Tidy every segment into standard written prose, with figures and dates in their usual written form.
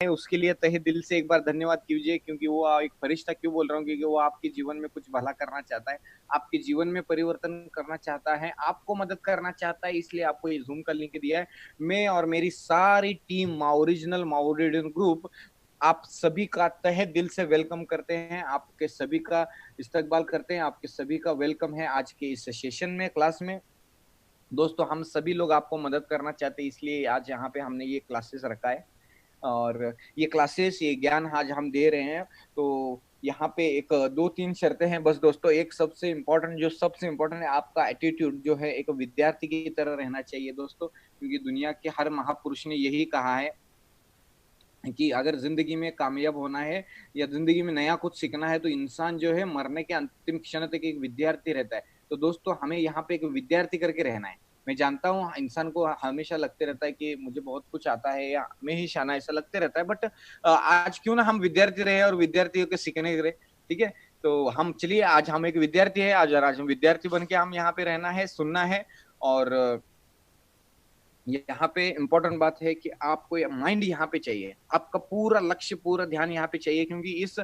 है उसके लिए तहे दिल से एक बार धन्यवाद कीजिए, क्योंकि वो एक फरिश्ता क्यों बोल रहा हूँ, क्योंकि वो आपके जीवन में कुछ भला करना चाहता है, आपके जीवन में परिवर्तन करना चाहता है, आपको मदद करना चाहता है, इसलिए आपको ये जूम का लिंक दिया है। मैं और मेरी सारी टीम ओरिजिनल माओरिडियन ग्रुप आप सभी का तहे दिल से वेलकम करते हैं, आपके सभी का इस्तकबाल करते हैं, आपके सभी का वेलकम है आज के इस सेशन में, क्लास में। दोस्तों, हम सभी लोग आपको मदद करना चाहते हैं, इसलिए आज यहाँ पे हमने ये क्लासेस रखा है। और ये क्लासेस, ये ज्ञान आज हम दे रहे हैं। तो यहाँ पे एक दो तीन शर्तें हैं बस दोस्तों। एक सबसे इम्पोर्टेंट, जो सबसे इम्पोर्टेंट है, आपका एटीट्यूड जो है एक विद्यार्थी की तरह रहना चाहिए दोस्तों, क्योंकि दुनिया के हर महापुरुष ने यही कहा है कि अगर जिंदगी में कामयाब होना है या जिंदगी में नया कुछ सीखना है तो इंसान जो है मरने के अंतिम क्षण तक एक विद्यार्थी रहता है। तो दोस्तों, हमें यहाँ पे एक विद्यार्थी करके रहना है। मैं जानता हूँ इंसान को हमेशा लगते रहता है कि मुझे बहुत कुछ आता है या मैं ही शाना, ऐसा लगते रहता है, बट आज क्यों ना हम विद्यार्थी रहे और विद्यार्थियों के सीखने रहे। ठीक है, तो हम चलिए, आज हम एक विद्यार्थी है, आज हम विद्यार्थी बन के हम यहाँ पे रहना है, सुनना है। और यहाँ पे इम्पोर्टेंट बात है कि आपको माइंड यहाँ पे चाहिए, आपका पूरा लक्ष्य, पूरा ध्यान यहाँ पे चाहिए, क्योंकि इस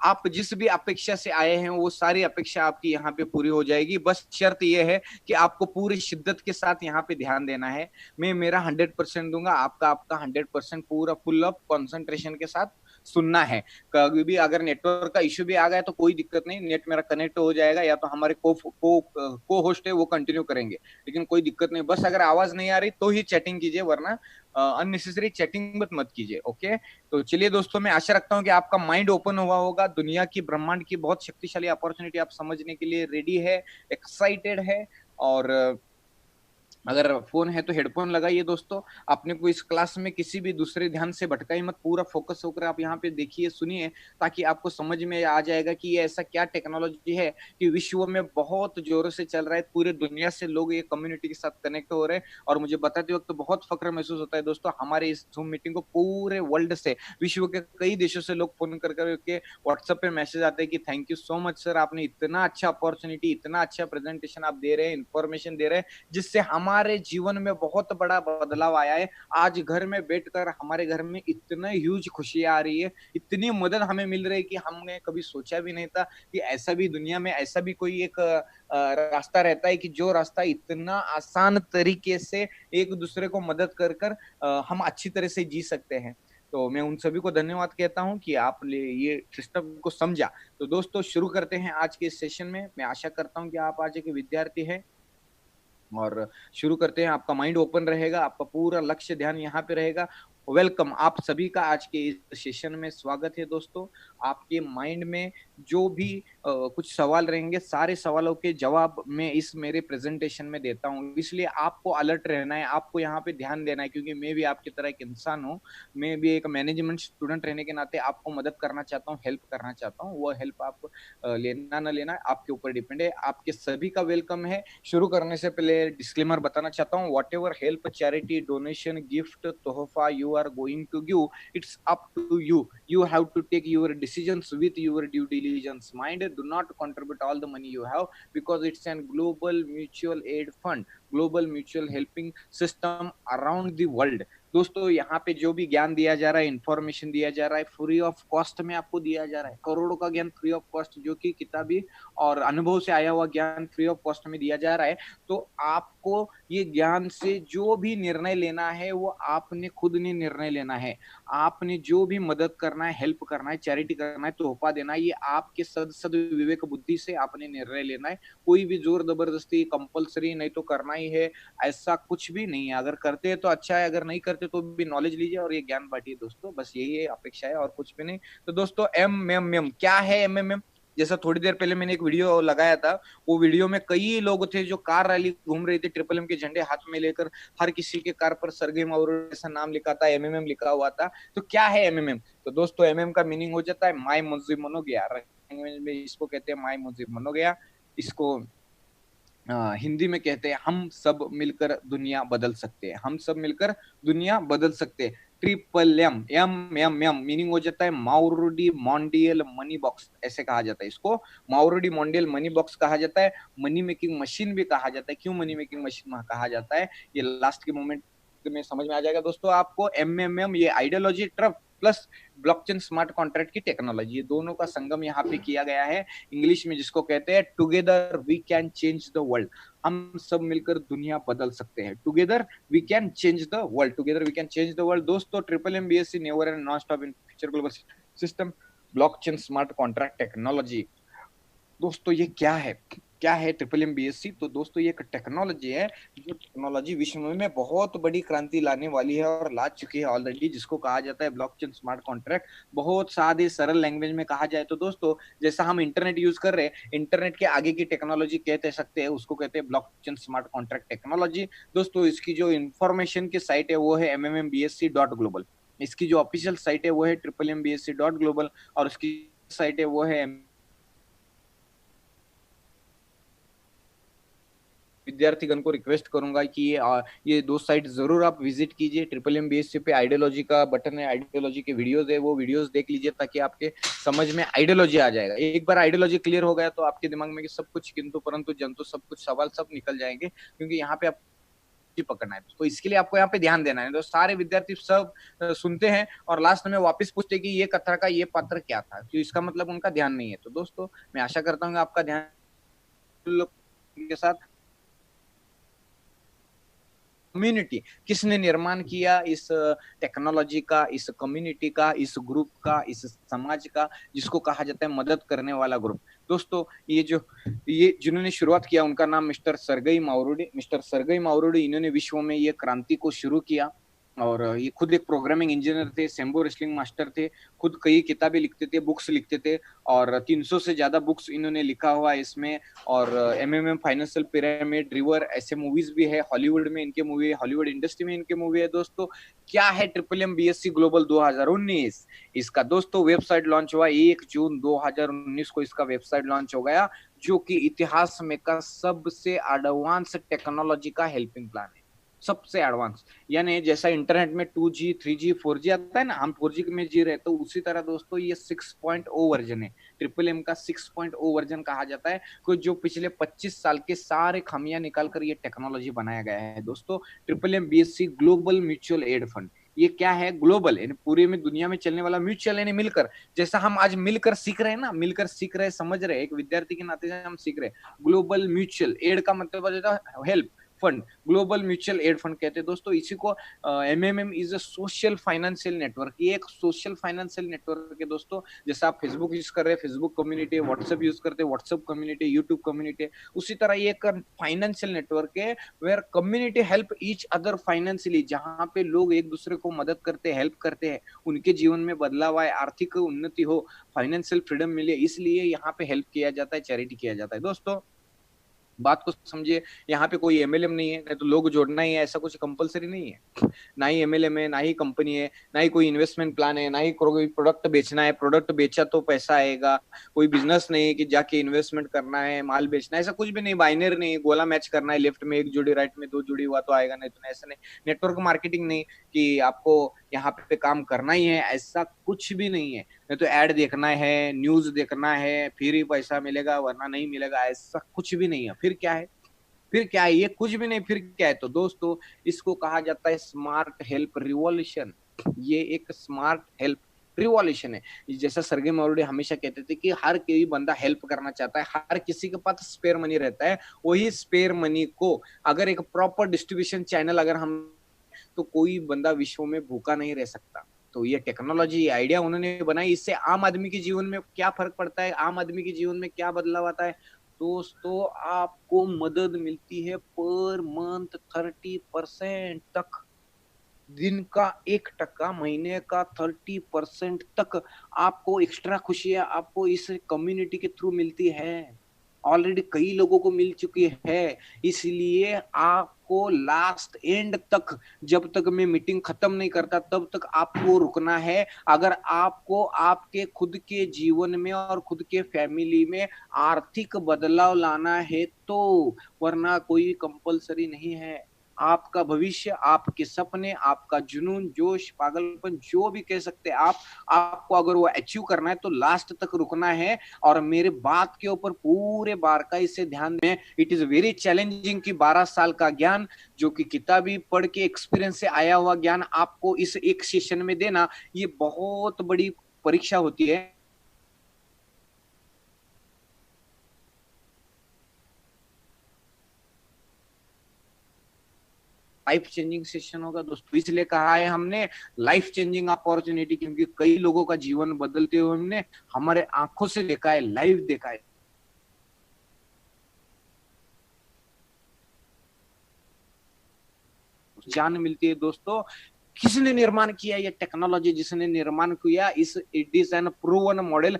आप जिस भी अपेक्षा से आए हैं वो सारी अपेक्षा आपकी यहाँ पे पूरी हो जाएगी। बस शर्त ये है कि आपको पूरी शिद्दत के साथ यहाँ पे ध्यान देना है। मैं मेरा 100% दूंगा, आपका आपका 100% पूरा फुल ऑफ कॉन्सेंट्रेशन के साथ सुनना है। कभी भी अगर नेटवर्क का इश्यू भी आ गया तो कोई दिक्कत नहीं, नेट मेरा कनेक्ट हो जाएगा, या तो हमारे को होस्ट है वो कंटिन्यू करेंगे, लेकिन कोई दिक्कत नहीं। बस अगर आवाज नहीं आ रही तो ही चैटिंग कीजिए, वरना अननेसेसरी चैटिंग मत कीजिए। ओके, तो चलिए दोस्तों, मैं आशा रखता हूँ कि आपका माइंड ओपन हुआ होगा, दुनिया की, ब्रह्मांड की बहुत शक्तिशाली अपॉर्चुनिटी आप समझने के लिए रेडी है, एक्साइटेड है। और अगर फोन है तो हेडफोन लगाइए दोस्तों। अपने को इस क्लास में किसी भी दूसरे ध्यान से भटकाई मत, पूरा फोकस होकर आप यहाँ पे देखिए, सुनिए, ताकि आपको समझ में आ जाएगा कि ये ऐसा क्या टेक्नोलॉजी है कि विश्व में बहुत जोरों से चल रहा है, पूरे दुनिया से लोग ये कम्युनिटी के साथ कनेक्ट हो रहे हैं। और मुझे बताते वक्त तो बहुत फक्र महसूस होता है दोस्तों, हमारे इस जूम मीटिंग को पूरे वर्ल्ड से, विश्व के कई देशों से लोग फोन कर करके व्हाट्सएप पे मैसेज आते हैं कि thank you so much sir, आपने इतना अच्छा अपॉर्चुनिटी, इतना अच्छा प्रेजेंटेशन आप दे रहे हैं, इंफॉर्मेशन दे रहे हैं, जिससे हमारे जीवन में बहुत बड़ा बदलाव आया है। आज घर में बैठकर हमारे घर में इतना ह्यूज खुशियां आ रही है, इतनी मदद हमें मिल रही है कि हमने कभी सोचा भी नहीं था कि ऐसा भी दुनिया में ऐसा भी कोई एक रास्ता रहता है कि जो रास्ता इतना आसान तरीके से एक दूसरे को मदद कर कर हम अच्छी तरह से जी सकते हैं। तो मैं उन सभी को धन्यवाद कहता हूं कि आपने ये सिस्टम को समझा। तो दोस्तों, शुरू करते हैं आज के इस सेशन में। मैं आशा करता हूं कि आप आज एक विद्यार्थी हैं, और शुरू करते हैं। आपका माइंड ओपन रहेगा, आपका पूरा लक्ष्य ध्यान यहाँ पे रहेगा। वेलकम, आप सभी का आज के इस सेशन में स्वागत है दोस्तों। आपके माइंड में जो भी कुछ सवाल रहेंगे, सारे सवालों के जवाब मैं इस मेरे प्रेजेंटेशन में देता हूँ, इसलिए आपको अलर्ट रहना है, आपको यहाँ पे ध्यान देना है, क्योंकि मैं भी आपकी तरह एक इंसान हूँ। मैं भी एक मैनेजमेंट स्टूडेंट रहने के नाते आपको मदद करना चाहता हूँ, हेल्प करना चाहता हूँ। वो हेल्प आप लेना ना लेना आपके ऊपर डिपेंड है। आपके सभी का वेलकम है। शुरू करने से पहले डिस्क्लेमर बताना चाहता हूँ, whatever help, charity, donation, gift, तोहफा you are going to give, it's up to you, you have to take your decisions with your due diligence mind. Do not contribute all the money you have, because it's a global mutual aid fund, global mutual helping system around the world। दोस्तों, यहाँ पे जो भी ज्ञान दिया जा रहा है, इंफॉर्मेशन दिया जा रहा है, फ्री ऑफ कॉस्ट में आपको दिया जा रहा है। करोड़ों का ज्ञान फ्री ऑफ कॉस्ट, जो कि किताबी और अनुभव से आया हुआ ज्ञान फ्री ऑफ कॉस्ट में दिया जा रहा है। तो आपको ये ज्ञान से जो भी निर्णय लेना है वो आपने खुद ने निर्णय लेना है। आपने जो भी मदद करना है, हेल्प करना है, चैरिटी करना है, तोहफा देना है, ये आपके सद विवेक बुद्धि से आपने निर्णय लेना है। कोई भी जोर जबरदस्ती, कंपलसरी नहीं तो करना ही है, ऐसा कुछ भी नहीं है। अगर करते हैं तो अच्छा है, अगर नहीं करते तो भी नॉलेज लीजिए और ये ज्ञान बांटिए दोस्तों, बस यही है अपेक्षा है और कुछ भी नहीं। तो दोस्तों, एम क्या है? एम, जैसा थोड़ी देर पहले मैंने एक वीडियो लगाया था, वो वीडियो में कई लोग थे जो कार रैली घूम रहे थे, ट्रिपल एम के झंडे हाथ में लेकर, हर किसी के कार पर सरगेम और ऐसा नाम लिखा था, एमएमएम लिखा हुआ था। तो क्या है एमएमएम? तो दोस्तों, एमएम का मीनिंग हो जाता है माई मुझे मनो गया, लैंग्वेज में इसको कहते हैं माई मुझे मनो गया। इसको हिंदी में कहते हैं हम सब मिलकर दुनिया बदल सकते हैं, हम सब मिलकर दुनिया बदल सकते हैं। ट्रिपल एम मीनिंग हो जाता है माउरुडी मॉन्डियल मनी बॉक्स, ऐसे कहा जाता है इसको। माउरुडी मॉन्डियल मनी बॉक्स कहा जाता है, मनी मेकिंग मशीन भी कहा जाता है। क्यों मनी मेकिंग मशीन कहा जाता है, ये लास्ट के मोमेंट में समझ में आ जाएगा दोस्तों आपको। एमएमएम ये ideology, trust, plus blockchain smart contract की टेक्नोलॉजी, ये दोनों का संगम यहाँ पे किया गया है, इंग्लिश में जिसको कहते हैं together we can change the world. हम सब मिलकर दुनिया बदल सकते हैं। Together we can change the world, together we can change the world. दोस्तों triple M BSC never end non stop in future global system blockchain smart contract technology. दोस्तों ये क्या है, क्या है ट्रिपल एम बीएससी? तो दोस्तों ये एक टेक्नोलॉजी है, जो टेक्नोलॉजी विश्व में बहुत बड़ी क्रांति लाने वाली है और ला चुकी है ऑलरेडी, जिसको कहा जाता है ब्लॉकचेन स्मार्ट कॉन्ट्रैक्ट। बहुत सादे सरल लैंग्वेज में कहा जाए तो दोस्तों, जैसा हम इंटरनेट यूज कर रहे हैं, इंटरनेट के आगे की टेक्नोलॉजी कहते सकते हैं, उसको कहते हैं ब्लॉकचेन स्मार्ट कॉन्ट्रैक्ट टेक्नोलॉजी। दोस्तों इसकी जो इंफॉर्मेशन की साइट है वो है mmbsc.global, इसकी जो ऑफिशियल साइट है वो है mmbsc.global, और उसकी साइट है वो है विद्यार्थीगण को रिक्वेस्ट करूंगा कि ये दो साइट जरूर आप विजिट कीजिए। ट्रिपल एम बीएससी पे आइडियोलॉजी का बटन है, आइडियोलॉजी के वीडियोस है, वो वीडियोस देख लीजिए ताकि आपके समझ में आइडियोलॉजी आ जाएगा। एक बार आइडियोलॉजी क्लियर हो गया तो आपके दिमाग में सब कुछ किंतु परंतु जंतु सब कुछ सवाल सब निकल जाएंगे, क्योंकि यहाँ पे आप पकड़ना है। तो इसके लिए आपको यहाँ पे ध्यान देना है। तो सारे विद्यार्थी सब सुनते हैं और लास्ट में वापस पूछते हैं कि ये कथरा का ये पत्र क्या था, तो इसका मतलब उनका ध्यान नहीं है। तो दोस्तों मैं आशा करता हूँ आपका ध्यान के साथ कम्युनिटी किसने निर्माण किया, इस टेक्नोलॉजी का, इस कम्युनिटी का, इस ग्रुप का, इस समाज का, जिसको कहा जाता है मदद करने वाला ग्रुप। दोस्तों ये जिन्होंने शुरुआत किया उनका नाम मिस्टर सर्गेई मावरुडी। मिस्टर सर्गेई मावरुडी इन्होंने विश्व में ये क्रांति को शुरू किया, और ये खुद एक प्रोग्रामिंग इंजीनियर थे, सैम्बो रेसलिंग मास्टर थे, खुद कई किताबें लिखते थे, बुक्स लिखते थे, और 300 से ज्यादा बुक्स इन्होंने लिखा हुआ है इसमें। और एमएमएम, फाइनेंशियल पिरामिड, रिवर, ऐसे मूवीज भी है, हॉलीवुड में इनके मूवी है, हॉलीवुड इंडस्ट्री में इनके मूवी है। दोस्तों क्या है ट्रिपल एम बीएससी ग्लोबल 2019? इसका दोस्तों वेबसाइट लॉन्च हुआ 1 जून 2019 को, इसका वेबसाइट लॉन्च हो गया, जो कि इतिहास में का सबसे एडवांस टेक्नोलॉजी का हेल्पिंग प्लान है, सबसे एडवांस। यानी जैसा इंटरनेट में 2G 3G 4G आता है ना, हम 4G में जी रहे, तो उसी तरह दोस्तों ये 6.0 वर्जन है, ट्रिपल एम का 6.0 वर्जन कहा जाता है, को जो पिछले 25 साल के सारे खामियां निकाल कर ये टेक्नोलॉजी बनाया गया है। दोस्तों triple M BSC global mutual aid fund, ये क्या है? ग्लोबल यानी पूरे में दुनिया में चलने वाला म्यूचुअल, यानी मिलकर, जैसा हम आज मिलकर सीख रहे हैं ना, मिलकर सीख रहे, समझ रहे, एक विद्यार्थी के नाते से हम सीख रहे। ग्लोबल म्यूचुअल एड का मतलब होता है help fund, global mutual aid fund कहते हैं दोस्तों इसी को। MMM is a social financial network, ये एक सोशल फाइनेंशियल नेटवर्क है दोस्तों। जैसे आप फेसबुक यूज कर रहे हैं, फेसबुक कम्युनिटी, व्हाट्सएप यूज करते हैं, व्हाट्सएप कम्युनिटी, यूट्यूब कम्युनिटी, उसी तरह ये एक फाइनेंशियल नेटवर्क है, where community help each other financially, जहां पे लोग एक दूसरे को मदद करते हैं, हेल्प करते हैं, उनके जीवन में बदलाव आए, आर्थिक उन्नति हो, फाइनेंशियल फ्रीडम मिले, इसलिए यहाँ पे हेल्प किया जाता है, चैरिटी किया जाता है। दोस्तों बात को समझिए, यहाँ पे कोई एमएलएम नहीं है, नहीं तो लोग जोड़ना ही है, ऐसा कुछ कंपलसरी नहीं है। ना ही एमएलएम है, ना ही कंपनी है, ना ही कोई इन्वेस्टमेंट प्लान है, ना ही कोई प्रोडक्ट बेचना है, प्रोडक्ट बेचा तो पैसा आएगा, कोई बिजनेस नहीं है कि जाके इन्वेस्टमेंट करना है, माल बेचना है, ऐसा कुछ भी नहीं, बाइनरी नहीं, गोला मैच करना है, लेफ्ट में एक जोड़ी राइट में दो जोड़ी हुआ तो आएगा, नहीं तो ऐसा नहीं, नेटवर्क मार्केटिंग नहीं कि आपको यहाँ पे काम करना ही है, ऐसा कुछ भी नहीं है, नहीं तो ऐड देखना है, न्यूज देखना है, फिर ही पैसा मिलेगा वरना नहीं मिलेगा, ऐसा कुछ भी नहीं है। फिर क्या है, फिर क्या है, ये कुछ भी नहीं, फिर क्या है? तो दोस्तों इसको कहा जाता है स्मार्ट हेल्प रिवॉल्यूशन, ये एक स्मार्ट हेल्प रिवॉल्यूशन है। जैसा सर्गे मावरुडी हमेशा कहते थे कि हर कोई बंदा हेल्प करना चाहता है, हर किसी के पास स्पेयर मनी रहता है, वही स्पेयर मनी को अगर एक प्रॉपर डिस्ट्रीब्यूशन चैनल अगर हम, तो कोई बंदा विश्व में भूखा नहीं रह सकता। तो ये टेक्नोलॉजी, आइडिया उन्होंने बनाई, इससे आम आदमी के जीवन में क्या फर्क पड़ता है, आम आदमी के जीवन में क्या बदलाव आता है? दोस्तों आपको मदद मिलती है पर मंथ 30% तक, दिन का 1%, महीने का 30% तक आपको एक्स्ट्रा खुशियां आपको इस कम्युनिटी के थ्रू मिलती है, ऑलरेडी कई लोगों को मिल चुकी है। इसलिए आपको लास्ट एंड तक, जब तक मैं मीटिंग खत्म नहीं करता तब तक आपको रुकना है, अगर आपको आपके खुद के जीवन में और खुद के फैमिली में आर्थिक बदलाव लाना है तो, वरना कोई कंपलसरी नहीं है। आपका भविष्य, आपके सपने, आपका जुनून, जोश, पागलपन जो भी कह सकते हैं आप, आपको अगर वो अचीव करना है तो लास्ट तक रुकना है। और मेरे बात के ऊपर पूरे बारकाई से ध्यान दें। इट इज वेरी चैलेंजिंग कि 12 साल का ज्ञान जो कि किताबी पढ़ के एक्सपीरियंस से आया हुआ ज्ञान आपको इस एक सेशन में देना, ये बहुत बड़ी परीक्षा होती है। लाइफ चेंजिंग सेशन होगा दोस्तों, इसलिए कहा है हमने लाइफ चेंजिंग अपॉर्चुनिटी, क्योंकि कई लोगों का जीवन बदलते हुए हमने हमारे आंखों से देखा है, लाइव देखा है। जान मिलती है दोस्तों। किसने निर्माण किया ये टेक्नोलॉजी, जिसने निर्माण किया इस, it is an proven model.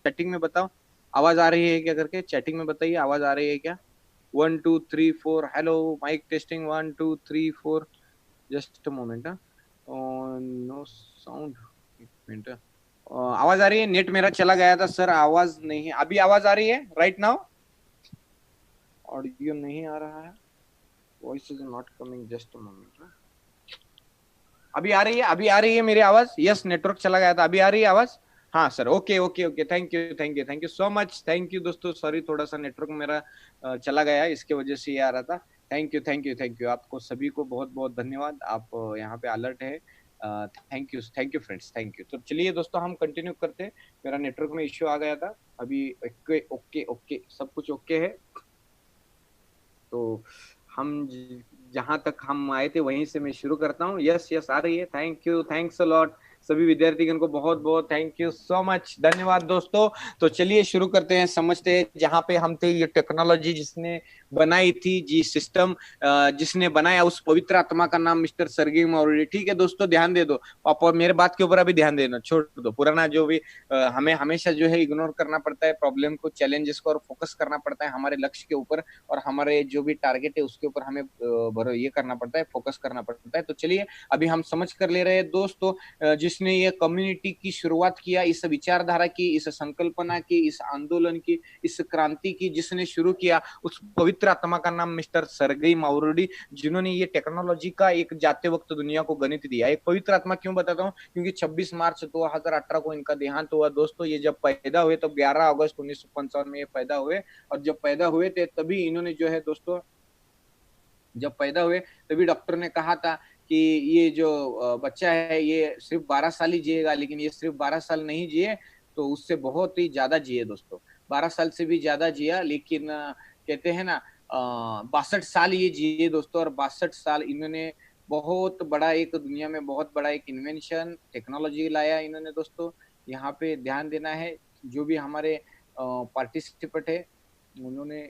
Chatting में बताओ आवाज आ रही है क्या करके, चैटिंग में बताइए आवाज आ रही है क्या। 1 2 3 4, hello, mic testing, 1 2 3 4। Just a moment. No sound. एक मिनट। आवाज आ रही है, नेट मेरा चला गया था सर, आवाज नहीं है अभी, आवाज आ रही है राइट नाउ। ऑडियो नहीं आ रहा है, voice is not coming, just a moment. अभी आ रही है, अभी आ रही है मेरी आवाज, यस नेटवर्क चला गया था, अभी आ रही है आवाज। हाँ sir, okay okay okay, thank you thank you thank you so much, thank you दोस्तों, सॉरी थोड़ा सा नेटवर्क मेरा चला गया, इसके वजह से ये आ रहा था। Thank you thank you thank you, आपको सभी को बहुत बहुत धन्यवाद, आप यहाँ पे अलर्ट है। Thank you friends, thank you. तो चलिए दोस्तों हम कंटिन्यू करते हैं, मेरा नेटवर्क में इश्यू आ गया था अभी। ओके ओके ओके, सब कुछ ओके है। तो हम जहां तक हम आए थे वहीं से मैं शुरू करता हूँ। यस यस आ रही है, thank you, thanks a lot. सभी विद्यार्थीगण को बहुत बहुत थैंक यू सो मच, धन्यवाद दोस्तों। तो चलिए शुरू करते हैं, समझते हैं जहाँ पे हम थे। ये टेक्नोलॉजी जिसने बनाई थी, जी सिस्टम जिसने बनाया, उस पवित्र आत्मा का नाम मिस्टर सर्गेई मौर्य। ठीक है दोस्तों, ध्यान दे दो आप, और मेरे बात के ऊपर अभी ध्यान देना, छोड़ दो पुराना जो भी हमें हमेशा जो है इग्नोर करना पड़ता है प्रॉब्लम को, चैलेंजेस को, और फोकस करना पड़ता है हमारे लक्ष्य के ऊपर, और हमारे जो भी टारगेट है उसके ऊपर हमें ये करना पड़ता है, फोकस करना पड़ता है। तो चलिए अभी हम समझ कर ले रहे हैं दोस्तों, जिसने ये कम्युनिटी की शुरुआत किया, इस विचारधारा की, इस संकल्पना की, इस आंदोलन की, इस क्रांति की जिसने शुरू किया, उस पवित्र आत्मा का नाम मिस्टर सर्गेई मावरोडी, जिन्होंने ये टेक्नोलॉजी का एक जाते वक्त दुनिया को गणित दिया। एक पवित्र आत्मा क्यों बताता हूँ, क्योंकि 26 मार्च 2018 को इनका देहांत हुआ दोस्तों। ये जब पैदा हुए तब 11 अगस्त 1955 में ये पैदा हुए, और जब पैदा हुए थे तभी इन्होंने जो है दोस्तों, जब पैदा हुए तभी डॉक्टर ने कहा था कि ये जो बच्चा है ये सिर्फ 12 साल ही जिएगा, लेकिन ये सिर्फ 12 साल नहीं जिए, तो उससे बहुत ही ज्यादा जिए दोस्तों, 12 साल से भी ज्यादा जिया। लेकिन कहते हैं ना 62 साल ये जिए दोस्तों, और 62 साल इन्होंने बहुत बड़ा एक दुनिया में बहुत बड़ा एक इन्वेंशन टेक्नोलॉजी लाया इन्होंने दोस्तों। यहाँ पे ध्यान देना है, जो भी हमारे पार्टिसिपेंट है उन्होंने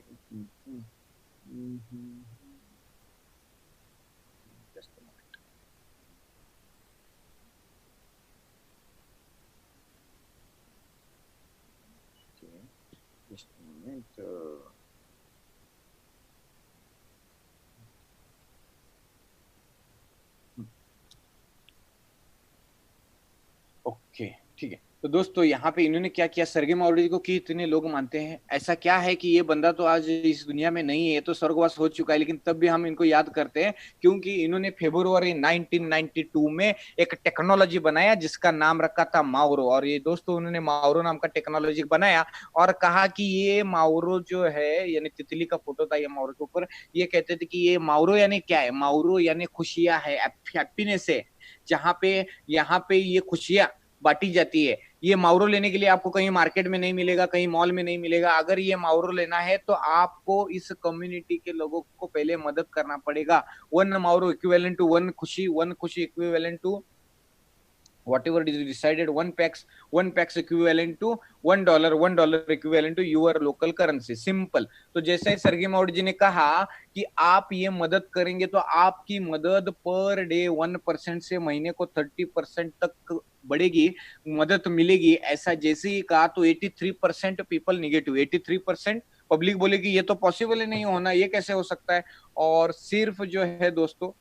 ओके, ठीक है। तो दोस्तों यहाँ पे इन्होंने क्या किया, सर्गे मावरडी को कि इतने लोग मानते हैं, ऐसा क्या है कि ये बंदा तो आज इस दुनिया में नहीं है, तो स्वर्गवास हो चुका है, लेकिन तब भी हम इनको याद करते हैं क्योंकि इन्होंने फरवरी 1992 में एक टेक्नोलॉजी बनाया जिसका नाम रखा था माउरो। और ये दोस्तों उन्होंने माउरो नाम का टेक्नोलॉजी बनाया और कहा कि ये माउरो जो है, यानी तितली का फोटो था ये माउरो के ऊपर, ये कहते थे कि ये माउरो यानी क्या है, माउरो यानी खुशियां है, हैप्पीनेस है, जहाँ पे यहाँ पे ये खुशियां बांटी जाती है। ये माउरो लेने के लिए आपको कहीं मार्केट में नहीं मिलेगा, कहीं मॉल में नहीं मिलेगा। अगर ये माउरो लेना है तो आपको इस कम्युनिटी के लोगों को पहले मदद करना पड़ेगा। One Mavro equivalent to one खुशी equivalent to whatever it is decided, one packs equivalent to $1 equivalent to your local currency, simple. तो जैसे ही सरगी माउड जी ने कहा कि आप ये मदद करेंगे तो आपकी मदद पर डे 1% से महीने को 30% तक बढ़ेगी, मदद मिलेगी। ऐसा जैसे ही कहा तो 83% पीपल निगेटिव, 83% पब्लिक बोलेगी ये तो पॉसिबल ही नहीं होना, ये कैसे हो सकता है। और सिर्फ जो है दोस्तों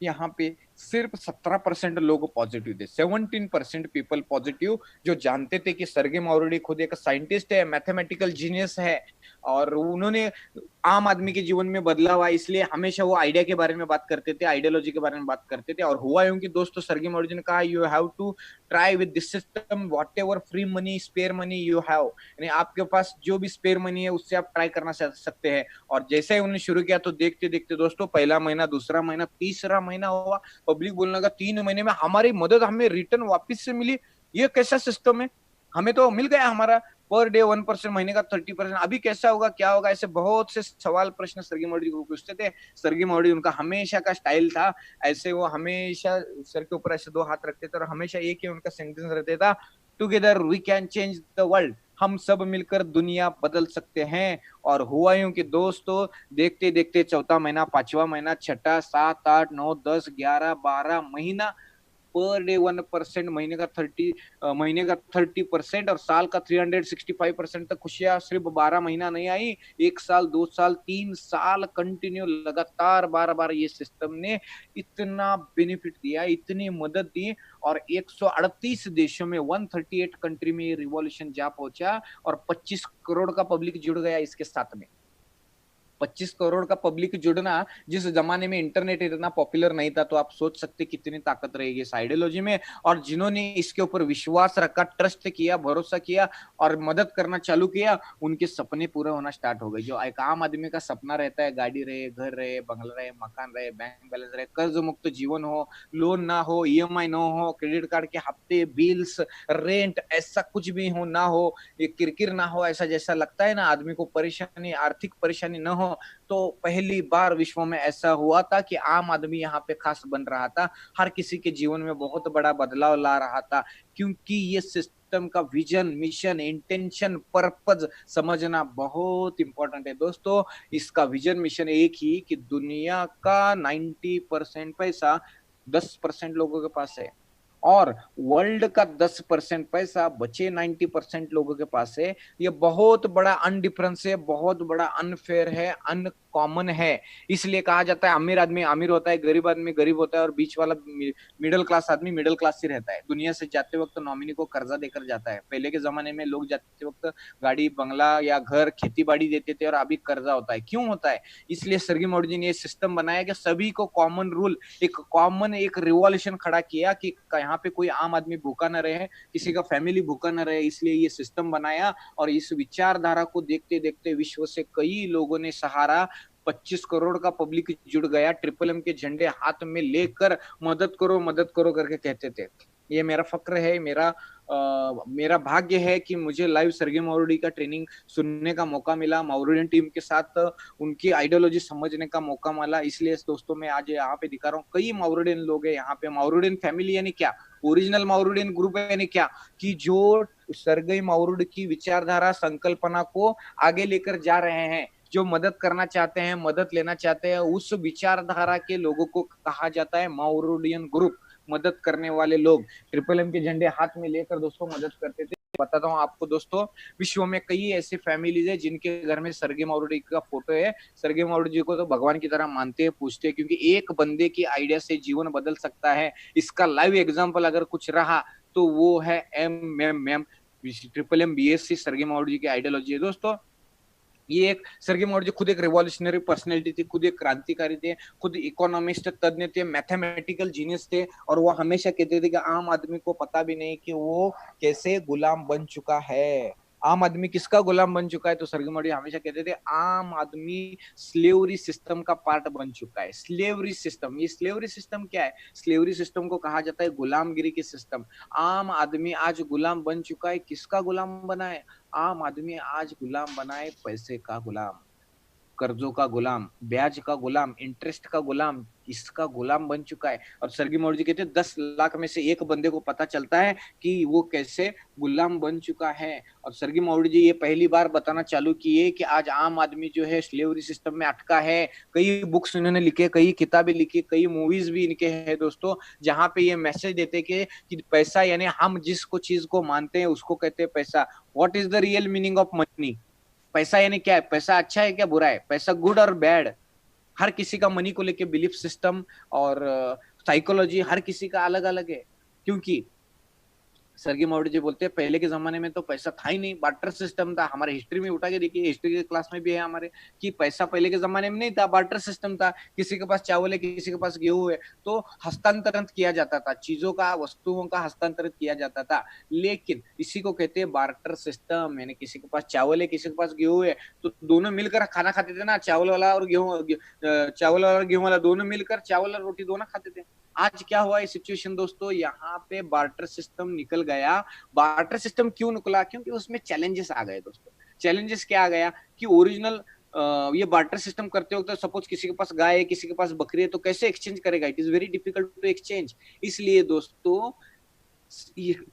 यहाँ पे सिर्फ 17% लोग पॉजिटिव थे, 17% पीपल पॉजिटिव, जो जानते थे कि सर्गे माउरडी खुद एक साइंटिस्ट है, मैथमेटिकल जीनियस है और उन्होंने आम आदमी के जीवन में बदलाव आया, इसलिए हमेशा वो आइडिया के बारे में बात करते थे, आइडियोलॉजी के बारे में बात करते थे। और हुआ यूं कि दोस्तों सर्गे माउरडी ने कहा you have to try with this system, whatever free money spare money you have, यानी आपके पास जो भी स्पेयर मनी है उससे आप ट्राई करना सकते हैं। और जैसे ही उन्होंने शुरू किया तो देखते देखते दोस्तों पहला महीना, दूसरा महीना, तीसरा महीना हुआ, पब्लिक बोलने लगा 3 महीने में हमारी मदद हमें रिटर्न वापस से मिली, ये कैसा सिस्टम है, हमें तो मिल गया हमारा पर डे 1%, महीने का 30%, अभी कैसा होगा, क्या होगा, ऐसे बहुत से सवाल प्रश्न सर्गी मौर्य को पूछते थे। सर्गी मौर्य उनका हमेशा का स्टाइल था, ऐसे वो हमेशा सर के ऊपर ऐसे 2 हाथ रखते थे और हमेशा एक ही उनका सेंटेंस रहता था, together we can change the world, हम सब मिलकर दुनिया बदल सकते हैं। और हुआ यूं कि दोस्तों देखते देखते चौथा महीना, पांचवा महीना, छठा, 7, 8, 9, 10, 11, 12 महीना, पर डे 1%, महीने का 30% और साल का 365% तक खुशियां सिर्फ 12 महीना नहीं आई, 1 साल, 2 साल, 3 साल कंटिन्यू लगातार बार बार ये सिस्टम ने इतना बेनिफिट दिया, इतनी मदद दी। और 138 देशों में 138 कंट्री में ये रिवॉल्यूशन जा पहुंचा और 25 करोड़ का पब्लिक जुड़ गया इसके साथ में। 25 करोड़ का पब्लिक जुड़ना, जिस जमाने में इंटरनेट इतना पॉपुलर नहीं था, तो आप सोच सकते कितनी ताकत रहेगी इस आइडियोलॉजी में। और जिन्होंने इसके ऊपर विश्वास रखा, ट्रस्ट किया, भरोसा किया और मदद करना चालू किया, उनके सपने पूरे होना स्टार्ट हो गए। जो एक आम आदमी का सपना रहता है, गाड़ी रहे, घर रहे, बंगला रहे, मकान रहे, बैंक बैलेंस रहे, कर्ज मुक्त जीवन हो, लोन ना हो, ईएमआई ना हो, क्रेडिट कार्ड के हफ्ते, बिल्स, रेंट, ऐसा कुछ भी हो ना हो, ये किरकिर ना हो, ऐसा जैसा लगता है ना आदमी को परेशानी, आर्थिक परेशानी ना हो। तो पहली बार विश्व में ऐसा हुआ था कि आम आदमी यहाँ पे खास बन रहा था, हर किसी के जीवन में बहुत बड़ा बदलाव ला रहा था, क्योंकि ये सिस्टम का विजन, मिशन, इंटेंशन, पर्पज समझना बहुत इंपॉर्टेंट है दोस्तों। इसका विजन मिशन एक ही कि दुनिया का 90% पैसा 10% लोगों के पास है और वर्ल्ड का 10% पैसा बचे 90% लोगों के पास है। ये बहुत बड़ा अनडिफरेंस है, बहुत बड़ा अनफेयर है, अनकॉमन है। इसलिए कहा जाता है अमीर आदमी अमीर होता है, गरीब आदमी गरीब होता है और बीच वाला मिडिल क्लास आदमी मिडिल क्लास ही रहता है। दुनिया से जाते वक्त नॉमिनी को कर्जा देकर जाता है। पहले के जमाने में लोग जाते वक्त गाड़ी, बंगला या घर, खेती बाड़ी देते थे और अभी कर्जा होता है। क्यों होता है? इसलिए सर्गी मौर्य ने ये सिस्टम बनाया कि सभी को कॉमन रूल, एक रिवॉल्यूशन खड़ा किया कि यहाँ पे कोई आम आदमी भूखा न रहे, किसी का फैमिली भूखा न रहे, इसलिए ये सिस्टम बनाया। और इस विचारधारा को देखते देखते विश्व से कई लोगों ने सहारा, 25 करोड़ का पब्लिक जुड़ गया, ट्रिपल एम के झंडे हाथ में लेकर मदद करो करके कहते थे। ये मेरा फक्र है, मेरा भाग्य है कि मुझे लाइव सर्गे माउरडी का ट्रेनिंग सुनने का मौका मिला, माउरडियन टीम के साथ उनकी आइडियोलॉजी समझने का मौका मिला। इसलिए दोस्तों मैं आज यहाँ पे दिखा रहा हूँ, कई माउरडियन लोग हैं यहाँ पे। माउरडियन फैमिली यानी क्या, ओरिजिनल माउरडियन ग्रुप यानी क्या, कि जो सर्गे माउरडी की विचारधारा, संकल्पना को आगे लेकर जा रहे हैं, जो मदद करना चाहते हैं, मदद लेना चाहते हैं, उस विचारधारा के लोगों को कहा जाता है माउरडियन ग्रुप। मदद करने वाले लोग ट्रिपल एम के झंडे हाथ में लेकर दोस्तों मदद करते थे। बताता हूँ आपको दोस्तों, विश्व में कई ऐसे फैमिलीज है जिनके घर में सर्गे माउरडी का फोटो है। सर्गे माउरडी जी को तो भगवान की तरह मानते हैं, पूछते हैं, क्योंकि एक बंदे की आइडिया से जीवन बदल सकता है। इसका लाइव एग्जांपल अगर कुछ रहा तो वो है MMM, ट्रिपल MBSc, सर्गे मावड़े जी की आइडियोलॉजी है दोस्तों। ये एक सर्गे मावड़े जी खुद एक रिवॉल्यूशनरी पर्सनैलिटी थी, खुद एक क्रांतिकारी थे, खुद इकोनॉमिस्ट, तज्ञ थे, मैथमेटिकल जीनियस थे, और वो हमेशा कहते थे कि आम आदमी को पता भी नहीं कि वो कैसे गुलाम बन चुका है। आम आदमी किसका गुलाम बन चुका है? तो सर्गे मावड़े हमेशा कहते थे आम आदमी स्लेवरी सिस्टम का पार्ट बन चुका है। स्लेवरी सिस्टम, ये स्लेवरी सिस्टम क्या है? स्लेवरी सिस्टम को कहा जाता है गुलामगिरी की सिस्टम। आम आदमी आज गुलाम बन चुका है। किसका गुलाम बना है? आम आदमी आज गुलाम बना है पैसे का गुलाम, कर्जों का गुलाम, ब्याज का गुलाम, इंटरेस्ट का गुलाम, इसका गुलाम बन चुका है। और सर्गी मावड़े जी कहते हैं 10 लाख में से एक बंदे को पता चलता है कि वो कैसे गुलाम बन चुका है। और सर्गी मावड़े जी ये पहली बार बताना चालू किए कि आज आम आदमी जो है स्लेवरी सिस्टम में अटका है। कई बुक्स इन्होंने लिखे, कई किताबें लिखी, कई मूवीज भी इनके हैं दोस्तों, जहां पे ये मैसेज देते कि पैसा, यानी हम जिसको चीज को मानते हैं उसको कहते हैं पैसा। What is the real meaning of money? पैसा यानी क्या है? पैसा अच्छा है क्या बुरा है? पैसा गुड और बैड? हर किसी का मनी को लेके बिलीफ सिस्टम और साइकोलॉजी हर किसी का अलग अलग है। क्योंकि सर्गी मावड़े जी बोलते हैं पहले के जमाने में तो पैसा था ही नहीं, बार्टर सिस्टम था। हमारे हिस्ट्री में उठा के देखिए, हिस्ट्री के क्लास में भी है हमारे, कि पैसा पहले के जमाने में नहीं था, बार्टर सिस्टम था। किसी के पास चावल है, किसी के पास गेहूं है, तो हस्तांतरण किया जाता था, चीजों का, वस्तुओं का हस्तांतरित किया जाता था। लेकिन इसी को कहते हैं बार्टर सिस्टम, यानी किसी के पास चावल है, किसी के पास गेहूं है, तो दोनों मिलकर खाना खाते थे ना, चावल वाला और चावल वाला और गेहूं वाला दोनों मिलकर चावल और रोटी दोनों खाते थे। आज क्या हुआ ये सिचुएशन दोस्तों? यहाँ पे बार्टर सिस्टम निकल गया। बार्टर सिस्टम क्यों निकला? क्योंकि उसमें चैलेंजेस आ गए दोस्तों। चैलेंजेस क्या आ गया कि ओरिजिनल ये बार्टर सिस्टम करते हो तो सपोज किसी के पास गाय है, किसी के पास बकरी है, तो कैसे एक्सचेंज करेगा? It is very difficult to exchange. इसलिए दोस्तों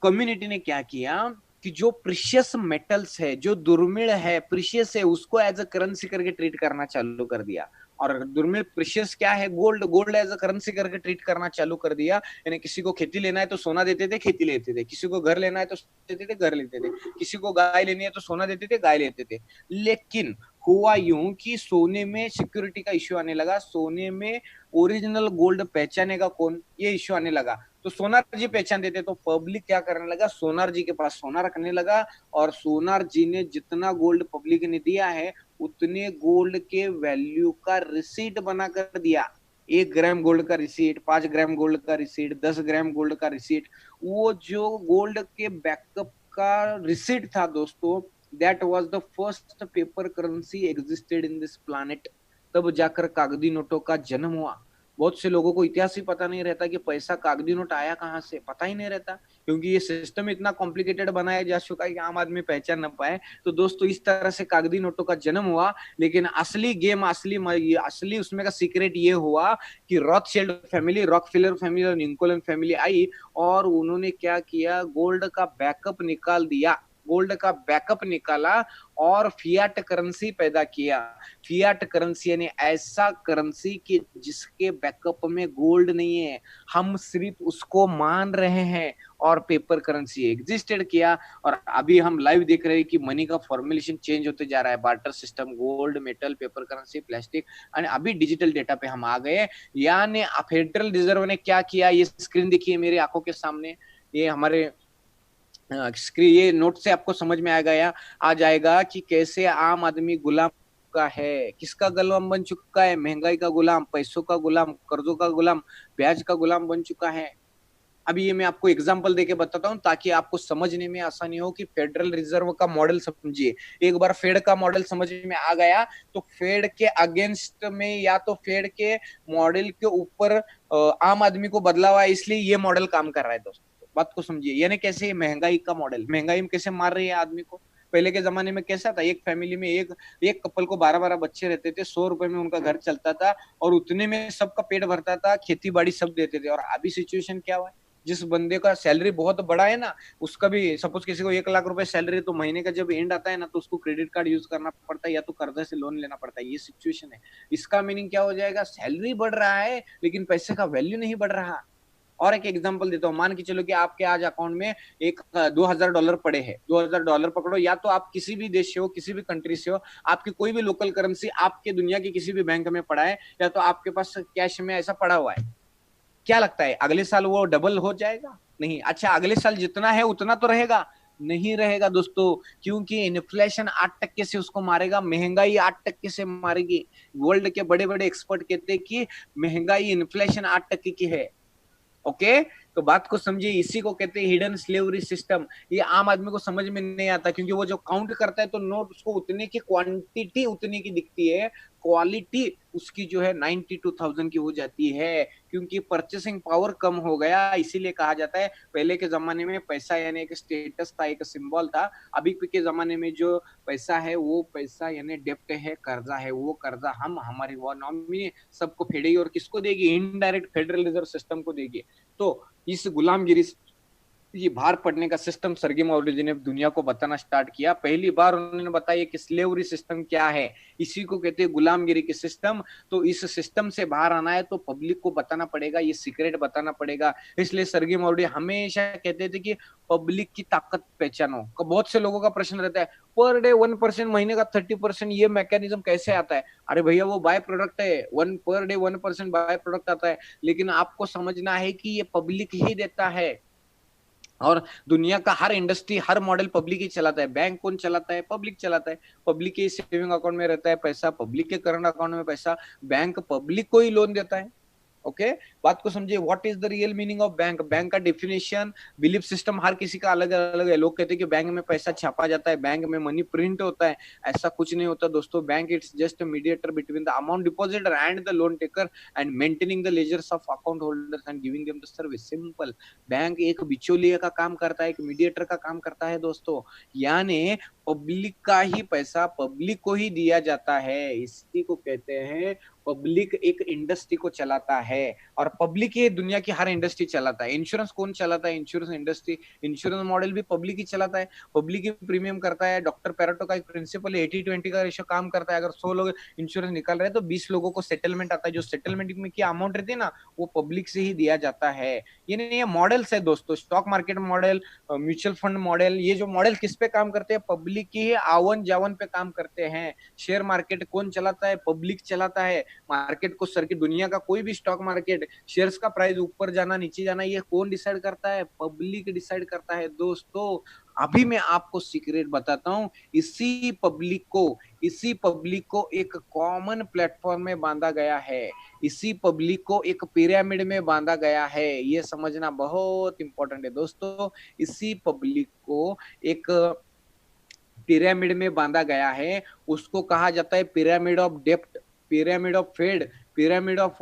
कम्युनिटी ने क्या किया कि जो प्रीशियस मेटल्स है, जो दुर्मिळ है, प्रीशियस है, उसको एज अ करेंसी करके ट्रीट करना चालू कर दिया। और दुर्मिळ प्रीशियस क्या है? Gold. Gold as a currency करके ट्रीट करना चालू कर दिया। यानी किसी को खेती लेना है तो सोना देते थे, खेती लेते थे। किसी को घर लेना है तो देते थे, घर लेते थे। किसी को गाय लेनी है तो सोना देते थे, गाय लेते थे। लेकिन हुआ यूं कि सोने में सिक्योरिटी का इश्यू आने लगा, सोने में ओरिजिनल गोल्ड पहचानेगा कौन, ये इश्यू आने लगा। तो सोनार जी पहचान देते, तो पब्लिक क्या करने लगा? सोनार जी के पास सोना रखने लगा। और सोनार जी ने जितना गोल्ड पब्लिक ने दिया है उतने गोल्ड के वैल्यू का रिसीट बना कर दिया। 1 ग्राम गोल्ड का रिसीट, 5 ग्राम गोल्ड का रिसीट, 10 ग्राम गोल्ड का रिसीट। वो जो गोल्ड के बैकअप का रिसीट था दोस्तों, that was the first paper currency existed in this planet. तब जाकर कागजी नोटों का जन्म हुआ। बहुत से लोगों को इतिहास ही पता नहीं रहता कि पैसा, कागजी नोट आया कहां से, पता ही नहीं रहता, क्योंकि ये सिस्टम इतना कॉम्प्लिकेटेड बनाया जा चुका है कि आम आदमी पहचान न पाए। तो दोस्तों इस तरह से कागजी नोटों का जन्म हुआ। लेकिन असली गेम, असली उसमें का सीक्रेट ये हुआ कि रॉथशिल्ड फैमिली, रॉकफेलर फैमिली और लिंकन फैमिली आई, और उन्होंने क्या किया? गोल्ड का बैकअप निकाल दिया, गोल्ड का बैकअप निकाला और फियाट करेंसी पैदा किया। फियाट करेंसी यानी ऐसा करेंसी कि जिसके बैकअप में गोल्ड नहीं है, हम सिर्फ उसको मान रहे हैं, और पेपर करेंसी एग्जिस्टेड किया। और अभी हम लाइव देख रहे हैं कि मनी का फॉर्मुलेशन चेंज होते जा रहा है। Barter system, gold, metal, paper currency, plastic, और अभी डिजिटल डेटा पे हम आ गए। यानी फेडरल रिजर्व ने क्या किया? ये स्क्रीन देखिए मेरी आंखों के सामने, ये हमारे स्क्रीन, ये नोट से आपको समझ में आ जाएगा कि कैसे आम आदमी गुलाम का है। किसका गुलाम बन चुका है? महंगाई का गुलाम, पैसों का गुलाम, कर्जों का गुलाम, ब्याज का गुलाम बन चुका है। अभी ये मैं आपको एग्जांपल देके बताता हूं ताकि आपको समझने में आसानी हो कि फेडरल रिजर्व का मॉडल समझिए। एक बार फेड का मॉडल समझ में आ गया तो फेड के अगेंस्ट में या तो फेड के मॉडल के ऊपर आम आदमी को बदलाव आया, इसलिए ये मॉडल काम कर रहा है दोस्तों। बात को समझिए। यानी कैसे? महंगाई का मॉडल, महंगाई में कैसे मार रही है आदमी को। पहले के जमाने में कैसा था? एक फैमिली में एक कपल को 12-12 बच्चे रहते थे, 100 रुपए में उनका घर चलता था, और उतने में सबका पेट भरता था, खेती बाड़ी सब देते थे। और अभी सिचुएशन क्या हुआ है? जिस बंदे का सैलरी बहुत बड़ा है ना, उसका भी सपोज किसी को 1 लाख रुपए सैलरी, तो महीने का जब एंड आता है ना, तो उसको क्रेडिट कार्ड यूज करना पड़ता है या तो कर्जा से लोन लेना पड़ता है। ये सिचुएशन है। इसका मीनिंग क्या हो जाएगा? सैलरी बढ़ रहा है लेकिन पैसे का वैल्यू नहीं बढ़ रहा। और एक एग्जांपल देता हूँ, मान के चलो कि आपके आज अकाउंट में एक $2000 पड़े हैं। $2000 पकड़ो, या तो आप किसी भी देश से हो, किसी भी कंट्री से हो, आपकी कोई भी लोकल करेंसी आपके दुनिया की किसी भी बैंक में पड़ा है, या तो आपके पास कैश में ऐसा पड़ा हुआ है। क्या लगता है अगले साल वो डबल हो जाएगा? नहीं। अच्छा, अगले साल जितना है उतना तो रहेगा? नहीं रहेगा दोस्तों, क्योंकि इन्फ्लेशन 8% से उसको मारेगा, महंगाई 8% से मारेगी। वर्ल्ड के बड़े बड़े एक्सपर्ट कहते हैं कि महंगाई, इन्फ्लेशन 8% की है। ओके, तो बात को समझिए, इसी को कहते हैं हिडन स्लेवरी सिस्टम। ये आम आदमी को समझ में नहीं आता, क्योंकि वो जो काउंट करता है तो नोट उसको उतने की क्वांटिटी उतनी की दिखती है, क्वालिटी उसकी जो है 92,000 की हो जाती है, क्योंकि परचेसिंग पावर कम हो गया। इसीलिए कहा जाता है पहले के जमाने में पैसा यानी एक स्टेटस था, एक सिंबल था। अभी के जमाने में जो पैसा है वो पैसा यानी डेप्ट है, कर्जा है। वो कर्जा हम हमारी वो नॉमिनी सबको फेडेगी, और किसको देगी? इनडायरेक्ट फेडरल रिजर्व सिस्टम को देगी। तो इस गुलामगिरी, ये बाहर पढ़ने का सिस्टम सर्गे मावली जी ने दुनिया को बताना स्टार्ट किया। पहली बार उन्होंने बताया कि स्लेवरी सिस्टम क्या है, इसी को कहते हैं गुलामगिरी के सिस्टम। तो इस सिस्टम से बाहर आना है तो पब्लिक को बताना पड़ेगा, ये सीक्रेट बताना पड़ेगा। इसलिए सर्गे मावली हमेशा कहते थे कि पब्लिक की ताकत पहचानो। बहुत से लोगों का प्रश्न रहता है, पर डे 1%, महीने का 30%, ये मैकेनिज्म कैसे आता है? अरे भैया, वो बाय प्रोडक्ट है, one per day 1% by product आता है, लेकिन आपको समझना है कि ये पब्लिक ही देता है। और दुनिया का हर इंडस्ट्री, हर मॉडल पब्लिक ही चलाता है। बैंक कौन चलाता है? पब्लिक चलाता है। पब्लिक के सेविंग अकाउंट में रहता है पैसा, पब्लिक के करंट अकाउंट में पैसा, बैंक पब्लिक को ही लोन देता है। ओके, बात को समझिए। What is the real meaning of bank? Bank का डिफिनेशन, बिलीफ सिस्टम हर किसी का अलग अलग है। लोग कहते हैं कि बैंक में पैसा छापा जाता है, बैंक में मनी प्रिंट होता है। ऐसा कुछ नहीं होता दोस्तों। Bank it's just mediator between the amount depositor and the loan taker, and maintaining the ledgers of account holders and giving them the service. Simple. Bank एक बिचौलिए का काम करता है, एक मीडिएटर का काम करता है दोस्तों। यानी पब्लिक का ही पैसा पब्लिक को ही दिया जाता है। इसी को कहते हैं पब्लिक एक इंडस्ट्री को चलाता है, और पब्लिक ये दुनिया की हर इंडस्ट्री चलाता है। इंश्योरेंस कौन चलाता है? इंश्योरेंस इंडस्ट्री, इंश्योरेंस मॉडल भी पब्लिक ही चलाता है, पब्लिक ही प्रीमियम करता है। डॉक्टर पैरेटो का एक प्रिंसिपल 80-20 का रेशियो काम करता है। अगर 100 लोग इंश्योरेंस निकाल रहे हैं तो 20 लोगों को सेटलमेंट आता है। जो सेटलमेंट में की अमाउंट रहती है ना, वो पब्लिक से ही दिया जाता है। ये नहीं, ये मॉडल्स है दोस्तों, stock market model, mutual fund model. ये जो मॉडल किस पे काम करते हैं? पब्लिक की आवन जावन पे काम करते हैं। शेयर मार्केट कौन चलाता है? पब्लिक चलाता है। मार्केट को सर की दुनिया का कोई भी स्टॉक मार्केट, शेयर्स का प्राइस ऊपर जाना नीचे जाना, ये कौन डिसाइड करता है? पब्लिक डिसाइड करता है दोस्तों। अभी मैं आपको सीक्रेट बताता हूं। इसी पब्लिक को एक कॉमन प्लेटफॉर्म में बांधा गया है, इसी पब्लिक को एक पिरामिड में बांधा गया है। ये समझना बहुत इंपॉर्टेंट है दोस्तों। इसी पब्लिक को एक पिरामिड में बांधा गया है, उसको कहा जाता है पिरामिड ऑफ डेप्ट, pyramid of fed, pyramid of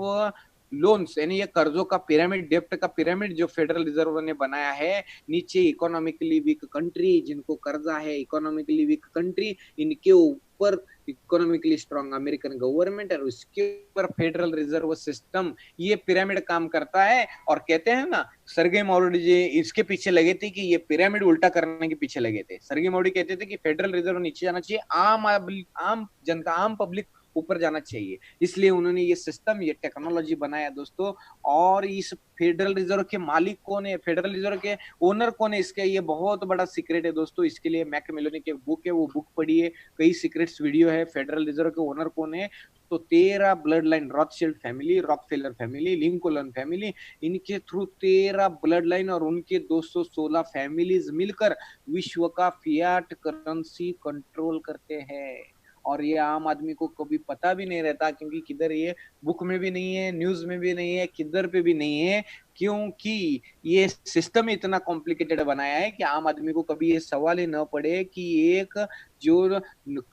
loans. यानी ये कर्जों का पिरामिड, डेप्ट का पिरामिड जो फेडरल रिजर्व ने बनाया है। नीचे इकोनॉमिकली वीक कंट्री, जिनको कर्जा है, इकोनॉमिकली वीक कंट्री, इनके ऊपर इकोनॉमिकली स्ट्रॉन्ग अमेरिकन गवर्नमेंट, और उसके ऊपर फेडरल रिजर्व सिस्टम। ये पिरामिड काम करता है। और कहते हैं ना, सर्गे मावड़ी जी इसके पीछे लगे थे कि ये पिरामिड उल्टा करने के पीछे लगे थे। सर्गे मावड़ी कहते थे कि फेडरल रिजर्व नीचे जाना चाहिए, आम जनता, आम पब्लिक ऊपर जाना चाहिए। इसलिए उन्होंने ये सिस्टम, ये टेक्नोलॉजी बनाया दोस्तों। और इस फेडरल रिजर्व के मालिक कौन है, फेडरल रिजर्व के ओनर कौन है, इसके ये बहुत बड़ा सीक्रेट है दोस्तों। इसके लिए मैकमिलोनी की बुक है, वो बुक पढ़िए, कई सीक्रेट्स वीडियो है। फेडरल रिजर्व के ओनर कौन है? तो 13 blood line, Rothschild family, Rockefeller family, Lincoln family, इनके थ्रू 13 ब्लड लाइन और उनके 216 फैमिलीज मिलकर विश्व का फियाट करेंसी कंट्रोल करते हैं। और ये आम आदमी को कभी पता भी नहीं रहता, क्योंकि किधर ये बुक में भी नहीं है, न्यूज में भी नहीं है, किधर पे भी नहीं है, क्योंकि ये सिस्टम इतना कॉम्प्लिकेटेड बनाया है कि आम आदमी को कभी ये सवाल ही न पड़े कि एक जो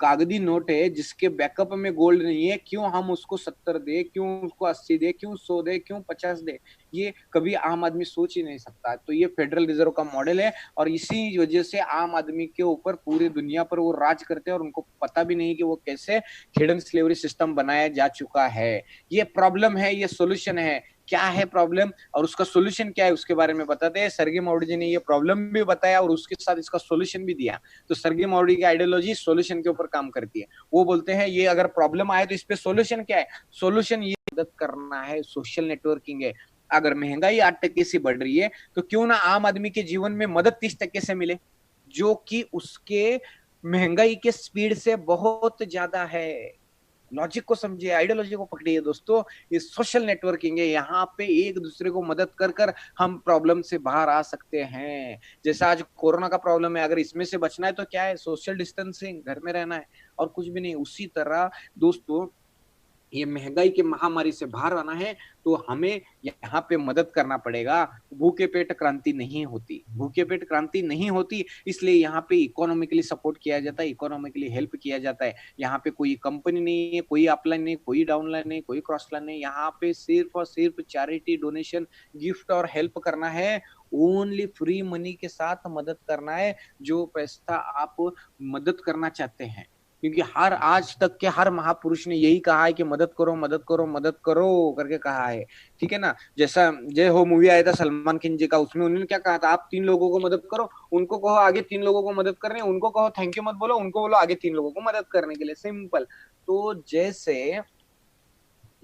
कागजी नोट है जिसके बैकअप में गोल्ड नहीं है, क्यों हम उसको 70 दे, क्यों उसको 80 दे, क्यों 100 दे, क्यों 50 दे। ये कभी आम आदमी सोच ही नहीं सकता। तो ये फेडरल रिजर्व का मॉडल है, और इसी वजह से आम आदमी के ऊपर पूरी दुनिया पर वो राज करते हैं, और उनको पता भी नहीं कि वो कैसे हिडन स्लेवरी सिस्टम बनाया जा चुका है। ये प्रॉब्लम है, ये सोल्यूशन है। क्या है प्रॉब्लम और उसका सोल्यूशन क्या है, उसके बारे में बताते हैं। सर्गे मावड़ी जी ने ये प्रॉब्लम भी बताया और उसके साथ इसका सोल्यूशन भी दिया। तो सर्गे मावड़ी की आइडियोलॉजी सोल्यूशन के ऊपर काम करती है। वो बोलते हैं ये अगर प्रॉब्लम आए तो इस पे सोल्यूशन क्या है? सोल्यूशन ये मदद करना है, सोशल नेटवर्किंग है। अगर महंगाई 8% से बढ़ रही है तो क्यों ना आम आदमी के जीवन में मदद 30% से मिले, जो कि उसके महंगाई के स्पीड से बहुत ज्यादा है। लॉजिक को समझिए, आइडियोलॉजी को पकड़िए दोस्तों। ये सोशल नेटवर्किंग है, यहाँ पे एक दूसरे को मदद कर कर हम प्रॉब्लम से बाहर आ सकते हैं। जैसा आज कोरोना का प्रॉब्लम है, अगर इसमें से बचना है तो क्या है, सोशल डिस्टेंसिंग, घर में रहना है और कुछ भी नहीं। उसी तरह दोस्तों ये महंगाई की महामारी से बाहर आना है तो हमें यहाँ पे मदद करना पड़ेगा। भूखे पेट क्रांति नहीं होती, भूखे पेट क्रांति नहीं होती, इसलिए यहाँ पे इकोनॉमिकली सपोर्ट किया जाता है, इकोनॉमिकली हेल्प किया जाता है। यहाँ पे कोई कंपनी नहीं है, कोई अपलाइन नहीं, कोई डाउनलाइन नहीं, कोई क्रॉस लाइन नहीं। यहाँ पे सिर्फ और सिर्फ चैरिटी, डोनेशन, गिफ्ट और हेल्प करना है। ओनली फ्री मनी के साथ मदद करना है, जो पैसा आप मदद करना चाहते हैं। क्योंकि हर आज तक के हर महापुरुष ने यही कहा है कि मदद करो, मदद करो, मदद करो करके कहा है। ठीक है ना। जैसा जय हो मूवी आया था सलमान खान जी का, उसमें उन्होंने क्या कहा था, आप 3 लोगों को मदद करो, उनको कहो आगे 3 लोगों को मदद करने, उनको कहो थैंक यू मत बोलो, उनको बोलो आगे 3 लोगों को मदद करने के लिए। सिंपल। तो जैसे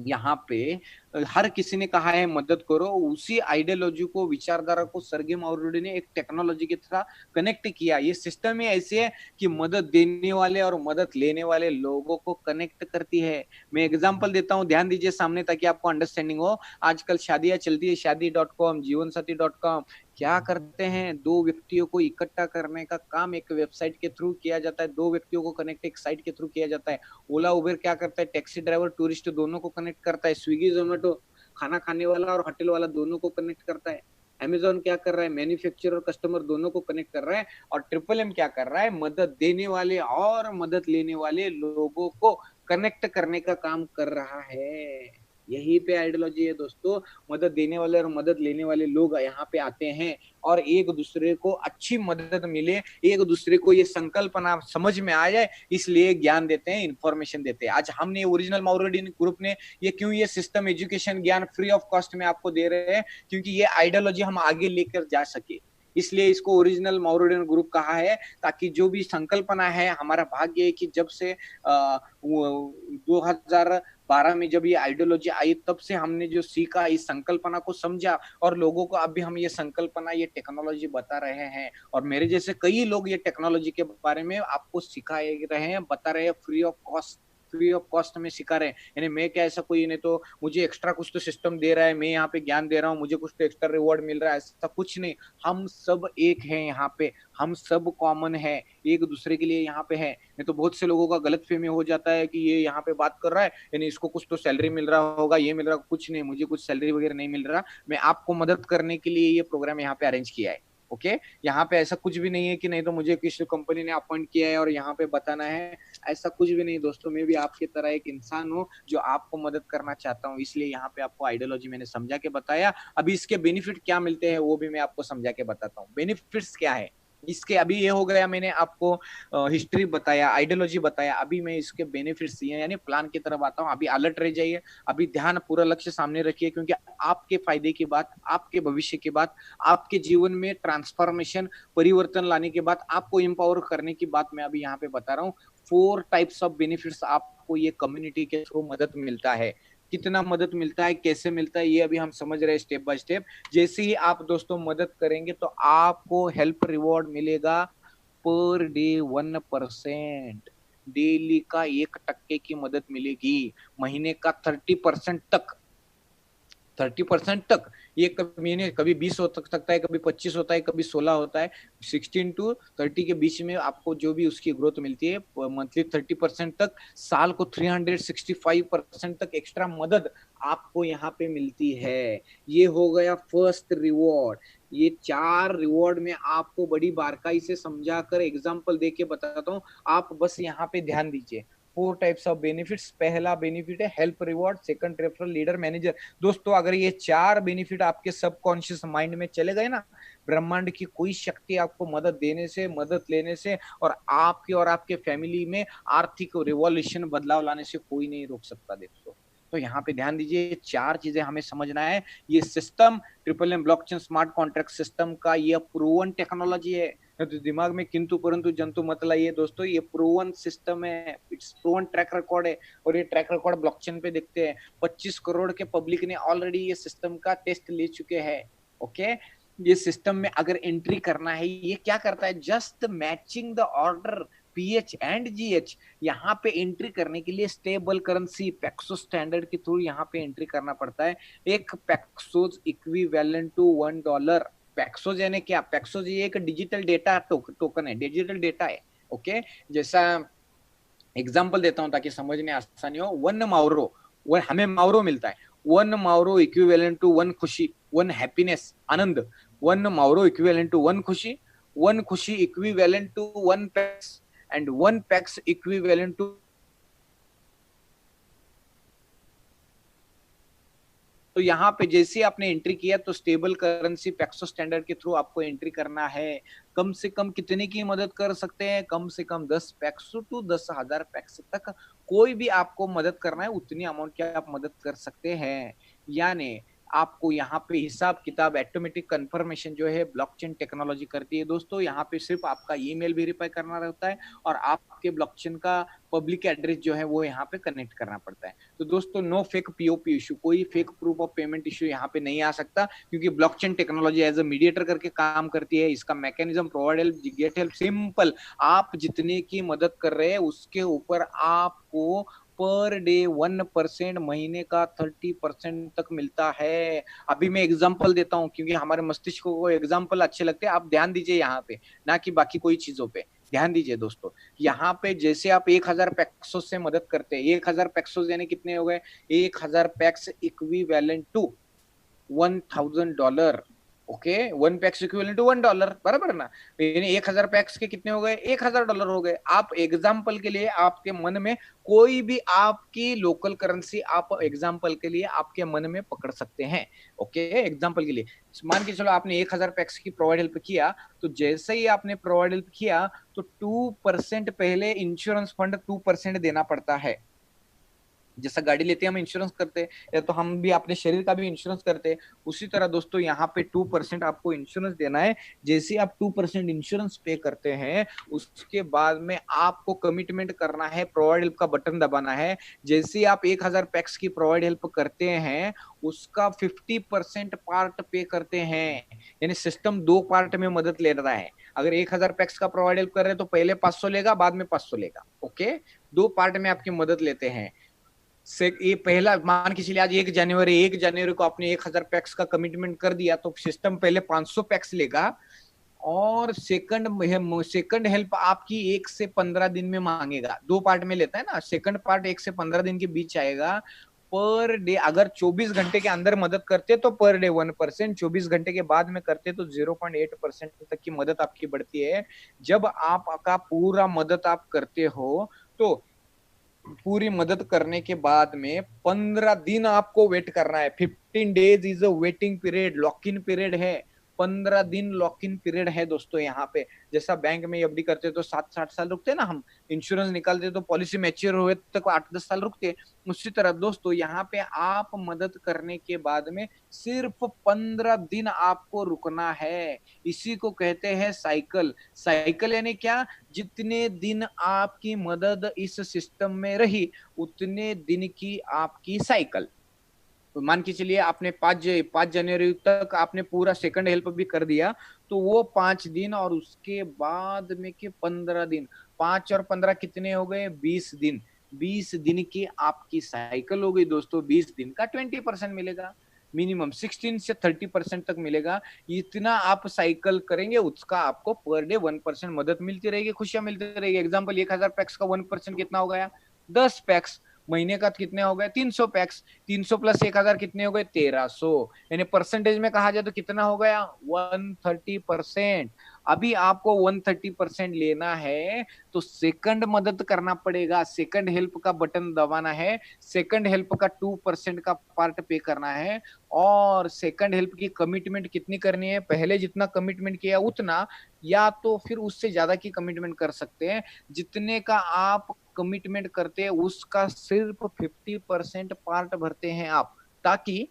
यहाँ पे हर किसी ने कहा है मदद करो, उसी आइडियोलॉजी को, विचारधारा को सर्गे मावरुडी ने एक टेक्नोलॉजी की तरह कनेक्ट किया। ये सिस्टम ही ऐसे है कि मदद देने वाले और मदद लेने वाले लोगों को कनेक्ट करती है। मैं एग्जांपल देता हूँ, ध्यान दीजिए सामने ताकि आपको अंडरस्टैंडिंग हो। आजकल शादियां चलती है, शादी.com, जीवनसाथी.com। क्या करते हैं, 2 व्यक्तियों को इकट्ठा करने का काम एक वेबसाइट के थ्रू किया जाता है, 2 व्यक्तियों को कनेक्ट एक साइट के थ्रू किया जाता है। ओला उबेर क्या करता है, टैक्सी ड्राइवर टूरिस्ट दोनों को कनेक्ट करता है। स्विगी जोमेटो खाना खाने वाला और होटल वाला दोनों को कनेक्ट करता है। अमेजोन क्या कर रहा है, मैन्युफैक्चरर और कस्टमर दोनों को कनेक्ट कर रहा है। और ट्रिपल एम क्या कर रहा है, मदद देने वाले और मदद लेने वाले लोगों को कनेक्ट करने का काम कर रहा है। यही पे आइडियोलॉजी है दोस्तों। मदद देने वाले और मदद लेने वाले लोग यहाँ पे आते हैं और एक दूसरे को अच्छी मदद मिले, एक दूसरे को ये संकल्पना समझ में आ जाए, इसलिए ज्ञान देते हैं, इंफॉर्मेशन देते हैं। आज हमने ओरिजिनल मावरुडी ग्रुप ने ये क्यों ये सिस्टम, एजुकेशन, ज्ञान फ्री ऑफ कॉस्ट में आपको दे रहे हैं, क्योंकि ये आइडियोलॉजी हम आगे लेकर जा सके, इसलिए इसको ओरिजिनल मावरुडियन ग्रुप कहा है। ताकि जो भी संकल्पना है, हमारा भाग्य है कि जब से 2012 में जब ये आइडियोलॉजी आई, तब से हमने जो सीखा, इस संकल्पना को समझा और लोगों को अभी हम ये संकल्पना, ये टेक्नोलॉजी बता रहे हैं। और मेरे जैसे कई लोग ये टेक्नोलॉजी के बारे में आपको सिखा रहे हैं, बता रहे हैं, फ्री ऑफ कॉस्ट में सिखा रहे हैं। यानी मैं क्या ऐसा कोई नहीं तो मुझे एक्स्ट्रा कुछ तो सिस्टम दे रहा है, मैं यहाँ पे ज्ञान दे रहा हूँ, मुझे कुछ तो एक्स्ट्रा रिवॉर्ड मिल रहा है, ऐसा कुछ नहीं। हम सब एक हैं यहाँ पे, हम सब कॉमन है, एक दूसरे के लिए यहाँ पे है। नहीं तो बहुत से लोगों का गलत फहमी हो जाता है कि ये यहाँ पे बात कर रहा है यानी इसको कुछ तो सैलरी मिल रहा होगा, ये मिल रहा, कुछ नहीं, मुझे कुछ सैलरी वगैरह नहीं मिल रहा। मैं आपको मदद करने के लिए ये प्रोग्राम यहाँ पे अरेंज किया है। ओके। यहाँ पे ऐसा कुछ भी नहीं है कि नहीं तो मुझे किसी कंपनी ने अपॉइंट किया है और यहाँ पे बताना है, ऐसा कुछ भी नहीं दोस्तों। मैं भी आपकी तरह एक इंसान हूँ जो आपको मदद करना चाहता हूँ, इसलिए यहाँ पे आपको आइडियोलॉजी मैंने समझा के बताया। अभी इसके बेनिफिट क्या मिलते हैं वो भी मैं आपको समझा के बताता हूँ। बेनिफिट्स क्या है इसके, अभी ये हो गया, मैंने आपको हिस्ट्री बताया, आइडियोलॉजी बताया, अभी मैं इसके बेनिफिट्स दिए यानी प्लान की तरफ आता हूँ। अभी अलर्ट रह जाइए, अभी ध्यान पूरा लक्ष्य सामने रखिए, क्योंकि आपके फायदे की बात, आपके भविष्य की बात, आपके जीवन में ट्रांसफॉर्मेशन, परिवर्तन लाने के बाद आपको एम्पावर करने की बात मैं अभी यहाँ पे बता रहा हूँ। 4 टाइप्स ऑफ बेनिफिट्स आपको ये कम्युनिटी के थ्रू मदद मिलता है। कितना मदद मिलता है, कैसे मिलता है, ये अभी हम समझ रहे हैं स्टेप बाय स्टेप। जैसे ही आप दोस्तों मदद करेंगे तो आपको हेल्प रिवॉर्ड मिलेगा पर डे 1%। डेली का 1% की मदद मिलेगी, महीने का 30% तक, 30% तक। ये कभी कभी 20 हो सकता है, कभी 25 होता है, कभी 16 होता है। 16 to 30 के बीच में आपको जो भी उसकी ग्रोथ मिलती है मंथली 30% तक, साल को 365% तक एक्स्ट्रा मदद आपको यहाँ पे मिलती है। ये हो गया फर्स्ट रिवॉर्ड। ये 4 रिवॉर्ड में आपको बड़ी बारकाई से समझा कर एग्जाम्पल दे के बताता हूँ, आप बस यहाँ पे ध्यान दीजिए। 4 टाइप्स ऑफ बेनिफिट्स। पहला बेनिफिट है help reward, second referral, leader, manager. दोस्तों अगर ये 4 बेनिफिट आपके सबकॉन्शियस माइंड में चले गए ना, ब्रह्मांड की कोई शक्ति आपको मदद देने से, मदद लेने से और आपके फैमिली में आर्थिक रिवॉल्यूशन, बदलाव लाने से कोई नहीं रोक सकता दोस्तों। तो यहाँ पे ध्यान दीजिए, 4 चीजें हमें समझना है। ये system triple M blockchain smart contract system का ये प्रूवन टेक्नोलॉजी है। तो दिमाग में किंतु परंतु जंतु मत लाइए दोस्तों, ये प्रूवन सिस्टम है, इट्स प्रूवन ट्रैक रिकॉर्ड है। और ये ट्रैक रिकॉर्ड ब्लॉकचेन पे देखते हैं, 25 करोड़ के पब्लिक ने ऑलरेडी ये सिस्टम का टेस्ट ले चुके हैं। ओके। ये सिस्टम में अगर एंट्री करना है, ये क्या करता है, just matching the order pH and GH यहाँ पे एंट्री करने के लिए स्टेबल करेंसी पैक्सोस स्टैंडर्ड के थ्रू यहाँ पे एंट्री करना पड़ता है। एक पैक्सोस इक्विवेलेंट टू $1। पैक्सोस यानी क्या? पैक्सोस ये एक डिजिटल डेटा टोकन है, डिजिटल डेटा है। ओके, जैसा एग्जाम्पल देता हूं ताकि समझने आसानी हो। 1 माउरो, वो हमें माउरो मिलता है। 1 माउरो इक्विवेलेंट टू 1 खुशी, 1 हैप्पीनेस, आनंद। 1 माउरो इक्विवेलेंट टू 1 खुशी, 1 खुशी equivalent to 1 pax, and 1 pax equivalent to. तो यहाँ पे जैसे आपने एंट्री किया तो स्टेबल करेंसी पैक्सो स्टैंडर्ड के थ्रू आपको एंट्री करना है। कम से कम कितने की मदद कर सकते हैं? कम से कम 10 पैक्सो टू 10,000 पैक्स तक कोई भी आपको मदद करना है, उतनी अमाउंट की आप मदद कर सकते हैं। यानी आपको यहाँ पे हिसाब किताब ऑटोमेटिक कंफर्मेशन जो है ब्लॉकचेन टेक्नोलॉजी करती है दोस्तों। यहाँ पे सिर्फ आपका ईमेल वेरीफाई करना रहता है और आपके ब्लॉकचेन का पब्लिक एड्रेस जो है वो यहाँ पे कनेक्ट करना पड़ता है। तो दोस्तों नो फेक पीओपी इशू, कोई fake proof of payment issue यहाँ पे नहीं आ सकता, क्योंकि blockchain technology as a mediator करके काम करती है। इसका mechanism provide help, get help, simple. आप जितने की मदद कर रहे हैं उसके ऊपर आपको पर डे 1%, महीने का 30% तक मिलता है। अभी मैं एग्जांपल देता हूं क्योंकि हमारे मस्तिष्क को एग्जांपल अच्छे लगते हैं। आप ध्यान दीजिए यहाँ पे, ना कि बाकी कोई चीजों पे ध्यान दीजिए दोस्तों। यहाँ पे जैसे आप 1000 पैक्सों से मदद करते हैं, 1000 पैक्सों यानी कितने हो गए? 1000 pax equivalent to $1,000। Okay, 1 pax equivalent to $1, बराबर ना? यानी 1000 पैक्स के कितने हो गए? $1000 हो गए। आप एग्जाम्पल के लिए आपके मन में कोई भी आपकी लोकल करेंसी आप एग्जाम्पल के लिए आपके मन में पकड़ सकते हैं। ओके, एग्जाम्पल के लिए मान के चलो आपने 1000 पैक्स की प्रोवाइड हेल्प किया, तो जैसे ही आपने प्रोवाइड हेल्प किया तो 2% पहले इंश्योरेंस फंड 2% देना पड़ता है। जैसा गाड़ी लेते हैं हम इंश्योरेंस करते हैं, या तो हम भी अपने शरीर का भी इंश्योरेंस करते हैं, उसी तरह दोस्तों यहाँ पे 2% आपको इंश्योरेंस देना है। जैसे आप 2% इंश्योरेंस पे करते हैं उसके बाद में आपको कमिटमेंट करना है, प्रोवाइड हेल्प का बटन दबाना है। जैसे आप 1000 पैक्स की प्रोवाइड हेल्प करते हैं उसका 50% पार्ट पे करते हैं। यानी सिस्टम 2 पार्ट में मदद ले रहा है। अगर 1000 पैक्स का प्रोवाइड हेल्प कर रहे हैं तो पहले 500 लेगा, बाद में 500 लेगा। ओके, 2 पार्ट में आपकी मदद लेते हैं। से ये पहला मान के चलिए आज 1 जनवरी को आपने 1000 पैक्स का कमिटमेंट कर दिया तो सिस्टम पहले 500 पैक्स लेगा, और सेकंड हेल्प आपकी 1 से 15 दिन में मांगेगा। 2 पार्ट में लेता है ना, सेकंड पार्ट 1 से 15 दिन के बीच आएगा। पर डे अगर 24 घंटे के अंदर मदद करते तो पर डे 1%, 24 घंटे के बाद में करते तो 0.8% तक की मदद आपकी बढ़ती है। जब आपका पूरा मदद आप करते हो तो पूरी मदद करने के बाद में 15 दिन आपको वेट करना है। 15 days is a waiting period, lock in period है। 15 दिन लॉक इन पीरियड है दोस्तों। यहाँ पे जैसा बैंक में एफडी करते तो 7-8 साल रुकते ना, हम इंश्योरेंस निकालते तो पॉलिसी मैच्योर हुए तक 8-10 साल रुकते। उसी तरह दोस्तों यहाँ पे आप मदद करने के बाद में सिर्फ 15 दिन आपको रुकना है। इसी को कहते हैं साइकिल। साइकिल यानी क्या? जितने दिन आपकी मदद इस सिस्टम में रही उतने दिन की आपकी साइकिल। तो मान के चलिए आपने 5 जनवरी तक आपने पूरा सेकंड हेल्प भी कर दिया, तो वो 5 दिन और उसके बाद में के 15 दिन, 5 और 15 कितने हो गए? 20 दिन। 20 दिन की आपकी साइकिल हो गई दोस्तों। 20 दिन का 20% मिलेगा, मिनिमम 16 से 30% तक मिलेगा। इतना आप साइकिल करेंगे उसका आपको पर डे 1% मदद मिलती रहेगी, खुशियां मिलती रहेगी। एग्जाम्पल 1000 पैक्स का 1% कितना हो गया? 10 पैक्स। महीने का कितने हो गए? 300 पैक्स। 300 प्लस 1000 कितने हो गए? 1300। यानी परसेंटेज में कहा जाए तो कितना हो गया? 130%। अभी आपको 130% लेना है तो सेकंड मदद करना पड़ेगा, सेकंड हेल्प का बटन दबाना है, सेकंड हेल्प का 2% का पार्ट पे करना है। और सेकंड हेल्प की कमिटमेंट कितनी करनी है? पहले जितना कमिटमेंट किया उतना, या तो फिर उससे ज्यादा की कमिटमेंट कर सकते हैं। जितने का आप कमिटमेंट करते हैं उसका सिर्फ 50% पार्ट भरते हैं आप, ताकि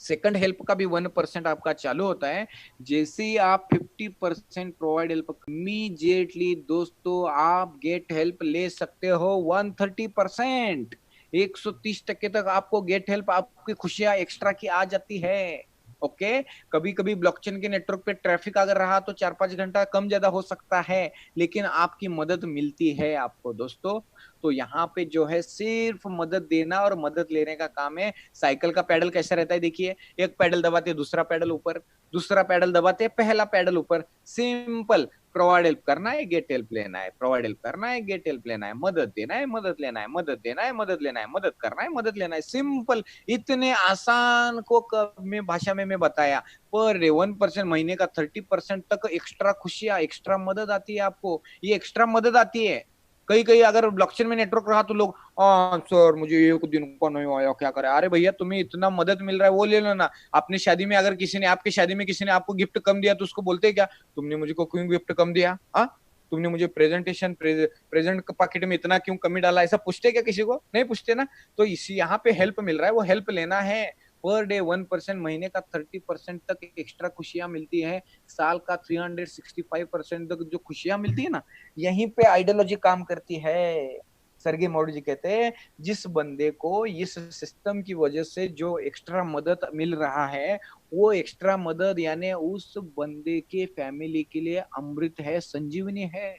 सेकंड हेल्प का भी 1% आपका चालू होता है। जैसे ही आप 50% प्रोवाइड हेल्प इमीडिएटली दोस्तों आप गेट हेल्प ले सकते हो 130%। 130% तक आपको गेट हेल्प आपकी खुशियां एक्स्ट्रा की आ जाती है। ओके, कभी कभी ब्लॉकचेन के नेटवर्क पे ट्रैफिक अगर रहा तो 4-5 घंटा कम ज्यादा हो सकता है, लेकिन आपकी मदद मिलती है आपको दोस्तों। तो यहाँ पे जो है सिर्फ मदद देना और मदद लेने का काम है। साइकिल का पैडल कैसा रहता है देखिए, एक पैडल दबाते दूसरा पैडल ऊपर, दूसरा पैडल दबाते पहला पैडल ऊपर, सिंपल। प्रोवाइड हेल्प करना है, गेट हेल्प लेना है, प्रोवाइड हेल्प करना है, गेट हेल्प लेना है, मदद देना है, मदद लेना है, मदद देना है, मदद लेना है, मदद करना है, मदद लेना है, सिंपल। इतने आसान को में भाषा में मैं बताया। पर डे 1% महीने का 30% तक एक्स्ट्रा खुशियां, एक्स्ट्रा मदद आती है आपको, ये एक्स्ट्रा मदद आती है। कई कई अगर ब्लॉकचेन में नेटवर्क रहा तो लोग, हाँ सर मुझे एक दिन का नहीं आया, क्या करे? अरे भैया तुम्हें इतना मदद मिल रहा है वो ले लो ना। अपनी शादी में अगर किसी ने, आपकी शादी में किसी ने आपको गिफ्ट कम दिया तो उसको बोलते क्या, तुमने मुझे क्यों गिफ्ट कम दिया? हाँ, तुमने मुझे प्रेजेंट पॉकेट में इतना क्यों कमी डाला? ऐसा पूछते क्या किसी को? नहीं पूछते ना। तो इसी यहाँ पे हेल्प मिल रहा है, वो हेल्प लेना है। पर डे 1%, महीने का 30% तक एक्स्ट्रा खुशियां मिलती है। साल का 365% तक जो खुशियां मिलती है ना, यहीं पे आइडियोलॉजी काम करती है। सरगे मॉडल जी कहते हैं, जिस बंदे को इस सिस्टम की वजह से जो एक्स्ट्रा मदद मिल रहा है, वो एक्स्ट्रा मदद यानी उस बंदे के फैमिली के लिए अमृत है, संजीवनी है।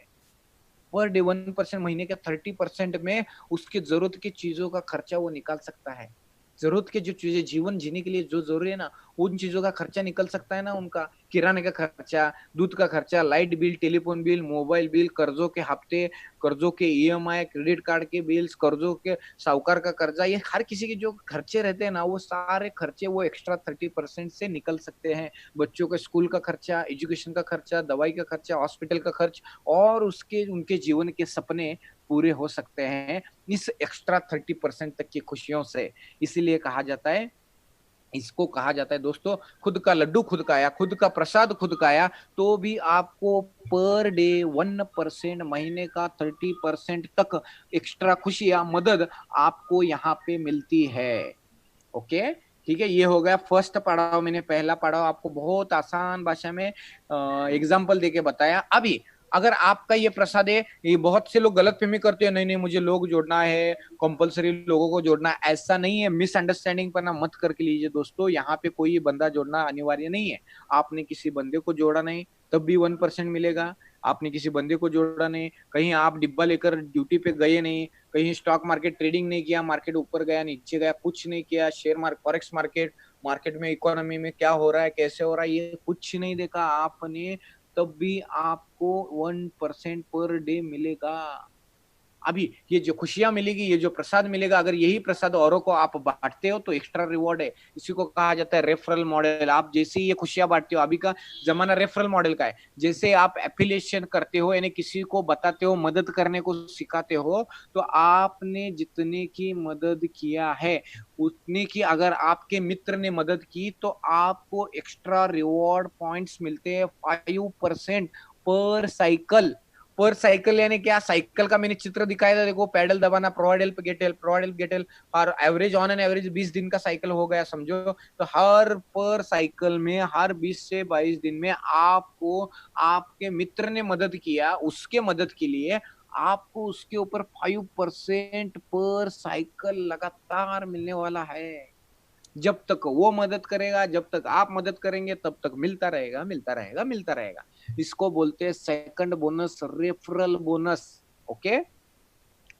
पर डे 1%, महीने के 30% में उसकी जरूरत की चीजों का खर्चा वो निकाल सकता है। जरूरत की जो चीजें जीवन जीने के लिए जो जरूरी है ना, उन चीजों का खर्चा निकल सकता है ना उनका। किराने का खर्चा, दूध का खर्चा, light bill, telephone bill, mobile bill, कर्जों के हफ्ते, कर्जों के ईएमआई, क्रेडिट कार्ड के बिल्स, कर्जों के, साहूकार का कर्जा, ये हर किसी के जो खर्चे रहते हैं ना, वो सारे खर्चे वो एक्स्ट्रा 30% से निकल सकते हैं। बच्चों के स्कूल का खर्चा, एजुकेशन का खर्चा, दवाई का खर्चा, हॉस्पिटल का खर्च, और उसके उनके जीवन के सपने पूरे हो सकते हैं इस एक्स्ट्रा 30% तक की खुशियों से। इसीलिए कहा जाता है, इसको कहा जाता है दोस्तों, खुद का लड्डू खुद खाया, खुद का प्रसाद खुद खाया, तो भी आपको पर डे 1%, महीने का 30% तक एक्स्ट्रा खुशियां, मदद आपको यहाँ पे मिलती है। ओके, ठीक है। ये हो गया फर्स्ट पड़ाव। मैंने पहला पड़ाव आपको बहुत आसान भाषा में एग्जाम्पल देके बताया। अभी अगर आपका ये प्रसाद है, ये बहुत से लोग गलत फहमी करते हैं, नहीं नहीं मुझे लोग जोड़ना है, कंपलसरी लोगों को जोड़ना है, ऐसा नहीं है। मिसअंडरस्टैंडिंग पर ना मत करके लीजिए दोस्तों, यहाँ पे कोई बंदा जोड़ना अनिवार्य नहीं है। आपने किसी बंदे को जोड़ा नहीं तब भी 1% मिलेगा। आपने किसी बंदे को जोड़ा नहीं, कहीं आप डिब्बा लेकर ड्यूटी पे गए नहीं, कहीं स्टॉक मार्केट ट्रेडिंग नहीं किया, मार्केट ऊपर गया नीचे गया, कुछ नहीं किया, share market, forex market, market में इकोनॉमी में क्या हो रहा है, कैसे हो रहा है, ये कुछ नहीं देखा आपने, तब भी आपको 1% पर डे मिलेगा। अभी ये जो खुशियां मिलेगी, ये जो प्रसाद मिलेगा, अगर यही प्रसाद औरों को आप बांटते हो तो एक्स्ट्रा रिवॉर्ड है। इसी को कहा जाता है रेफरल मॉडल। आप जैसे ही ये खुशियां बांटते हो, अभी का जमाना रेफरल मॉडल का है, जैसे आप एफिलिएशन करते हो यानी किसी को बताते हो, मदद करने को सिखाते हो, तो आपने जितने की मदद किया है उतने की अगर आपके मित्र ने मदद की तो आपको एक्स्ट्रा रिवॉर्ड पॉइंट्स मिलते हैं 5% पर साइकिल। पर साइकिल यानी क्या? साइकिल का मैंने चित्र दिखाया था, देखो, पैडल दबाना, provide help, get help, provide help, get help, और एवरेज ऑन एन एवरेज 20 दिन का साइकिल हो गया समझो। तो हर पर साइकिल में हर 20 से 22 दिन में आपको आपके मित्र ने मदद किया, उसके मदद के लिए आपको उसके ऊपर 5% पर साइकिल लगातार मिलने वाला है। जब तक वो मदद करेगा, जब तक आप मदद करेंगे, तब तक मिलता रहेगा, मिलता रहेगा, मिलता रहेगा। इसको बोलते हैं second bonus, referral bonus. Okay,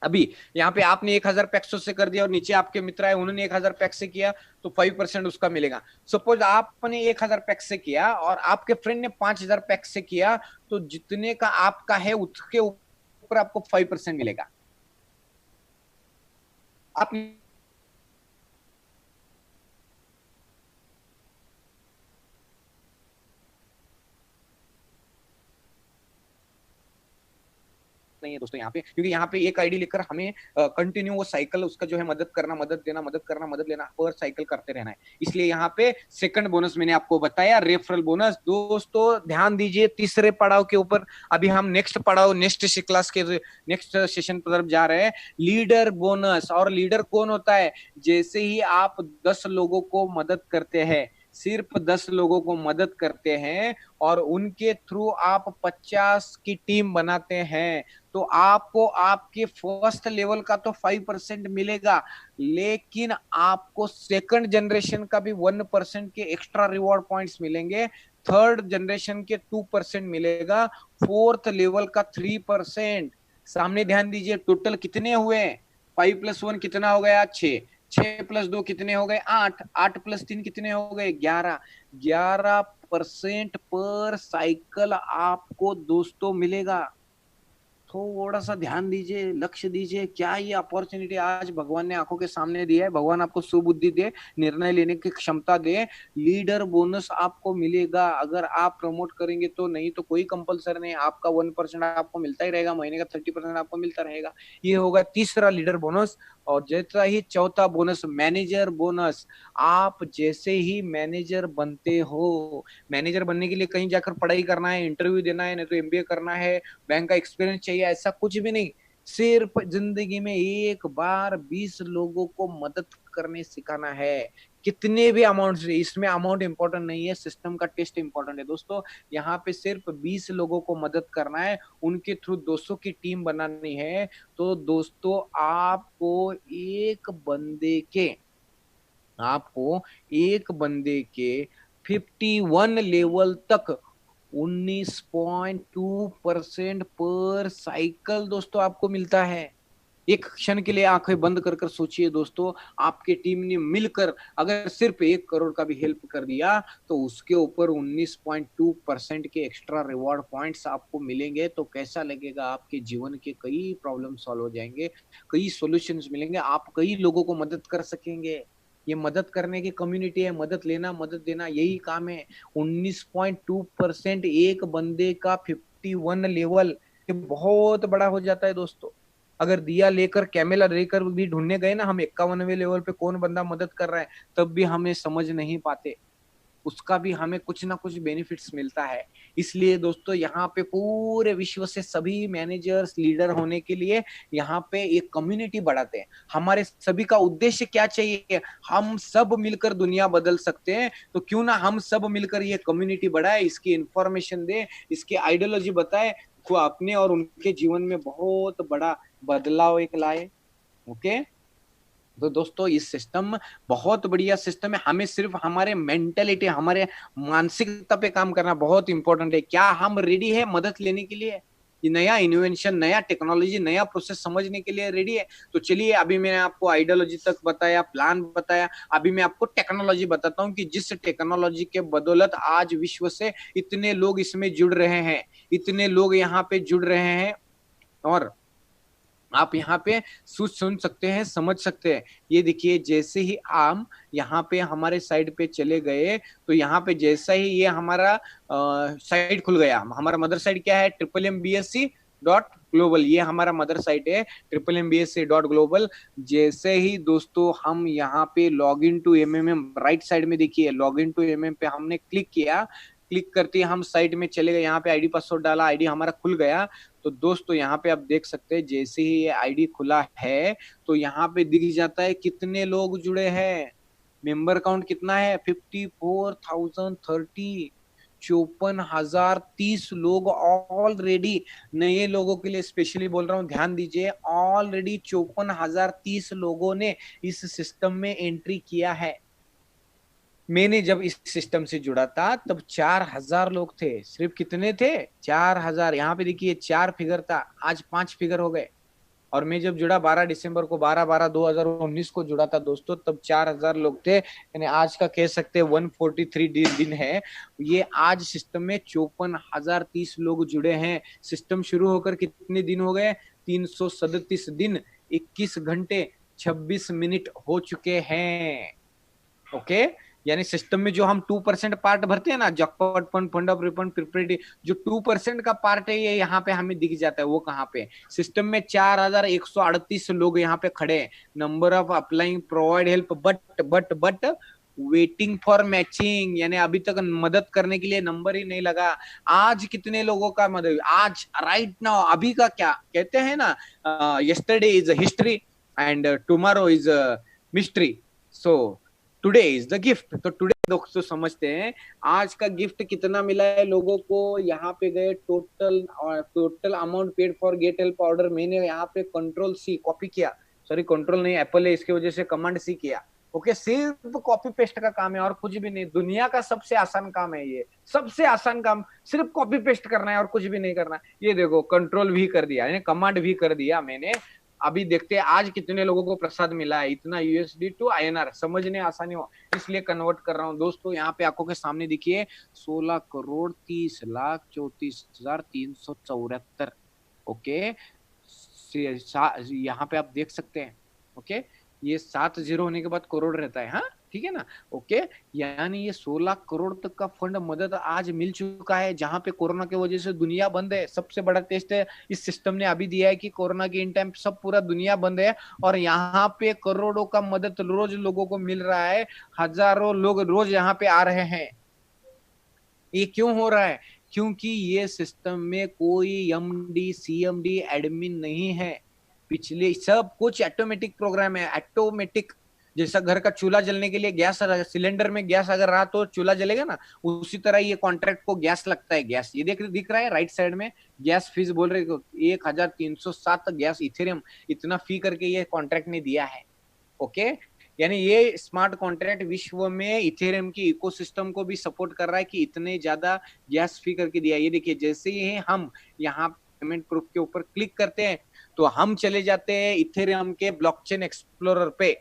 अभी यहाँ पे आपने 1000 पैक्सों से कर दिया और नीचे आपके मित्र आए, उन्होंने 1000 पैक्स से किया, तो 5% उसका मिलेगा। सपोज आपने 1000 पैक्स से किया और आपके फ्रेंड ने 5000 पैक्स से किया, तो जितने का आपका है उसके ऊपर आपको 5% मिलेगा। आप नहीं है दोस्तों यहाँ पे, क्योंकि यहाँ पे एक आईडी लेकर हमें कंटिन्यू वो साइकिल उसका जो है मदद करना, मदद देना, मदद करना, मदद लेना, पर साइकिल करते रहना है। इसलिए यहाँ पे सेकंड बोनस मैंने आपको बताया, रेफरल बोनस। दोस्तों ध्यान दीजिए तीसरे पड़ाव के ऊपर। अभी हम नेक्स्ट पड़ाव, नेक्स्ट क्लास के नेक्स्ट सेशन पर तरफ जा रहे हैं, लीडर बोनस। और लीडर कौन होता है? जैसे ही आप 10 लोगों को मदद करते हैं, सिर्फ 10 लोगों को मदद करते हैं और उनके थ्रू आप 50 की टीम बनाते हैं, तो आपको आपके फर्स्ट लेवल का तो 5% मिलेगा, लेकिन आपको सेकंड जनरेशन का भी 1% के एक्स्ट्रा रिवॉर्ड पॉइंट्स मिलेंगे, थर्ड जनरेशन के 2% मिलेगा, फोर्थ लेवल का 3%। सामने ध्यान दीजिए, टोटल कितने हुए? 5+1 कितना हो गया? 6, 6+2 कितने हो गए? 8, 8+3 कितने हो गए? 11, 11% पर साइकिल आपको दोस्तों मिलेगा। थोड़ा सा ध्यान दीजिए, लक्ष्य दीजिए, क्या ये अपॉर्चुनिटी आज भगवान ने आंखों के सामने दिया है। भगवान आपको सुबुद्धि दे, निर्णय लेने की क्षमता दे, लीडर बोनस आपको मिलेगा। अगर आप प्रमोट करेंगे तो, नहीं तो कोई कंपलसरी नहीं, आपका 1% आपको मिलता ही रहेगा, महीने का 30% आपको मिलता रहेगा। ये होगा तीसरा लीडर बोनस। और जैसा ही चौथा बोनस, मैनेजर बोनस। आप जैसे ही मैनेजर बनते हो, मैनेजर बनने के लिए कहीं जाकर पढ़ाई करना है, इंटरव्यू देना है, नहीं तो एमबीए करना है, बैंक का एक्सपीरियंस चाहिए, ऐसा कुछ भी नहीं। सिर्फ जिंदगी में एक बार 20 लोगों को मदद करने सिखाना है, कितने भी अमाउंट से। इसमें अमाउंट इंपॉर्टेंट नहीं है, सिस्टम का टेस्ट इंपॉर्टेंट है दोस्तों। यहाँ पे सिर्फ 20 लोगों को मदद करना है, उनके थ्रू 200 की टीम बनानी है। तो दोस्तों आपको एक बंदे के 51 लेवल तक 19.2% पर साइकिल दोस्तों आपको मिलता है। एक क्षण के लिए आंखें बंद कर कर सोचिए दोस्तों, आपके टीम ने मिलकर अगर सिर्फ 1 करोड़ का भी हेल्प कर दिया, तो उसके ऊपर 19.2% के एक्स्ट्रा रिवॉर्ड पॉइंट्स आपको मिलेंगे। तो कैसा लगेगा? आपके जीवन के कई प्रॉब्लम सॉल्व हो जाएंगे, कई सॉल्यूशंस मिलेंगे, आप कई लोगों को मदद कर सकेंगे। ये मदद करने की कम्युनिटी है, मदद लेना, मदद देना, यही काम है। 19.2% एक बंदे का 51 लेवल, ये बहुत बड़ा हो जाता है दोस्तों। अगर दिया लेकर, कैमेला लेकर भी ढूंढने गए ना हम 51वें लेवल पे कौन बंदा मदद कर रहा है, तब भी हमें समझ नहीं पाते, उसका भी हमें कुछ ना कुछ बेनिफिट्स मिलता है। इसलिए दोस्तों यहाँ पे पूरे विश्व से सभी मैनेजर्स, लीडर होने के लिए यहाँ पे एक कम्युनिटी बढ़ाते हैं। हमारे सभी का उद्देश्य क्या चाहिए? हम सब मिलकर दुनिया बदल सकते हैं, तो क्यों ना हम सब मिलकर ये कम्युनिटी बढ़ाए, इसकी इंफॉर्मेशन दे, इसकी आइडियोलॉजी बताए, को अपने और उनके जीवन में बहुत बड़ा बदलाव एक लाए। ओके, तो दोस्तों ये सिस्टम बहुत बढ़िया सिस्टम है। हमें सिर्फ हमारे मेंटेलिटी, हमारे मानसिकता पे काम करना बहुत इंपॉर्टेंट है। क्या हम रेडी है मदद लेने के लिए? ये नया इनोवेशन, नया टेक्नोलॉजी, नया प्रोसेस समझने के लिए रेडी है? तो चलिए, अभी मैंने आपको आइडियोलॉजी तक बताया, प्लान बताया, अभी मैं आपको टेक्नोलॉजी बताता हूँ कि जिस टेक्नोलॉजी के बदौलत आज विश्व से इतने लोग इसमें जुड़ रहे हैं, इतने लोग यहाँ पे जुड़ रहे हैं, और आप यहाँ पे सुन सकते हैं, समझ सकते हैं। ये देखिए, जैसे ही हम यहाँ पे हमारे साइड पे चले गए, तो यहाँ पे जैसा ही ये हमारा साइट खुल गया, हमारा मदर साइट क्या है? MMBSc.global, ये हमारा मदर साइट है, MMBSc.global। जैसे ही दोस्तों हम यहाँ पे log in to MMM, right side में देखिए लॉग इन टू MM पे हमने क्लिक किया, क्लिक करते ही हम साइट में चले गए, यहाँ पे आईडी पासवर्ड डाला, आईडी हमारा खुल गया। तो दोस्तों यहाँ पे आप देख सकते हैं, जैसे ही ये आईडी खुला है, तो यहाँ पे दिख जाता है कितने लोग जुड़े हैं। मेंबर काउंट कितना है? 54,030, 54,030 लोग ऑलरेडी। नए लोगों के लिए स्पेशली बोल रहा हूँ, ध्यान दीजिए, ऑलरेडी 54,030 लोगों ने इस सिस्टम में एंट्री किया है। मैंने जब इस सिस्टम से जुड़ा था तब 4,000 लोग थे, सिर्फ कितने थे? 4,000। यहाँ पे देखिए 4 फिगर था, आज 5 फिगर हो गए। और मैं जब जुड़ा 12 दिसंबर को, 12/12/2019 को जुड़ा था दोस्तों, तब 4,000 लोग थे। यानी आज का कह सकते हैं 143 दिन है ये। आज सिस्टम में 54,030 लोग जुड़े हैं। सिस्टम शुरू होकर कितने दिन हो गए? 337 दिन, 21 घंटे 26 मिनट हो चुके हैं। ओके, यानी सिस्टम में जो हम 2% पार्ट भरते हैं ना, jackpot fund, fund of refund, preparatory, जो 2% का पार्ट है, ये यहाँ पे हमें दिख जाता है। वो कहाँ पे? सिस्टम में 4,138 लोग यहाँ पे खड़े हैं। Number of applying provide help but waiting for matching, यानी अभी तक मदद करने के लिए नंबर ही नहीं लगा। आज कितने लोगों का मदद? आज राइट नाउ, अभी का क्या कहते हैं ना, yesterday is history and tomorrow is mystery, so today is the gift. तो टुडे दोस्तों समझते हैं आज का गिफ्ट कितना मिला है लोगों को। यहाँ पे गए total amount paid for get help order, मैंने यहाँ पे कंट्रोल सी कॉपी किया, सॉरी कंट्रोल नहीं एप्पल है इसकी वजह से कमांड सी किया। ओके, सिर्फ कॉपी पेस्ट का काम है और कुछ भी नहीं। दुनिया का सबसे आसान काम है ये, सबसे आसान काम, सिर्फ कॉपी पेस्ट करना है और कुछ भी नहीं करना। ये देखो कंट्रोल भी कर दिया, कमांड भी कर दिया मैंने। अभी देखते हैं आज कितने लोगों को प्रसाद मिला है, इतना यूएसडी टू आईएनआर, समझने आसानी हो इसलिए कन्वर्ट कर रहा हूँ दोस्तों। यहाँ पे आंखों के सामने देखिए 16,30,34,374। ओके, यहाँ पे आप देख सकते हैं। ओके, ये 7 जीरो होने के बाद करोड़ रहता है, हाँ ठीक है ना। ओके, यानी ये 16 करोड़ तक का फंड मदद आज मिल चुका है। जहां पे कोरोना की वजह से दुनिया बंद है, सबसे बड़ा टेस्ट है इस सिस्टम ने अभी दिया है कि कोरोना के इन टाइम सब पूरा दुनिया बंद है और यहाँ पे करोड़ों का मदद रोज लोगों को मिल रहा है। हजारों लोग रोज यहाँ पे आ रहे हैं। ये क्यों हो रहा है? क्योंकि ये सिस्टम में कोई एमडी सीएमडी एडमिन नहीं है। पिछले सब कुछ ऑटोमेटिक प्रोग्राम है, ऑटोमेटिक। जैसा घर का चूल्हा जलने के लिए गैस, सिलेंडर में गैस अगर रहा तो चूल्हा जलेगा ना, उसी तरह ये कॉन्ट्रैक्ट को गैस लगता है। गैस ये दिख रहा है राइट साइड में, गैस फीस बोल रहे 1307 गैस इथेरियम, इतना फी करके ये कॉन्ट्रैक्ट ने दिया है। ओके, यानी ये स्मार्ट कॉन्ट्रैक्ट विश्व में इथेरियम की इकोसिस्टम को भी सपोर्ट कर रहा है कि इतने ज्यादा गैस फी करके दिया। ये देखिए जैसे ही हम यहाँ पेमेंट प्रूफ के ऊपर क्लिक करते हैं तो हम चले जाते हैं इथेरियम के ब्लॉकचेन एक्सप्लोरर पे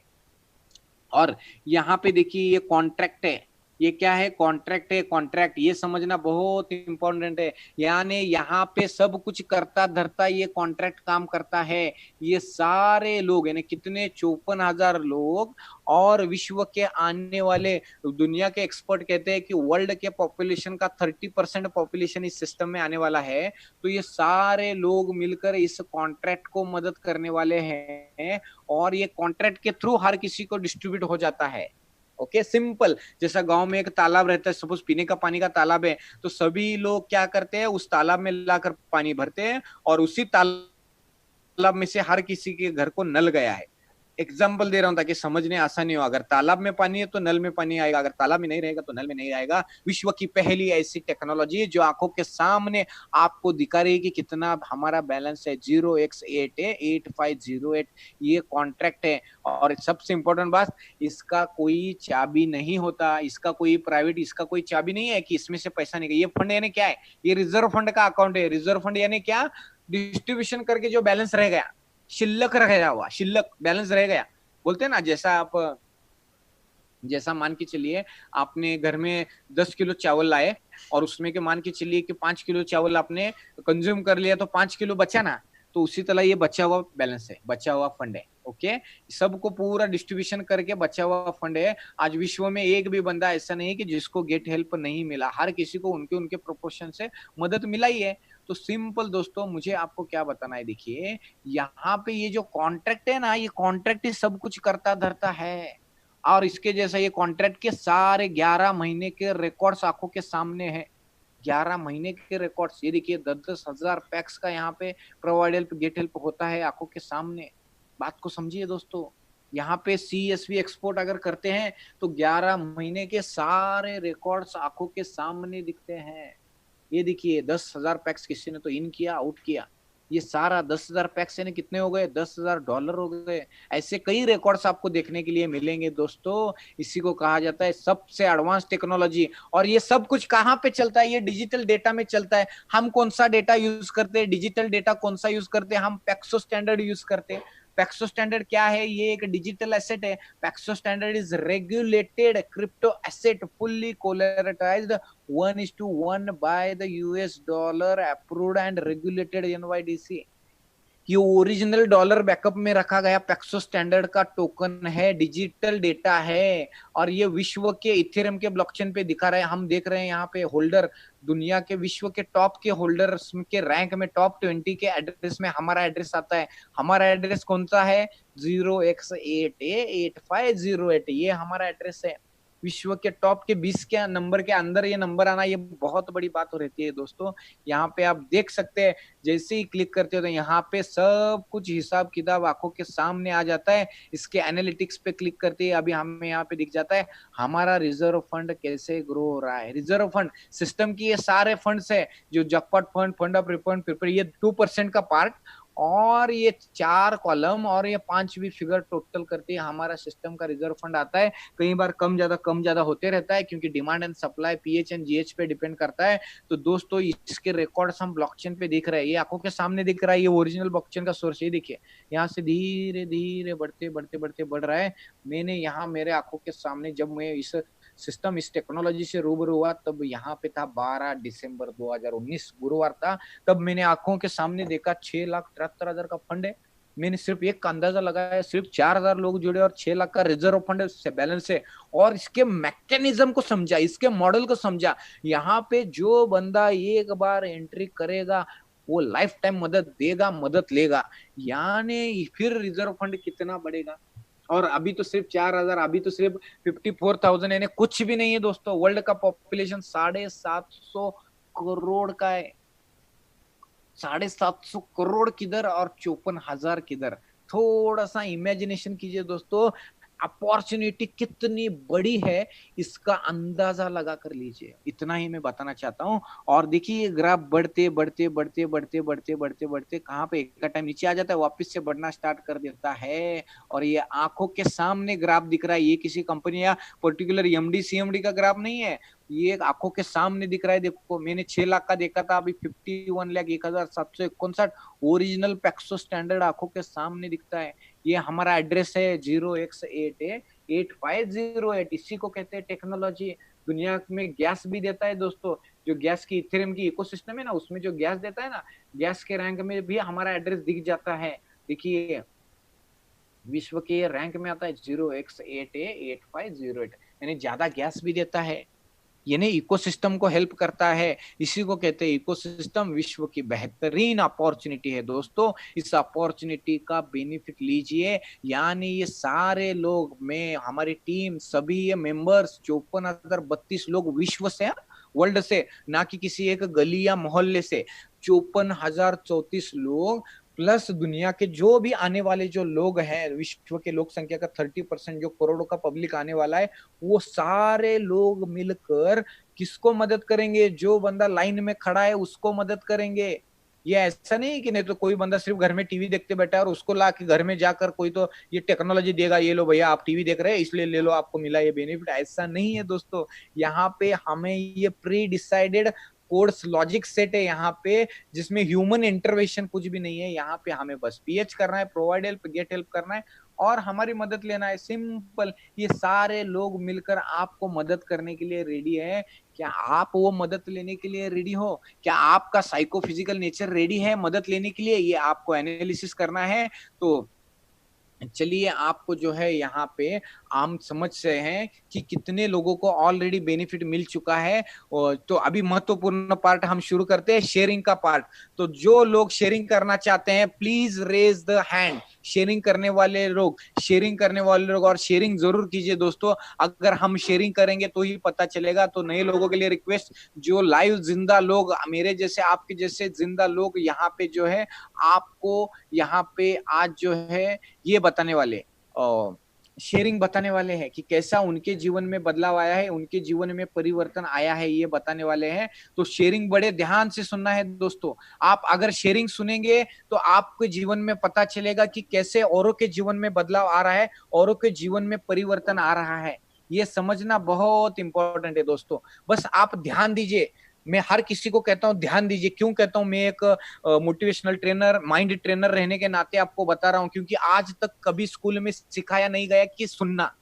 और यहाँ पे देखिए ये कॉन्ट्रैक्ट है। ये क्या है? कॉन्ट्रैक्ट है। कॉन्ट्रैक्ट ये समझना बहुत इंपॉर्टेंट है। यानी यहाँ पे सब कुछ करता धरता ये कॉन्ट्रैक्ट काम करता है। ये सारे लोग यानी कितने 54,000 लोग और विश्व के आने वाले, दुनिया के एक्सपर्ट कहते हैं कि वर्ल्ड के पॉपुलेशन का 30% पॉपुलेशन इस सिस्टम में आने वाला है। तो ये सारे लोग मिलकर इस कॉन्ट्रैक्ट को मदद करने वाले हैं और ये कॉन्ट्रैक्ट के थ्रू हर किसी को डिस्ट्रीब्यूट हो जाता है। Okay, simple. जैसा गांव में एक तालाब रहता है, सपोज पीने का पानी का तालाब है, तो सभी लोग क्या करते हैं उस तालाब में लाकर पानी भरते हैं और उसी तालाब में से हर किसी के घर को नल गया है। एग्जाम्पल दे रहा हूं ताकि समझने आसानी हो। अगर तालाब में पानी है तो नल में पानी आएगा, अगर तालाब में नहीं रहेगा तो नल में नहीं आएगा। विश्व की पहली ऐसी टेक्नोलॉजी जो आंखों के सामने आपको दिखा रही है कि कितना हमारा बैलेंस है। 0x8 है 8508, ये कॉन्ट्रैक्ट है। और सबसे इंपॉर्टेंट बात, इसका कोई चाबी नहीं होता, इसका कोई प्राइवेट, इसका कोई चाबी नहीं है कि इसमें से पैसा निकले। ये फंड यानी क्या है? ये रिजर्व फंड का अकाउंट है। रिजर्व फंड यानी क्या? डिस्ट्रीब्यूशन करके जो बैलेंस रह गया, शिल्लक रह गया हुआ, शिल्लक बैलेंस रह गया, बोलते हैं ना। जैसा मान के चलिए आपने घर में 10 किलो चावल लाए और उसमें के मान के चलिए कि 5 किलो चावल आपने कंज्यूम कर लिया तो 5 किलो बचा ना, तो उसी तरह ये बचा हुआ बैलेंस है, बचा हुआ फंड है। ओके, सबको पूरा डिस्ट्रीब्यूशन करके बचा हुआ फंड है। आज विश्व में एक भी बंदा ऐसा नहीं कि जिसको गेट हेल्प नहीं मिला, हर किसी को उनके उनके प्रोपोर्शन से मदद मिला ही है। तो सिंपल दोस्तों, मुझे आपको क्या बताना है, देखिए यहाँ पे ये जो कॉन्ट्रैक्ट है ना, ये कॉन्ट्रैक्ट ही सब कुछ करता धरता है। और इसके जैसा ये कॉन्ट्रैक्ट के सारे 11 महीने के रिकॉर्ड्स आंखों के सामने है। 11 महीने के रिकॉर्ड्स, ये देखिए 10-10 हजार पैक्स का यहाँ पे प्रोवाइड हेल्प गेट हेल्प होता है आंखों के सामने। बात को समझिए दोस्तों, यहाँ पे CSV एक्सपोर्ट अगर करते हैं तो 11 महीने के सारे रिकॉर्ड्स आंखों के सामने दिखते हैं। ये देखिए 10,000 पैक्स किसी ने तो इन किया, आउट किया, ये सारा 10,000 पैक्स यानी कितने हो गए? $10,000 हो गए। ऐसे कई रिकॉर्ड्स आपको देखने के लिए मिलेंगे दोस्तों। इसी को कहा जाता है सबसे एडवांस टेक्नोलॉजी। और ये सब कुछ कहाँ पे चलता है? ये डिजिटल डेटा में चलता है। हम कौन सा डेटा यूज करते हैं? डिजिटल डेटा कौन सा यूज करते हैं? हम पैक्सो स्टैंडर्ड यूज करते हैं। पैक्सो स्टैंडर्ड क्या है? ये एक डिजिटल एसेट है। Paxos Standard is regulated crypto asset fully collateralised 1:1 by the US dollar approved and regulated NYDC। ये ओरिजिनल डॉलर बैकअप में रखा गया पैक्सो स्टैंडर्ड का टोकन है, डिजिटल डेटा है। और ये विश्व के इथेरियम के ब्लॉकचेन पे दिखा रहे हैं। हम देख रहे हैं यहाँ पे होल्डर, दुनिया के विश्व के टॉप के होल्डर्स के रैंक में टॉप 20 के एड्रेस में हमारा एड्रेस आता है। हमारा एड्रेस कौन सा है? 0x8 8508, ये हमारा एड्रेस है। विश्व के टॉप के 20 के नंबर के अंदर ये नंबर आना, ये बहुत बड़ी बात हो रहती है दोस्तों। यहाँ पे आप देख सकते हैं, जैसे ही क्लिक करते हो तो यहाँ पे सब कुछ हिसाब किताब आंखों के सामने आ जाता है। इसके एनालिटिक्स पे क्लिक करते ही अभी हमें यहाँ पे दिख जाता है हमारा रिजर्व फंड कैसे ग्रो हो रहा है। रिजर्व फंड सिस्टम की ये सारे फंड्स है, जो jackpot fund, fund of refund prepare, ये 2% का पार्ट, और ये 4 कॉलम और ये 5वीं फिगर टोटल करते हैं हमारा सिस्टम का रिजर्व फंड आता है। कई बार कम ज्यादा होते रहता है, क्योंकि demand and supply pH and GH पे डिपेंड करता है। तो दोस्तों इसके रिकॉर्ड्स हम ब्लॉकचेन पे दिख रहे हैं, ये आंखों के सामने दिख रहा है, ये ओरिजिनल ब्लॉकचेन का सोर्स। ये देखिए यहाँ से धीरे धीरे बढ़ते बढ़ते बढ़ते बढ़ रहा है। मैंने यहाँ मेरे आंखों के सामने जब मैं इस सिस्टम, इस टेक्नोलॉजी से रूबरू हुआ, तब यहाँ पे था 12 दिसंबर 2019 गुरुवार था। तब मैंने आंखों के सामने देखा 6,73,000 का फंड है। मैंने सिर्फ एक का अंदाजा लगाया, सिर्फ 4,000 लोग जुड़े और 6 लाख का रिजर्व फंड से बैलेंस है। और इसके मैकेनिज्म को समझा, इसके मॉडल को समझा। यहाँ पे जो बंदा एक बार एंट्री करेगा वो लाइफ टाइम मदद देगा, मदद लेगा, यानी फिर रिजर्व फंड कितना बढ़ेगा। और अभी तो सिर्फ 4,000, अभी तो सिर्फ 54,000, यानी कुछ भी नहीं है दोस्तों। वर्ल्ड का पॉपुलेशन 750 करोड़ का है। 750 करोड़ किधर और 54,000 किधर। थोड़ा सा इमेजिनेशन कीजिए दोस्तों, अपॉर्चुनिटी कितनी बड़ी है इसका अंदाजा लगा कर लीजिए। इतना ही मैं बताना चाहता हूं। और देखिए ग्राफ बढ़ते बढ़ते बढ़ते बढ़ते बढ़ते बढ़ते बढ़ते कहां पे एक टाइम नीचे आ जाता है, वापस से बढ़ना स्टार्ट कर देता है। और ये आंखों के सामने ग्राफ दिख रहा है, ये किसी कंपनी या पर्टिकुलर एमडी सीएमडी का ग्राफ नहीं है, ये आंखों के सामने दिख रहा है। देखो मैंने 6 लाख का देखा था, अभी 51,01,759 ओरिजिनल पैक्सो स्टैंडर्ड आंखों के सामने दिखता है। ये हमारा एड्रेस है 0x888508, इसी को कहते हैं टेक्नोलॉजी। दुनिया में गैस भी देता है दोस्तों, जो गैस की इथेरियम की इकोसिस्टम है ना, उसमें जो गैस देता है ना, गैस के रैंक में भी हमारा एड्रेस दिख जाता है। देखिए विश्व के रैंक में आता है 0x888508, यानी ज्यादा गैस भी देता है, यानी इकोसिस्टम को हेल्प करता है। इसी को कहते हैं इकोसिस्टम विश्व की बेहतरीन अपॉर्चुनिटी है दोस्तों। इस अपॉर्चुनिटी का बेनिफिट लीजिए। यानी ये सारे लोग, मैं, हमारी टीम, सभी ये मेंबर्स 54,032 लोग विश्व से, वर्ल्ड से, ना कि किसी एक गली या मोहल्ले से। 54,034 लोग प्लस दुनिया के जो भी आने वाले जो लोग हैं, विश्व के लोक संख्या का 30% जो करोड़ों का पब्लिक आने वाला है, वो सारे लोग मिलकर किसको मदद करेंगे? जो बंदा लाइन में खड़ा है उसको मदद करेंगे। ये ऐसा नहीं कि नहीं तो कोई बंदा सिर्फ घर में टीवी देखते बैठा है और उसको ला के घर में जाकर कोई तो ये टेक्नोलॉजी देगा, ये लो भैया आप टीवी देख रहे हैं इसलिए ले लो, आपको मिला ये बेनिफिट। ऐसा नहीं है दोस्तों। यहाँ पे हमें ये pre decided course logic set है यहाँ पे, जिसमें ह्यूमन इंटरवेंशन कुछ भी नहीं है। यहाँ पे हमें बस पीएच करना है, प्रोवाइड हेल्प, गेट हेल्प करना है और हमारी मदद लेना है, सिंपल। ये सारे लोग मिलकर आपको मदद करने के लिए रेडी है। क्या आप वो मदद लेने के लिए रेडी हो? क्या आपका साइको फिजिकल नेचर रेडी है मदद लेने के लिए? ये आपको एनालिसिस करना है। तो चलिए आपको जो है यहाँ पे हम समझ रहे हैं कि कितने लोगों को ऑलरेडी बेनिफिट मिल चुका है। और तो अभी महत्वपूर्ण पार्ट हम शुरू करते हैं, शेयरिंग का पार्ट। तो जो लोग शेयरिंग करना चाहते हैं please raise the hand. Sharing करने वाले लोग, शेयरिंग करने वाले लोग, और शेयरिंग जरूर कीजिए दोस्तों। अगर हम शेयरिंग करेंगे तो ही पता चलेगा। तो नए लोगों के लिए रिक्वेस्ट, जो लाइव जिंदा लोग, मेरे जैसे आपके जैसे जिंदा लोग यहाँ पे जो है, आपको यहाँ पे आज जो है ये बताने वाले, शेयरिंग बताने वाले हैं कि कैसा उनके जीवन में बदलाव आया है, उनके जीवन में परिवर्तन आया है, ये बताने वाले हैं। तो शेयरिंग बड़े ध्यान से सुनना है दोस्तों। आप अगर शेयरिंग सुनेंगे तो आपके जीवन में पता चलेगा कि कैसे औरों के जीवन में बदलाव आ रहा है, औरों के जीवन में परिवर्तन आ रहा है। ये समझना बहुत इंपॉर्टेंट है दोस्तों। बस आप ध्यान दीजिए। मैं हर किसी को कहता हूं ध्यान दीजिए। क्यों कहता हूं? मैं एक मोटिवेशनल ट्रेनर, माइंड ट्रेनर रहने के नाते आपको बता रहा हूं, क्योंकि आज तक कभी स्कूल में सिखाया नहीं गया कि सुनना।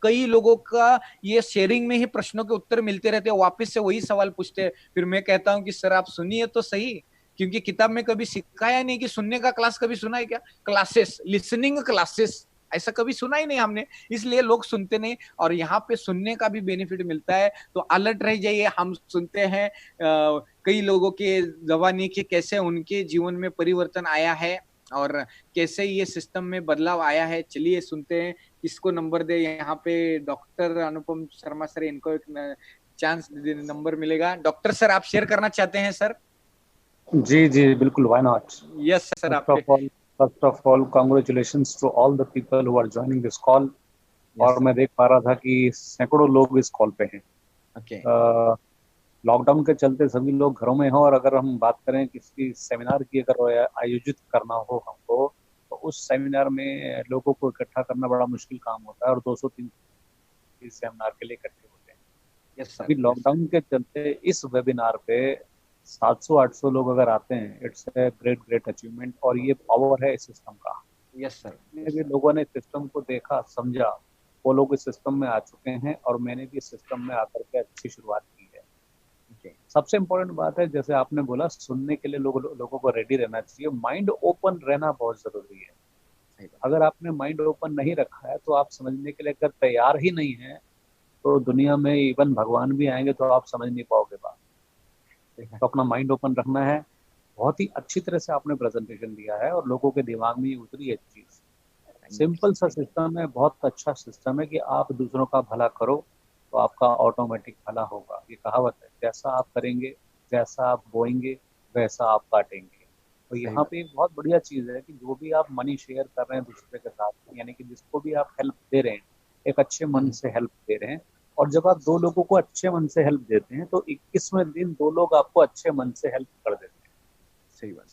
कई लोगों का ये शेयरिंग में ही प्रश्नों के उत्तर मिलते रहते हैं, वापस से वही सवाल पूछते हैं। फिर मैं कहता हूं कि सर आप सुनिए तो सही, क्योंकि किताब में कभी सिखाया नहीं कि सुनने का क्लास कभी सुना है क्या? क्लासेस, लिसनिंग क्लासेस, ऐसा कभी सुना ही नहीं हमने, इसलिए लोग सुनते नहीं। और यहाँ पे सुनने का भी बेनिफिट मिलता है। तो अलर्ट रह जाइए। हम सुनते हैं कई लोगों के जवानी के कैसे उनके जीवन में परिवर्तन आया है। और कैसे ये सिस्टम में बदलाव आया है। चलिए सुनते हैं किसको नंबर दे। यहाँ पे डॉक्टर अनुपम शर्मा सर, इनको एक चांस नंबर मिलेगा। डॉक्टर सर, आप शेयर करना चाहते हैं सर? जी जी बिल्कुल, why not. Yes sir, first आपके। Of all first of all congratulations to all the people who are joining this call. Yes और सर। मैं देख पा रहा था कि सैकड़ों लोग इस कॉल पे हैं। ओके। लॉकडाउन के चलते सभी लोग घरों में हो, और अगर हम बात करें किसी सेमिनार की, अगर आयोजित करना हो हमको, तो उस सेमिनार में लोगों को इकट्ठा करना बड़ा मुश्किल काम होता है, और 200-300 सेमिनार के लिए इकट्ठे होते हैं। यस अभी सर। Yes sir. लॉकडाउन के चलते इस वेबिनार पे 700-800 लोग अगर आते हैं, it's a great great achievement, और ये पावर है इस सिस्टम का। Yes sir. जितने यस भी सर। लोगों ने सिस्टम को देखा समझा, वो लोग इस सिस्टम में आ चुके हैं, और मैंने भी इस सिस्टम में आकर के अच्छी शुरुआत की है। ओके। सबसे इम्पोर्टेंट बात है, जैसे आपने बोला, सुनने के लिए लोगों को रेडी रहना चाहिए। माइंड ओपन रहना बहुत जरूरी है। सही बात। अगर आपने माइंड ओपन नहीं रखा है, तो आप समझने के लिए अगर तैयार ही नहीं है, तो दुनिया में इवन भगवान भी आएंगे तो आप समझ नहीं पाओगे बात। तो अपना माइंड ओपन रखना है। बहुत ही अच्छी तरह से आपने प्रेजेंटेशन दिया है, और लोगों के दिमाग में ये उतरी है चीज। Thank you simple sir. सा थैंक यू। सिस्टम है, बहुत अच्छा सिस्टम है कि आप दूसरों का भला करो, तो आपका ऑटोमेटिक भला होगा। ये कहावत है, जैसा आप करेंगे, जैसा आप बोएंगे, वैसा आप काटेंगे। तो सही यहाँ बात। पे एक बहुत बढ़िया चीज है कि जो भी आप मनी शेयर कर रहे हैं दूसरे के साथ, यानी कि जिसको भी आप हेल्प दे रहे हैं, एक अच्छे मन हम्म। से हेल्प दे रहे हैं। और जब आप 2 लोगों को अच्छे मन से हेल्प देते हैं, तो 21वें दिन 2 लोग आपको अच्छे मन से हेल्प कर देते हैं, सही बात।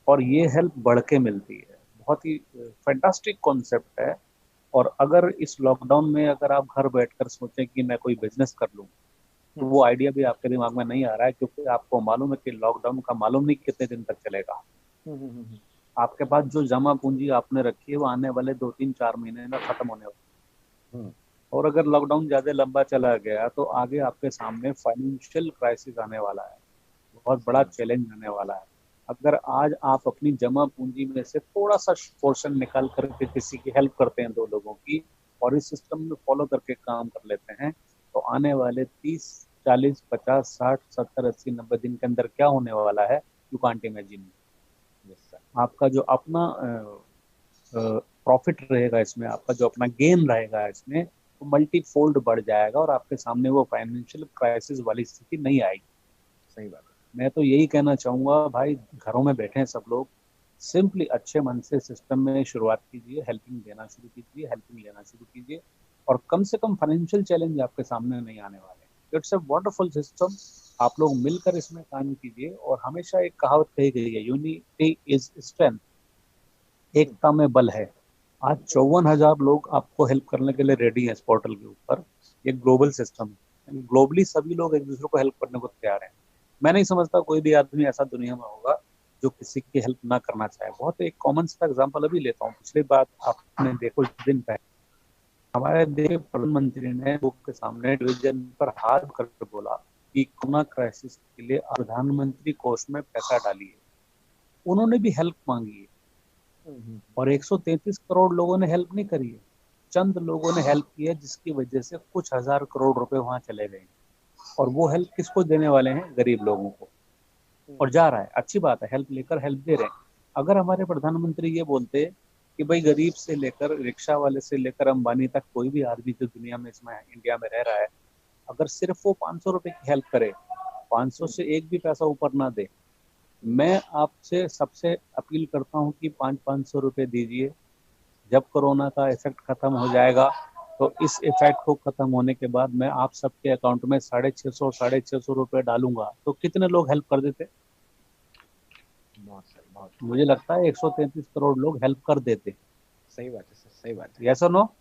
और ये हेल्प बढ़ के मिलती है। बहुत ही फैंटास्टिक कॉन्सेप्ट है। और अगर इस लॉकडाउन में अगर आप घर बैठकर सोचें कि मैं कोई बिजनेस कर लूं, तो हम्म। वो आइडिया भी आपके दिमाग में नहीं आ रहा है, क्योंकि आपको मालूम है कि लॉकडाउन का मालूम नहीं कितने दिन तक चलेगा। हम्म। आपके पास जो जमा पूंजी आपने रखी है, वो आने वाले 2-3-4 महीने में खत्म होने वाली हम्म। है। और अगर लॉकडाउन ज्यादा लंबा चला गया, तो आगे आपके सामने फाइनेंशियल क्राइसिस आने वाला है, बहुत सही बड़ा बात। चैलेंज आने वाला है। अगर आज आप अपनी जमा पूंजी में से थोड़ा सा पोर्शन निकाल करके किसी की हेल्प करते हैं, 2 लोगों की, और इस सिस्टम में फॉलो करके काम कर लेते हैं, तो आने वाले 30-40-50-60-70-80-90 दिन के अंदर क्या होने वाला है, you can't imagine. Yes sir. आपका जो अपना प्रॉफिट रहेगा इसमें, आपका जो अपना गेन रहेगा इसमें, वो मल्टी फोल्ड बढ़ जाएगा, और आपके सामने वो फाइनेंशियल क्राइसिस वाली स्थिति नहीं आएगी। सही बात। मैं तो यही कहना चाहूंगा भाई, घरों में बैठे हैं सब लोग, सिंपली अच्छे मन से सिस्टम में शुरुआत कीजिए, हेल्पिंग देना शुरू कीजिए, हेल्पिंग लेना शुरू कीजिए, और कम से कम फाइनेंशियल चैलेंज आपके सामने नहीं आने वाले। It's a wonderful system. आप लोग मिलकर इसमें काम कीजिए। और हमेशा एक कहावत कही गई है, यूनिटी इज स्ट्रेंथ, हम्म। एकता में बल है। आज 54,000 लोग आपको हेल्प करने के लिए रेडी हैं इस पोर्टल के ऊपर। ये ग्लोबल सिस्टम है, ग्लोबली सभी लोग एक दूसरे को हेल्प करने को तैयार हैं। मैं नहीं समझता कोई भी आदमी ऐसा दुनिया में होगा जो किसी की हेल्प ना करना चाहे। बहुत एक कॉमन सा एग्जांपल अभी लेता हूँ। पिछली बात आपने देखो, कुछ दिन पहले हमारे देश के प्रधानमंत्री ने लोग के सामने टेलीविजन पर हाथ करके बोला कि कोरोना क्राइसिस के लिए प्रधानमंत्री कोष में पैसा डालिए। उन्होंने भी हेल्प मांगी है, और 133 करोड़ लोगों ने हेल्प नहीं करी है, चंद लोगों ने हेल्प की है, जिसकी वजह से कुछ हजार करोड़ रुपए वहां चले गए। और वो हेल्प किसको देने वाले हैं? गरीब लोगों को। और जा रहा है, अच्छी बात है, हेल्प लेकर हेल्प दे रहे हैं। अगर हमारे प्रधानमंत्री ये बोलते कि भाई गरीब से लेकर रिक्शा वाले से लेकर अंबानी तक कोई भी आदमी जो दुनिया में इसमें इंडिया में रह रहा है, अगर सिर्फ वो 500 रुपए की हेल्प करे, 500 से एक भी पैसा ऊपर ना दे, मैं आपसे सबसे अपील करता हूँ कि 500-500 रुपए दीजिए। जब कोरोना का इफेक्ट खत्म हो जाएगा, तो इस इफेक्ट को खत्म होने के बाद मैं आप सबके अकाउंट में 650-650 रुपए डालूंगा, तो कितने लोग हेल्प कर देते? बहुत सर, बहुत। मुझे लगता है 133 करोड़ लोग हेल्प कर देते। सही बात है सर। सही बात है। यस और नो?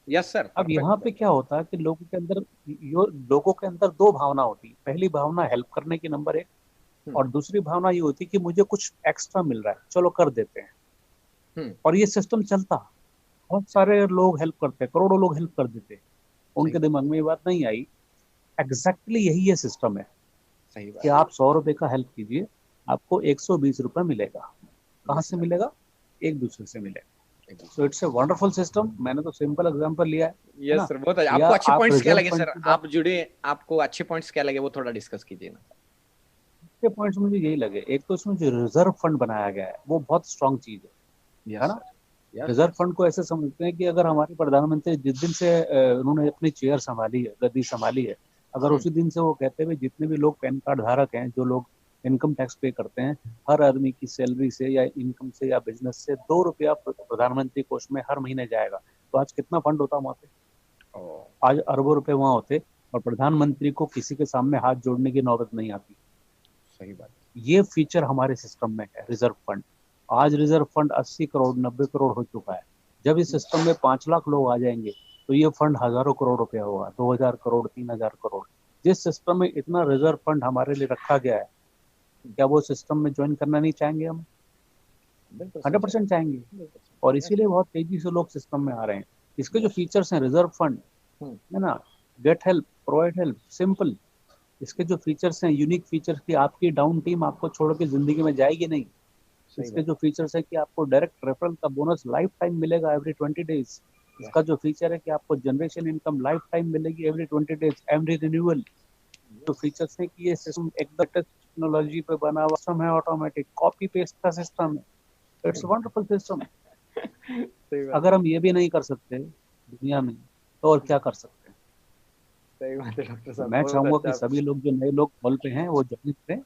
यस सर, अब परफेक्ट। यहाँ पे क्या होता है कि लोगों के अंदर दो भावना होती है। पहली भावना हेल्प करने की, नंबर 1। हम्म। और दूसरी भावना ये होती है कि मुझे कुछ एक्स्ट्रा मिल रहा है, चलो कर देते हैं। हम्म। और ये सिस्टम चलता, बहुत सारे लोग हेल्प करते, करोड़ों लोग हेल्प कर देते। सही उनके बात। दिमाग में ये बात नहीं आई। एग्जैक्टली यही ये सिस्टम है सही कि बात। आप 100 रुपए का हेल्प कीजिए, आपको 120 रुपए मिलेगा। कहाँ यस से सर। मिलेगा? एक दूसरे से मिलेगा। एक सो दूसरे। It's a wonderful system. मैंने तो सिंपल एग्जांपल लिया है यस ना? सर, बहुत अच्छा। या आपको अच्छे आप पॉइंट्स क्या रिजर्व लगे फंड सर? की बात, आप जुड़े, आपको अच्छे पॉइंट्स क्या लगे वो थोड़ा डिस्कस कीजिए ना। के पॉइंट्स मुझे यही लगे। एक तो इसमें जो रिजर्व फंड बनाया गया है, वो बहुत स्ट्रांग चीज है। है ना। रिजर्व फंड को ऐसे समझते हैं कि अगर हमारे प्रधानमंत्री जिस दिन से उन्होंने अपनी चेयर संभाली है, गद्दी संभाली है, अगर उसी दिन से वो कहते हुए जितने भी लोग पैन कार्ड धारक हैं, जो लोग इनकम टैक्स पे करते हैं, हर आदमी की सैलरी से या इनकम से या बिजनेस से 2 रुपया प्रधानमंत्री कोष में हर महीने जाएगा, तो आज कितना फंड होता वहां पे? आज अरबों रुपए वहां होते और प्रधानमंत्री को किसी के सामने हाथ जोड़ने की नौबत नहीं आती। सही बात। ये फीचर हमारे सिस्टम में है रिजर्व फंड। आज रिजर्व फंड 80 करोड़ 90 करोड़ हो चुका है। जब इस सिस्टम में 5 लाख लोग आ जाएंगे तो ये फंड हजारों करोड़ रुपया होगा, 2000 करोड़ 3000 करोड़। जिस सिस्टम में इतना रिजर्व फंड हमारे लिए रखा गया है, क्या वो सिस्टम में ज्वाइन करना नहीं चाहेंगे हम? 100% चाहेंगे, और इसीलिए बहुत तेजी से लोग सिस्टम में आ रहे हैं। इसके जो फीचर्स हैं रिजर्व फंड, है ना, get help, provide help, simple. इसके जो फीचर्स हैं, यूनिक फीचर्स की आपकी डाउन टीम आपको छोड़ के जिंदगी में जाएगी नहीं। इसके जो फीचर्स है कि आपको डायरेक्ट रेफरल का बोनस लाइफ टाइम मिलेगा एवरी 20 डेज। इसका जो फीचर है कि आपको जनरेशन इनकम लाइफ टाइम मिलेगी एवरी 20 डेज, एवरी रिन्यूअल। जो फीचर्स है कि ये सिस्टम एकदम टेक्नोलॉजी पे बना हुआ सिस्टम है, ऑटोमेटिक कॉपी पेस्ट का सिस्टम है। It's wonderful system. अगर हम ये भी नहीं कर सकते दुनिया में तो और क्या कर सकते हैं? सही बात है डॉक्टर साहब। मैं चाहूंगा कि सभी लोग जो नए लोग कॉल पे हैं वो ज्वाइन करें,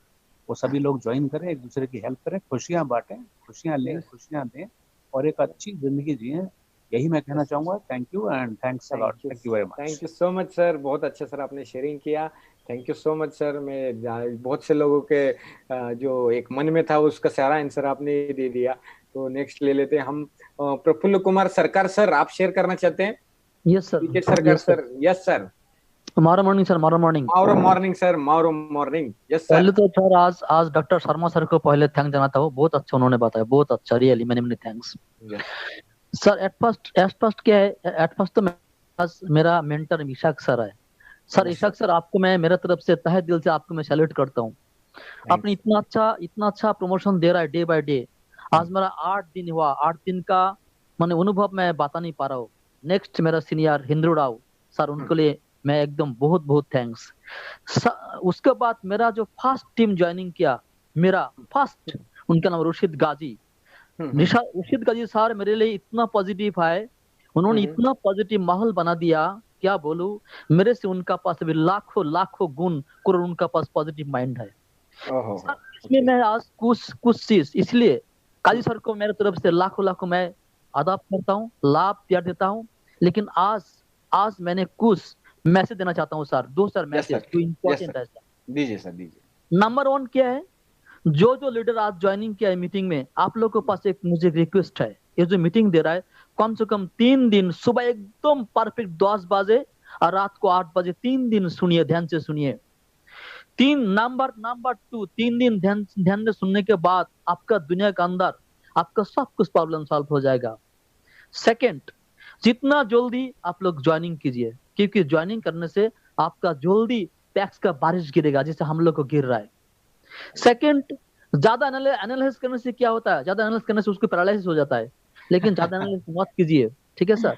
वो सभी लोग ज्वाइन करें, एक दूसरे की हेल्प करें, खुशियां बांटें, खुशियां लें, खुशियां दें और एक अच्छी जिंदगी जिए। यही मैं कहना चाहूंगा। Thank you and thanks a lot. Thank you very much. Thank you so much sir, बहुत अच्छा सर आपने शेयरिंग किया। Thank you so much sir. मैं बहुत से लोगों के जो एक मन में था उसका सारा आंसर आपने दे दिया। तो नेक्स्ट ले लेते हैं हम प्रफुल्ल कुमार सरकार सर, आप शेयर करना चाहते हैं? Yes sir. विकेट सरकार sir. Yes sir. Mavro morning sir, Mavro morning. Mavro morning sir, Mavro morning. Yes sir. पहले तो सर आज डॉक्टर शर्मा सर को पहले थैंक देना था, वो बहुत अच्छा उन्होंने बताया, बहुत अच्छा, really many many thanks sir. At first क्या है, एट फर्स्ट तो मेरा मेंटर इशाक सर है सर। इशाक सर आपको मैं मेरे तरफ से तहे दिल से आपको मैं सैल्यूट करता हूँ। आपने इतना अच्छा प्रमोशन दे रहा है डे बाय डे। आज मेरा 8 दिन हुआ, 8 दिन का मैंने अनुभव मैं बता नहीं पा रहा हूँ। नेक्स्ट मेरा सीनियर हिंदू राव सर, उनके लिए मैं एकदम बहुत बहुत थैंक्स। उसके बाद मेरा जो फर्स्ट टीम ज्वाइनिंग किया, मेरा फर्स्ट, उनका नाम रुशीद गाजी। रुशीद गाजी सर मेरे लिए इतना पॉजिटिव है, उन्होंने इतना पॉजिटिव माहौल बना दिया, क्या बोलूं। मेरे से उनका पास भी लाखों लाखों गुण और उनका पास पॉजिटिव माइंड है। इसमें मैं आज कुछ चीज इसलिए काजी सर को मेरे तरफ से लाखों लाखों मैं आदाब करता हूँ, लाभ प्यार देता हूँ। लेकिन आज मैंने कुछ मैसेज देना चाहता हूँ सर, 2 सर मैसेज जो इम्पोर्टेंट है सर। दीजिए सर, दीजिए। नंबर 1 क्या है, जो लीडर आज ज्वाइनिंग किया है मीटिंग में, आप लोगों के पास एक मुझे रिक्वेस्ट है। ये जो मीटिंग दे रहा है कम से कम 3 दिन, सुबह एकदम परफेक्ट 10 बजे और रात को 8 बजे, 3 दिन सुनिए, ध्यान से सुनिए। नंबर 2, 3 दिन ध्यान से सुनने के बाद आपका दुनिया के अंदर आपका सब कुछ प्रॉब्लम सॉल्व हो जाएगा। सेकंड, जितना जल्दी आप लोग ज्वाइनिंग कीजिए, क्योंकि ज्वाइनिंग करने से आपका जल्दी टैक्स का बारिश गिरेगा, जैसे हम लोग को गिर रहा है। सेकंड, ज्यादा एनालिसिस करने से क्या होता है, ज्यादा एनालिसिस करने से उसको पैरालिसिस हो जाता है, लेकिन ज्यादा एनालिसिस मत कीजिए, ठीक है सर।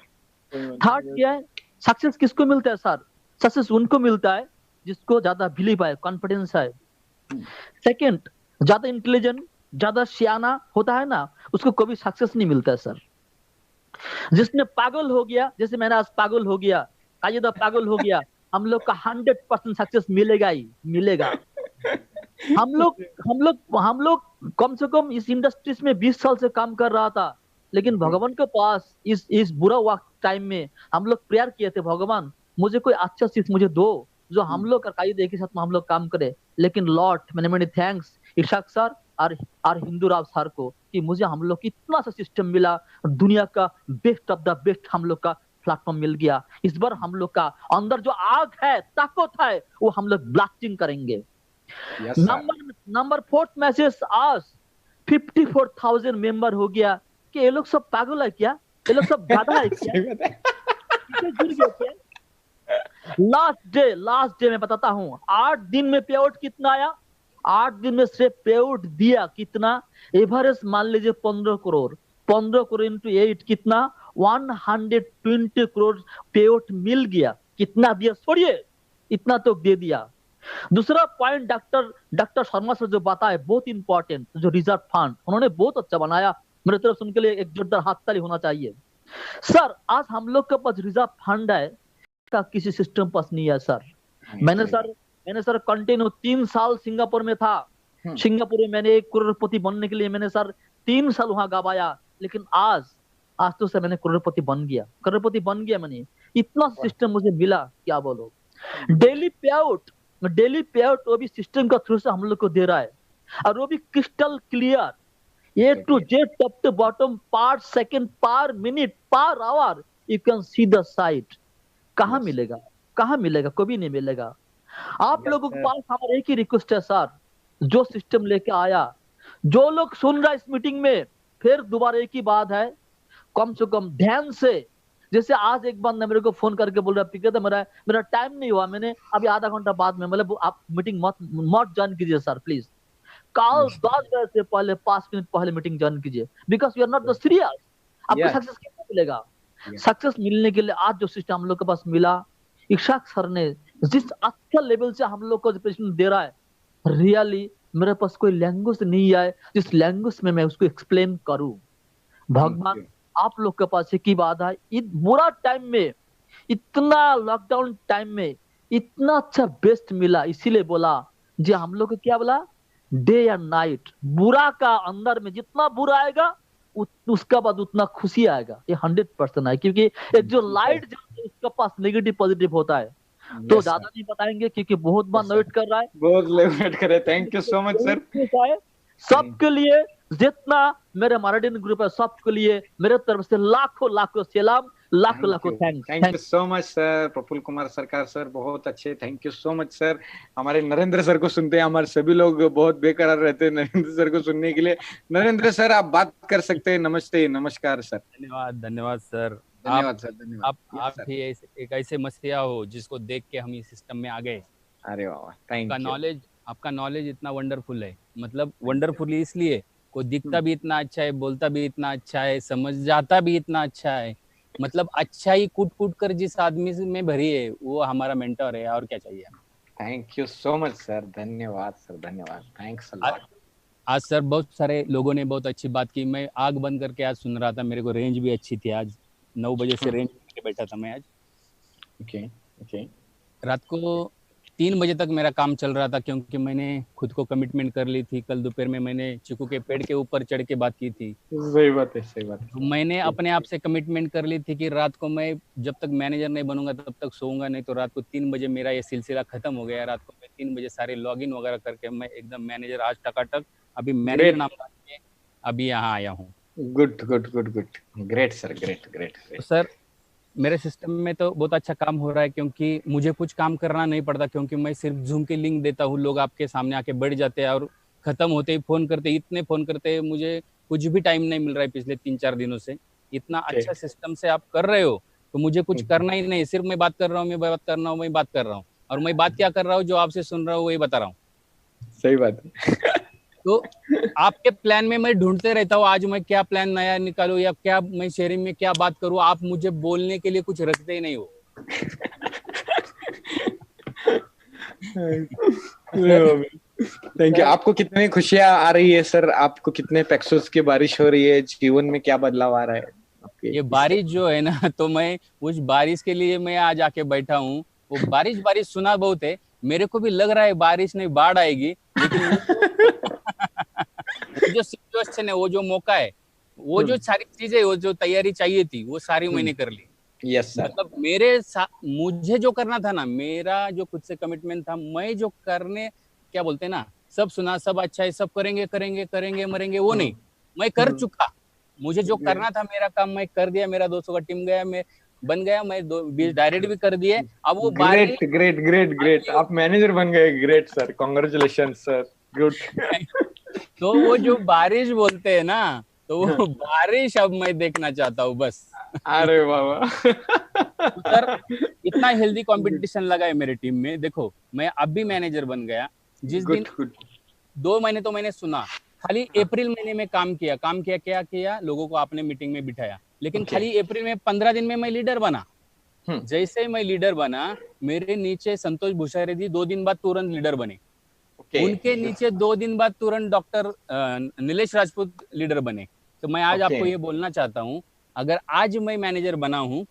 थर्ड क्या है, सक्सेस किसको मिलता है सर? सक्सेस उनको मिलता है जिसको ज्यादा बिलीव है, कॉन्फिडेंस है। सेकंड, ज्यादा इंटेलिजेंट, ज्यादा सियाना होता है ना, उसको कभी सक्सेस नहीं मिलता है सर। जिसने पागल हो गया, जैसे मैंने आज पागल हो गया, कायदा पागल हो गया, हम लोग का 100% सक्सेस मिलेगा ही मिलेगा। हम लोग कम से कम इस इंडस्ट्रीज में 20 साल से काम कर रहा था, लेकिन भगवान के पास इस बुरा वक्त टाइम में हम लोग प्रेयर किए थे, भगवान मुझे कोई अच्छा चीज मुझे दो जो हम लोग का कायदे के साथ में हम लोग काम करे। लेकिन लॉर्ड मैंने मैंने थैंक्स इशाक सर और हिंदू राव सर को कि मुझे हम लोग इतना सा सिस्टम मिला, दुनिया का बेस्ट ऑफ द बेस्ट हम लोग का प्लेटफॉर्म मिल गया। इस बार हम लोग का अंदर जो आग है, ताकत है, वो हम लोग ब्लास्टिंग करेंगे। नंबर 4 मैसेज, आज 54,000 मेंबर हो गया। कि ये लोग सब पागल है क्या? ये लोग सब गाधा है क्या? लास्ट डे मैं बताता हूँ, 8 दिन में पे आउट कितना आया? 8 दिन में सिर्फ पे आउट दिया कितना? एवरेज मान लीजिए 15 करोड़। 15 करोड़ इंटू 8 कितना? 120 करोड़ पे आउट मिल गया। कितना दिया? छोड़िए, इतना तो दे दिया। दूसरा पॉइंट डॉक्टर शर्मा सर जो बताए बहुत इंपॉर्टेंट, जो रिजर्व फंड उन्होंने बहुत अच्छा बनाया। मेरे तरफ से उनके लिए एक जोरदार हाथ ताली होना चाहिए। सर आज हम लोग के पास रिजर्व फंड है, का किसी सिस्टम पास नहीं है सर। मैंने सर कंटिन्यू 3 साल सिंगापुर में था। सिंगापुर में मैंने एक करोड़पति बनने के लिए मैंने सर 3 साल वहां गवाया, लेकिन आज तो सर मैंने करोड़पति बन गया मैंने। इतना सिस्टम मुझे मिला, क्या बोलो। डेली पे आउट वो भी सिस्टम का थ्रू से हम लोग को दे रहा है, और वो भी crystal clear, A to Z, top to bottom, per second, per minute, per hour, you can see the site। कहाँ मिलेगा, कभी नहीं मिलेगा। आप लोगों के पास हमारा एक ही रिक्वेस्ट है सर, जो सिस्टम लेके आया, जो लोग सुन रहा है इस मीटिंग में, फिर दोबारा एक ही बात है, कम से कम ध्यान से, जैसे आज एक बंदा मेरे को फोन करके बोल रहा है पिके, मेरा टाइम नहीं हुआ, मैंने अभी आधा घंटा बाद में, मतलब आप मीटिंग मत ज्वाइन कीजिए सर प्लीज, कल 10 बजे से पहले 5 मिनट पहले मीटिंग ज्वाइन कीजिए, because you are not the serious. आपको सक्सेस कैसे मिलेगा? सक्सेस मिलने के लिए आज जो सिस्टम हम लोग के पास मिला, इशाक सर ने जिस अच्छा लेवल से हम लोग को प्रेजेंटेशन दे रहा है, रियली मेरे पास कोई लैंग्वेज नहीं है जिस लैंग्वेज में मैं उसको एक्सप्लेन करूं। भगवान आप लोग के पास एक ही बात है, बुरा टाइम में, इतना लॉकडाउन टाइम में इतना अच्छा बेस्ट मिला, इसीलिए बोला जी हम लोग को क्या बोला, डे एंड नाइट, बुरा का अंदर में जितना बुरा आएगा उसका बाद उतना खुशी आएगा, ये 100% है। क्योंकि एक जो लाइट जो उसके पास नेगेटिव पॉजिटिव होता है, तो ज्यादा नहीं बताएंगे क्योंकि बहुत बार वेट कर रहा है, बहुत वेट कर रहे। Thank you so much sir. सबके लिए जितना मेरे मराठी ग्रुप है, सबके लिए मेरे तरफ से लाखों सलाम, लाखों thank you so much sir. Praphull Kumar Sarkar sir बहुत अच्छे, thank you so much sir. हमारे नरेंद्र सर को सुनते हैं, हमारे सभी लोग बहुत बेकरार रहते हैं नरेंद्र सर को सुनने के लिए। नरेंद्र सर आप बात कर सकते हैं। नमस्ते, नमस्कार सर। धन्यवाद सर। आप भी एक ऐसे मसीहा हो जिसको देख के हम इस सिस्टम में आ गए। अरे वाह, थैंक यू। आपका नॉलेज इतना वंडरफुल है, मतलब वंडरफुल इसलिए कोई दिखता भी इतना अच्छा है, बोलता भी इतना अच्छा है, समझ जाता भी इतना अच्छा है, मतलब अच्छा ही कूट कर जिस आदमी में भरी है वो हमारा मेंटर है, और क्या चाहिए। Thank you so much sir, धन्यवाद सर, धन्यवाद, थैंक्स अ लॉट। आज सर बहुत सारे लोगों ने बहुत अच्छी बात की, मैं आग बंद करके आज सुन रहा था, मेरे को रेंज भी अच्छी थी, आज 9 बजे से रेंज में बैठा था मैं आज। ओके। रात को 3 बजे तक मेरा काम चल रहा था, क्योंकि मैंने खुद को कमिटमेंट कर ली थी। कल दोपहर में मैंने चीकू के पेड़ के ऊपर चढ़ के बात की थी। सही बात है। तो मैंने अपने आप से कमिटमेंट कर ली थी कि रात को मैं जब तक मैनेजर नहीं बनूंगा तब तक सोऊंगा नहीं। तो रात को 3 बजे मेरा ये सिलसिला खत्म हो गया। रात को मैं 3 बजे सारे लॉगिन वगैरह करके मैं एकदम मैनेजर आज टकाटक अभी मैनेजर नाम के अभी यहाँ आया हूँ। Good, great sir, great. Sir मेरे सिस्टम में तो बहुत अच्छा काम हो रहा है, क्योंकि मुझे कुछ काम करना नहीं पड़ता, क्योंकि मैं सिर्फ जूम के लिंक देता हूँ, लोग आपके सामने आके बैठ जाते हैं और खत्म होते ही फोन करते, इतने फोन करते हैं, मुझे कुछ भी टाइम नहीं मिल रहा है पिछले 3-4 दिनों से। इतना अच्छा सिस्टम से आप कर रहे हो तो मुझे कुछ करना ही नहीं, सिर्फ मैं बात कर रहा हूँ, और मैं बात क्या कर रहा हूँ, जो आपसे सुन रहा हूँ वही बता रहा हूँ। सही बात है। तो आपके प्लान में मैं ढूंढते रहता हूँ, आज मैं क्या प्लान नया निकालूं या क्या मैं शेयरिंग में क्या बात करूं, आप मुझे बोलने के लिए कुछ रखते ही नहीं हो। Thank you. आपको कितनी खुशियां आ रही है सर? आपको कितने पैक्सोस की बारिश हो रही है? जीवन में क्या बदलाव आ रहा है आपके? ये बारिश जो है ना, तो मैं उस बारिश के लिए मैं आज आके बैठा हूँ। वो बारिश सुना बहुत है, मेरे को भी लग रहा है बारिश नहीं बाढ़ आएगी, लेकिन वो जो सिचुएशन है, वो जो मौका है, वो जो सारी चीजें, वो जो तैयारी चाहिए थी, वो सारी मैंने कर ली। Yes sir. मतलब मुझे जो करना था ना, मेरा जो खुद से कमिटमेंट था, मैं जो करने क्या बोलते हैं ना, सब सुना, सब अच्छा है, सब करेंगे मरेंगे, वो नहीं, मैं कर चुका। मुझे जो करना था मेरा काम मैं कर दिया, मेरा 200 का टीम गया, मैं बन गया, मैं 20 डायरेक्ट भी कर दिए। अब वो ग्रेट, आप मैनेजर बन गए। Great sir, congratulation sir, good. तो वो जो बारिश बोलते हैं ना, तो वो बारिश अब मैं देखना चाहता हूँ बस। अरे बाबा। सर इतना हेल्दी कंपटीशन लगा है मेरे टीम में। देखो मैं अब भी मैनेजर बन गया। जिस दिन 2 महीने तो मैंने सुना, खाली अप्रैल महीने में काम किया, क्या किया, लोगों को आपने मीटिंग में बिठाया, लेकिन खाली अप्रैल में 15 दिन में मैं लीडर बना। जैसे ही मैं लीडर बना, मेरे नीचे संतोष भूषारी जी 2 दिन बाद तुरंत लीडर बने। उनके नीचे 2 दिन बाद तुरंत डॉक्टर नीलेश राजपूत लीडर बने। तो मैं आज Okay. आपको ये बोलना चाहता हूँ, अगर आज मैं मैनेजर बना हूँ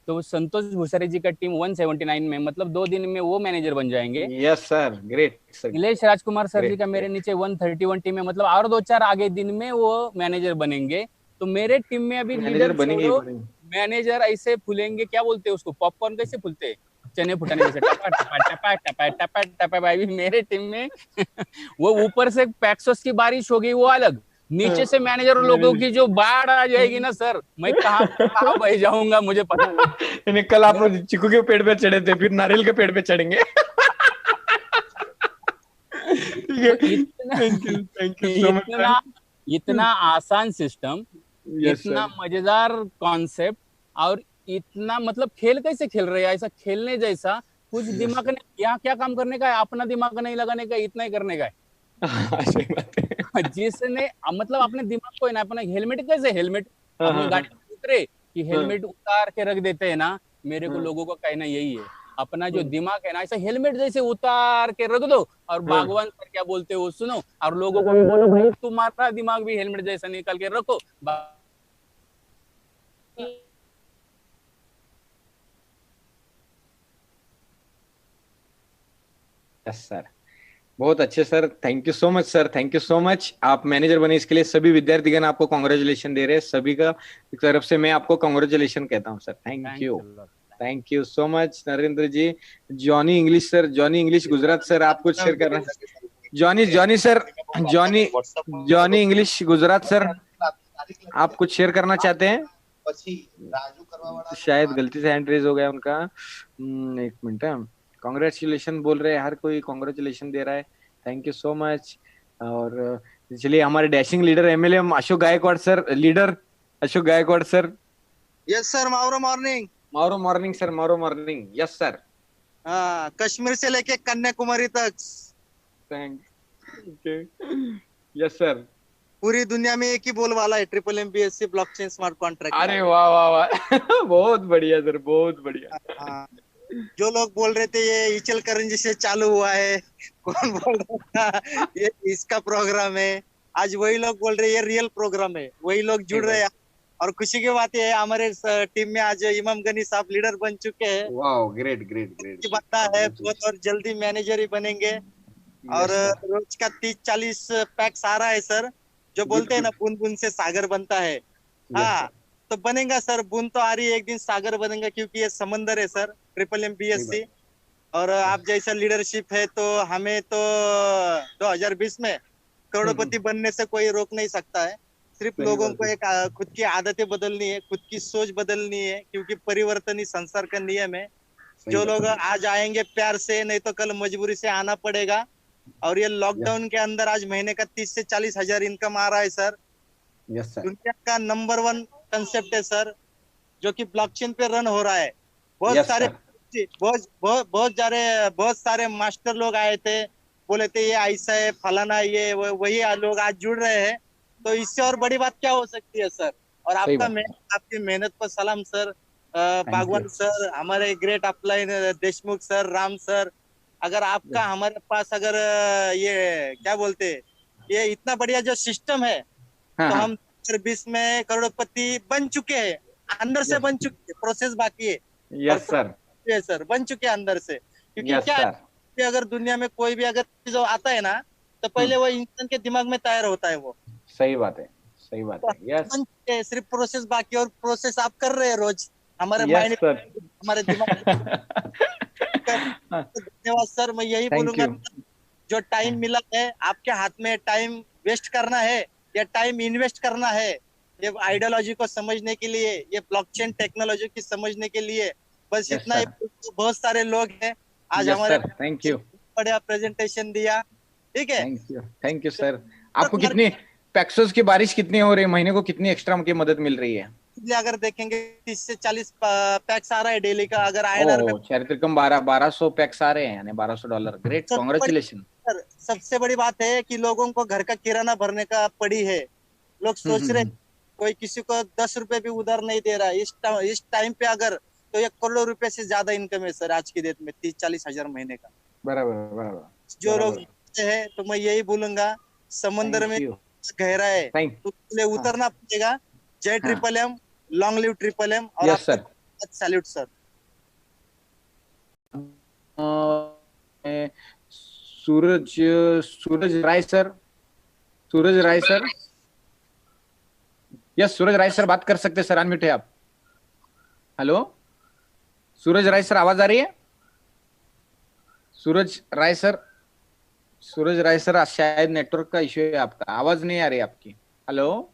तो संतोष भूसरे जी का टीम 179 में, मतलब 2 दिन में वो मैनेजर बन जाएंगे। Yes sir, great sir, Nilesh Rajkumar sir ji great का मेरे ग्रेट। नीचे 131 टीम है, मतलब और 2-4 आगे दिन में वो मैनेजर बनेंगे। तो मेरे टीम में अभी मैनेजर लीडर बनेंगे ही छोड़ो, बनेंगे। मैनेजर ऐसे फूलेंगे, क्या बोलते हैं उसको, पॉपकॉर्न कैसे फूलते हैं, चने फुटाने जैसे, टपा टपा टपा टपा टपा टपा। भाई मेरे टीम में वो ऊपर से पैक्सोस की बारिश होगी वो अलग, नीचे से मैनेजर लोगों की जो बाढ़ आ जाएगी ना सर, मैं कहाँ कहाँ बह जाऊंगा मुझे पता नहीं। यानी कल आप मेरा चीकू के पेड़ पे चढ़े थे, फिर नारियल के पेड़ पे चढ़ेंगे। ठीक है, तो इतना थैंक यू सो मच इतना इतना आसान सिस्टम, सर। यस इतना सर, मजेदार कॉन्सेप्ट, और इतना मतलब खेल कैसे खेल रहे हैं, ऐसा खेलने जैसा कुछ यस दिमाग सर। नहीं, यहाँ क्या काम करने का है, अपना दिमाग नहीं लगाने का, इतना ही करने का सही बात है। है। जिसने मतलब अपने दिमाग को है ना, अपना हेलमेट कैसे, हेलमेट हाँ अपने हाँ गाड़ी हाँ में उतरे कि हाँ हेलमेट उतार के रख देते हैं ना, मेरे को हाँ लोगों का कहना यही है, अपना जो हाँ दिमाग है ना ऐसा हेलमेट जैसे उतार के रख दो, और हाँ। बागवान सर क्या बोलते हो सुनो, और लोगों को भी बोलो भाई तुम्हारा दिमाग भी हेलमेट जैसा निकाल के रखो। यस सर, बहुत अच्छे sir, thank you so much sir, thank you so much. आप मैनेजर बने इसके लिए सभी विद्यार्थीगण आपको कांग्रेचुलेशन दे रहे हैं, सभी का तरफ से मैं आपको कांग्रेचुलेशन कहता हूँ sir. Thank you so much Narendra ji. Johnny English sir, Johnny English Gujarat sir, आप कुछ शेयर करना। Johnny Johnny sir, Johnny Johnny English Gujarat sir, आप कुछ शेयर करना चाहते हैं? शायद गलती से हैंड रेज हो गया उनका। एक मिनट है। कांग्रेचुलेशन बोल रहे हैं, हर कोई कांग्रेचुलेशन दे रहा है, थैंक यू सो मच। और चलिए हमारे dashing leader MLA Ashok Gaikwad sir, leader Ashok Gaikwad sir. Yes sir, Mavro morning. Mavro morning sir, Mavro morning. Yes sir. हाँ, कश्मीर से लेके कन्याकुमारी तक थैंक यस सर। पूरी दुनिया में एक ही बोलवाला है, triple MPSC blockchain smart contract. अरे वाह वाह वाह बहुत बढ़िया सर, बहुत बढ़िया। हाँ, जो लोग बोल रहे थे ये इचलकरंजी से चालू हुआ है, कौन बोल रहा था ये इसका प्रोग्राम है, आज वही लोग बोल रहे हैं ये रियल प्रोग्राम है, वही लोग जुड़ रहे हैं। और खुशी की बात है हमारे टीम में आज इमाम गनी साहब लीडर बन चुके हैं। वाह, ग्रेट ग्रेट ग्रेट। बंदा है बहुत, और जल्दी मैनेजर ही बनेंगे। और रोज का 30-40 पैक्स आ रहा है सर, जो बोलते हैं ना बूंद बूंद से सागर बनता है। हाँ, तो बनेगा सर, बूंद तो आ रही है, एक दिन सागर बनेगा, क्योंकि ये समंदर है सर, ट्रिपल MPSC। और आप जैसा लीडरशिप है तो हमें तो 2020 में करोड़पति बनने से कोई रोक नहीं सकता है। सिर्फ लोगों को एक खुद की आदतें बदलनी है, खुद की सोच बदलनी है, क्योंकि परिवर्तन ही संसार का नियम है। जो लोग आज आएंगे प्यार से, नहीं तो कल मजबूरी से आना पड़ेगा। और ये लॉकडाउन के अंदर आज महीने का 30 से 40 हजार इनकम आ रहा है सर। Yes sir. दुनिया का नंबर 1 कंसेप्ट है सर, जो कि ब्लॉकचेन पे रन हो रहा है। बहुत सारे मास्टर लोग आए थे, बोले थे ये ऐसा है फलाना, ये वही लोग आज जुड़ रहे हैं। तो इससे और बड़ी बात क्या हो सकती है सर। और आपकी मेहनत पर सलाम सर। बागवान सर, हमारे great upline Deshmukh sir, Ram sir, अगर आपका हमारे पास अगर ये क्या बोलते, ये इतना बढ़िया जो सिस्टम है, तो हम 2020 में करोड़पति बन चुके हैं, अंदर से बन चुके हैं, प्रोसेस बाकी है। Yes sir. यस सर, बन चुके हैं अंदर से। क्योंकि क्या है, अगर दुनिया में कोई भी अगर जो आता है ना, तो पहले वो इंसान के दिमाग में तैयार होता है वो। सही बात है, सही बात है। यस, सिर्फ प्रोसेस बाकी, और प्रोसेस आप कर रहे हैं रोज हमारे माइंड, हमारे दिमाग। धन्यवाद सर, मैं यही बोलूंगा, जो टाइम मिला है आपके हाथ में, टाइम वेस्ट करना है या टाइम इन्वेस्ट करना है, ये आइडियोलॉजी को समझने के लिए, ये ब्लॉकचेन टेक्नोलॉजी की समझने के लिए, बस इतना ही। बहुत सारे लोग हैं आज हमारे, थैंक यू, बढ़िया प्रेजेंटेशन दिया, ठीक है, थैंक यू सर। आपको कितनी पैक्सोस की बारिश कितनी हो रही है, महीने को कितनी एक्स्ट्रा की मदद मिल रही है? अगर देखेंगे 30 से 40 पैक्स आ रहा है डेली का। अगर INR में चारित्रिकम 1200 पैक्स आ रहे हैं, यानी $1200। Great, congratulation. सबसे बड़ी बात है कि लोगों को घर का किराना भरने का पड़ी है। लोग सोच रहे कोई किसी को 10 रुपए भी उधार नहीं दे रहा है इस टाइम पे, अगर तो 1 करोड़ रुपए से ज्यादा इनकम है सर आज की डेट में, 30-40 हजार महीने का। बराबर। जो लोग है, तो मैं यही बोलूंगा, समंदर में गहरा है, थैंक तो उसके लिए उतरना पड़ेगा। जय triple M, long live triple M. और yes sir. Salute sir. Suraj Suraj Rai sir, Suraj Rai sir, yes Suraj Rai sir बात कर सकते हैं सर, अनम्यूट है आप। हेलो सूरज राय सर, आवाज आ रही है? सूरज राय सर, सूरज राय सर शायद नेटवर्क का इश्यू है आपका, आवाज नहीं आ रही आपकी। Hello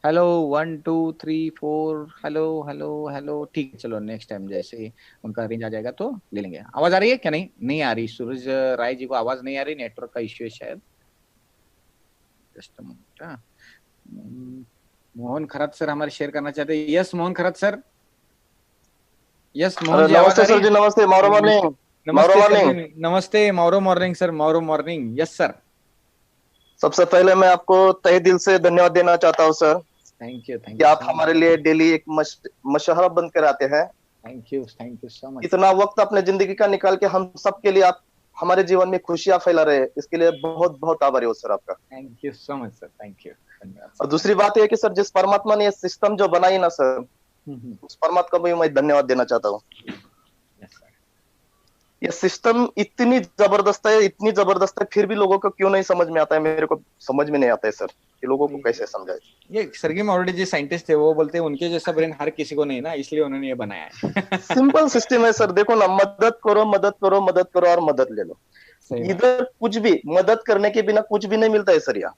hello 1 2 3 4, hello hello hello, ठीक है चलो नेक्स्ट टाइम जैसे ही उनका रेंज आ जाएगा तो ले लेंगे। आवाज आ रही है क्या? नहीं नहीं आ रही, सूरज राय जी को आवाज नहीं आ रही, नेटवर्क का इश्यू है शायद। जस्ट मोहन खरत सर हमारे शेयर करना चाहते हैं। Yes Mohan Kharat sir, yes Mohan ji आवाज आ रही है? सर जी नमस्ते, मारो मॉर्निंग। नमस्ते सर जी, नमस्ते मारो morning sir, Mavro morning. Yes sir. सबसे पहले मैं आपको तहे दिल से धन्यवाद देना चाहता हूँ सर, थैंक यू कि आप हमारे लिए डेली एक मशहरा बन कर आते हैं। Thank you so much. इतना वक्त अपने जिंदगी का निकाल के हम सबके लिए आप हमारे जीवन में खुशियां फैला रहे हैं, इसके लिए बहुत बहुत आभारी हूँ सर आपका। Thank you so much sir, thank you, धन्यवाद। और दूसरी बात यह कि सर जिस परमात्मा ने ये सिस्टम जो बनाई ना सर, उस परमात्मा को भी मैं धन्यवाद देना चाहता हूँ। ये सिस्टम इतनी जबरदस्त है, इतनी जबरदस्त है, फिर भी लोगों को क्यों नहीं समझ में आता है, मेरे को समझ में नहीं आता है सर, कि लोगों को कैसे समझाए। ये सर्गी मावड़े जी साइंटिस्ट थे, वो बोलते हैं उनके जैसा ब्रेन हर किसी को नहीं ना, इसलिए उन्होंने ये बनाया है। सिंपल सिस्टम है सर, देखो ना, मदद करो मदद करो मदद करो और मदद ले लो। इधर कुछ भी मदद करने के बिना कुछ भी नहीं मिलता है सर। यहाँ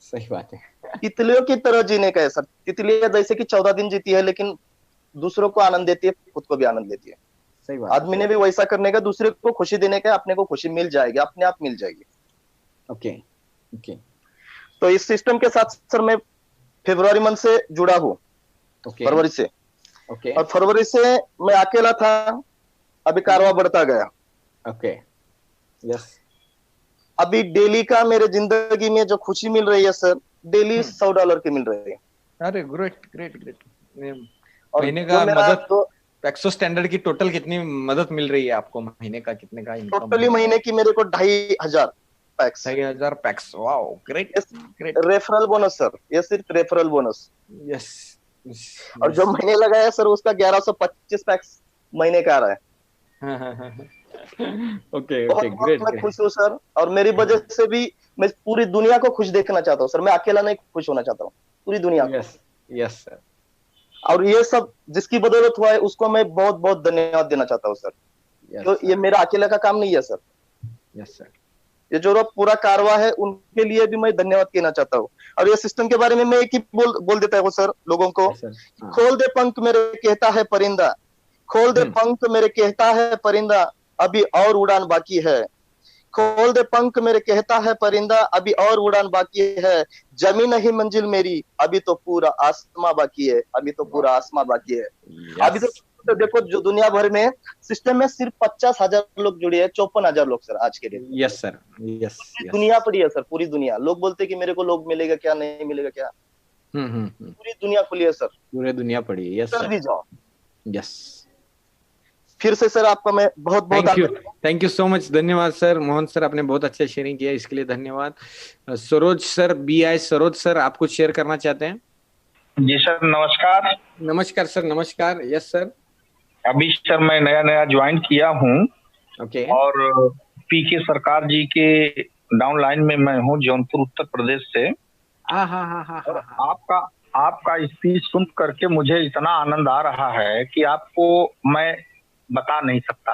सही बात है। तितलियों की तरह जीने का है सर। तितलियां जैसे कि 14 दिन जीती है, लेकिन दूसरों को आनंद देती है, खुद को भी आनंद देती है। सही बात। आदमी ने भी वैसा करने का, दूसरे को खुशी देने का, अपने को खुशी मिल जाएगी, अपने आप मिल जाएगी। Okay okay. तो इस सिस्टम के साथ सर मैं फरवरी मंथ से जुड़ा हूँ। फरवरी से। और फरवरी से मैं अकेला था, अभी कारवा बढ़ता गया। Okay yes. अभी डेली का मेरे जिंदगी में जो खुशी मिल रही है सर, डेली $100 की मिल रही है। अरे ग्रेट ग्रेट ग्रेट। महीने का मदद तो पैक्सो स्टैंडर्ड की टोटल कितनी मदद मिल रही है आपको महीने का, कितने का इनकम? टोटली महीने की मेरे को 2500 PACS. 2500 PACS, wow great great. Referral bonus sir, ये सिर्फ रेफरल बोनस। यस। और जो मैंने लगाया सर उसका 1125 पैक्स महीने का आ रहा है। Okay okay great. मैं खुश हूँ सर, और मेरी वजह से भी मैं पूरी दुनिया को खुश देखना चाहता हूँ सर। मैं अकेला नहीं खुश होना चाहता हूँ, पूरी दुनिया को। Yes sir. और ये सब जिसकी बदौलत हुआ है उसको मैं बहुत बहुत धन्यवाद देना चाहता हूँ सर। तो ये मेरा अकेला का काम नहीं है सर। Yes sir. ये जो पूरा कारवा है उनके लिए भी मैं धन्यवाद कहना चाहता हूँ। और ये सिस्टम के बारे में मैं एक ही बोल देता हूँ सर लोगों को। खोल दे पंख मेरे कहता है परिंदा, खोल दे पंख मेरे कहता है परिंदा, अभी और उड़ान बाकी है। खोल दे पंख मेरे कहता है परिंदा, अभी और उड़ान बाकी है। जमीन नहीं मंजिल मेरी, अभी तो पूरा आसमां बाकी है, अभी तो पूरा आसमां बाकी है। अभी तो देखो जो दुनिया भर में सिस्टम में सिर्फ 50,000 लोग जुड़े हैं, 54,000 लोग सर आज के लिए। Yes sir. यस। दुनिया पड़ी है सर, पूरी दुनिया। लोग बोलते कि मेरे को लोग मिलेगा क्या, नहीं मिलेगा क्या। पूरी दुनिया खुली है सर, पूरी दुनिया पड़ी है। यस सर भी जाओ। यस। फिर से सर आपका मैं बहुत बहुत थैंक यू सो मच, धन्यवाद सर। मोहन सर आपने बहुत अच्छा शेयरिंग किया, इसके लिए धन्यवाद। Saroj sir, BI Saroj sir, आप कुछ शेयर करना चाहते हैं? जी सर नमस्कार। नमस्कार सर, नमस्कार। Yes sir. अभी सर मैं नया ज्वाइन किया हूँ। ओके। और PK सरकार जी के डाउनलाइन में मैं हूँ, जौनपुर उत्तर प्रदेश से। आपका स्पीच सुन करके मुझे इतना आनंद आ रहा है कि आपको मैं बता नहीं सकता।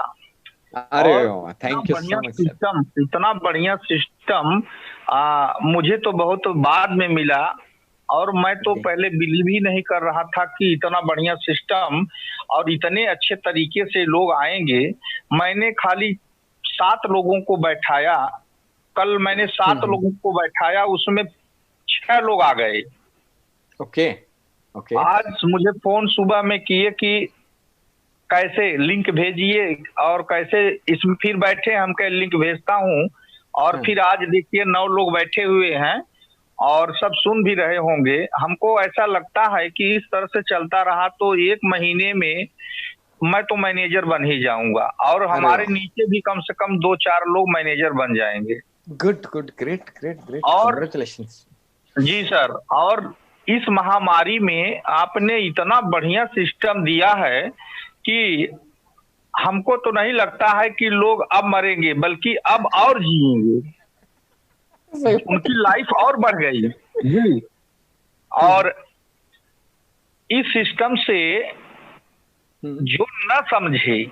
अरे thank you so much system, इतना बढ़िया सिस्टम मुझे तो बहुत बाद में मिला, और मैं तो पहले बिलीव ही नहीं कर रहा था कि इतना बढ़िया सिस्टम और इतने अच्छे तरीके से लोग आएंगे। मैंने खाली 7 लोगों को बैठाया, कल मैंने 7 लोगों को बैठाया, उसमें 6 लोग आ गए। ओके। आज मुझे फोन सुबह में किए कि कैसे लिंक भेजिए, और कैसे इसमें फिर बैठे, हम कह लिंक भेजता हूँ। और फिर आज देखिए 9 लोग बैठे हुए हैं और सब सुन भी रहे होंगे। हमको ऐसा लगता है कि इस तरह से चलता रहा तो 1 महीने में मैं तो मैनेजर बन ही जाऊंगा, और हमारे नीचे भी कम से कम 2-4 लोग मैनेजर बन जाएंगे। Good good, great great great, और कांग्रेचुलेशंस। जी सर, और इस महामारी में आपने इतना बढ़िया सिस्टम दिया है कि हमको तो नहीं लगता है कि लोग अब मरेंगे, बल्कि अब और जिएंगे, उनकी लाइफ और बढ़ गई जी। और इस सिस्टम से जो न समझे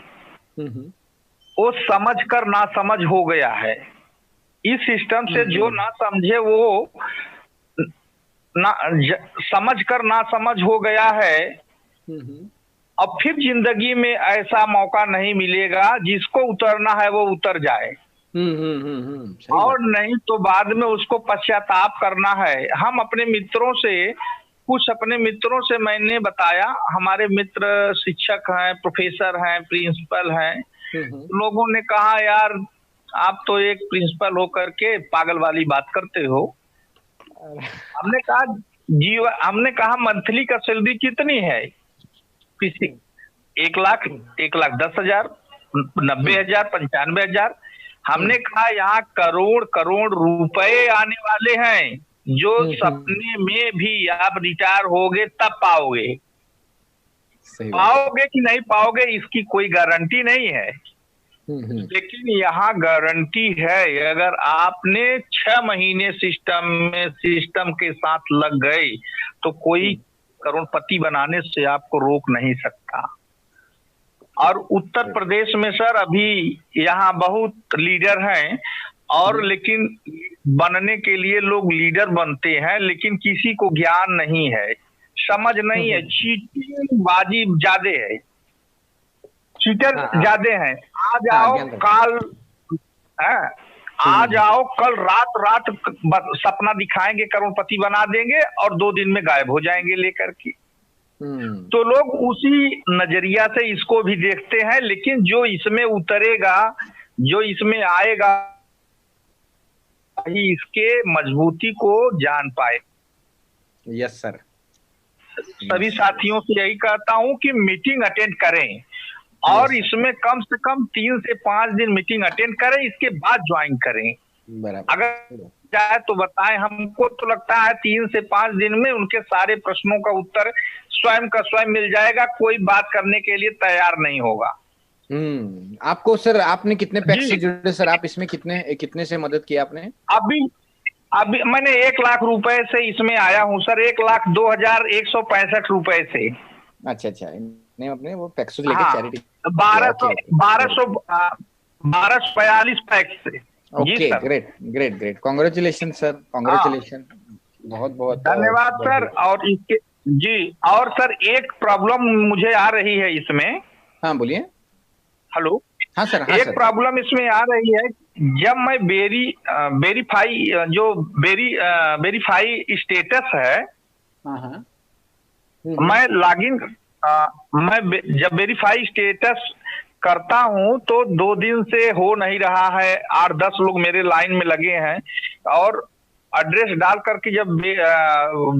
वो समझ कर ना समझ हो गया है। इस सिस्टम से जो ना समझे वो समझ कर ना समझ हो गया है। अब फिर जिंदगी में ऐसा मौका नहीं मिलेगा, जिसको उतरना है वो उतर जाए, और नहीं तो बाद में उसको पश्चाताप करना है। हम अपने मित्रों से मैंने बताया, हमारे मित्र शिक्षक हैं, प्रोफेसर हैं, प्रिंसिपल हैं, लोगों ने कहा यार आप तो एक प्रिंसिपल होकर के पागल वाली बात करते हो। हमने कहा मंथली का सैलरी कितनी है? किसी 1,10,000, 90,000, 95,000। हमने कहा यहाँ करोड़ करोड़ रुपए आने वाले हैं, जो सपने में भी आप रिटायर होगे तब पाओगे। पाओगे कि नहीं पाओगे इसकी कोई गारंटी नहीं है, लेकिन यहाँ गारंटी है। अगर आपने 6 महीने सिस्टम के साथ लग गए तो कोई करोड़पति बनाने से आपको रोक नहीं सकता। और उत्तर प्रदेश में सर अभी यहाँ बहुत लीडर हैं, और लेकिन बनने के लिए लोग लीडर बनते हैं, लेकिन किसी को ज्ञान नहीं है, समझ नहीं है, चीटिंग बाजी ज्यादा है, चीटर ज्यादा हैं। आ जाओ कल रात सपना दिखाएंगे, करोड़पति बना देंगे और 2 दिन में गायब हो जाएंगे लेकर के। तो लोग उसी नजरिया से इसको भी देखते हैं, लेकिन जो इसमें उतरेगा, जो इसमें आएगा, ही इसके मजबूती को जान पाए। Yes sir. सभी साथियों से यही कहता हूं कि मीटिंग अटेंड करें, और इसमें कम से कम 3 से 5 दिन मीटिंग अटेंड करें, इसके बाद ज्वाइन करें। अगर जाए तो बताएं। हमको तो लगता है 3 से 5 दिन में उनके सारे प्रश्नों का उत्तर स्वयं का स्वयं मिल जाएगा, कोई बात करने के लिए तैयार नहीं होगा। आपको सर, आपने कितने पैक से जुड़े सर? आप इसमें कितने से मदद की आपने? अभी मैंने 1 लाख रुपए से इसमें आया हूँ सर, 1,02,165 रुपए से। अच्छा, नहीं अपने वो पैक्स लेके चैरिटी 1242 पैक्स से। Okay, great, congratulation sir, congratulation, बहुत धन्यवाद सर। और इसके और सर एक प्रॉब्लम मुझे आ रही है इसमें। हाँ बोलिए। हेलो। हाँ सर। एक प्रॉब्लम इसमें आ रही है, जब मैं वेरीफाई स्टेटस है, मैं लॉगिन मैं जब वेरीफाई स्टेटस करता हूं तो 2 दिन से हो नहीं रहा है। 8-10 लोग मेरे लाइन में लगे हैं, और एड्रेस डाल करके जब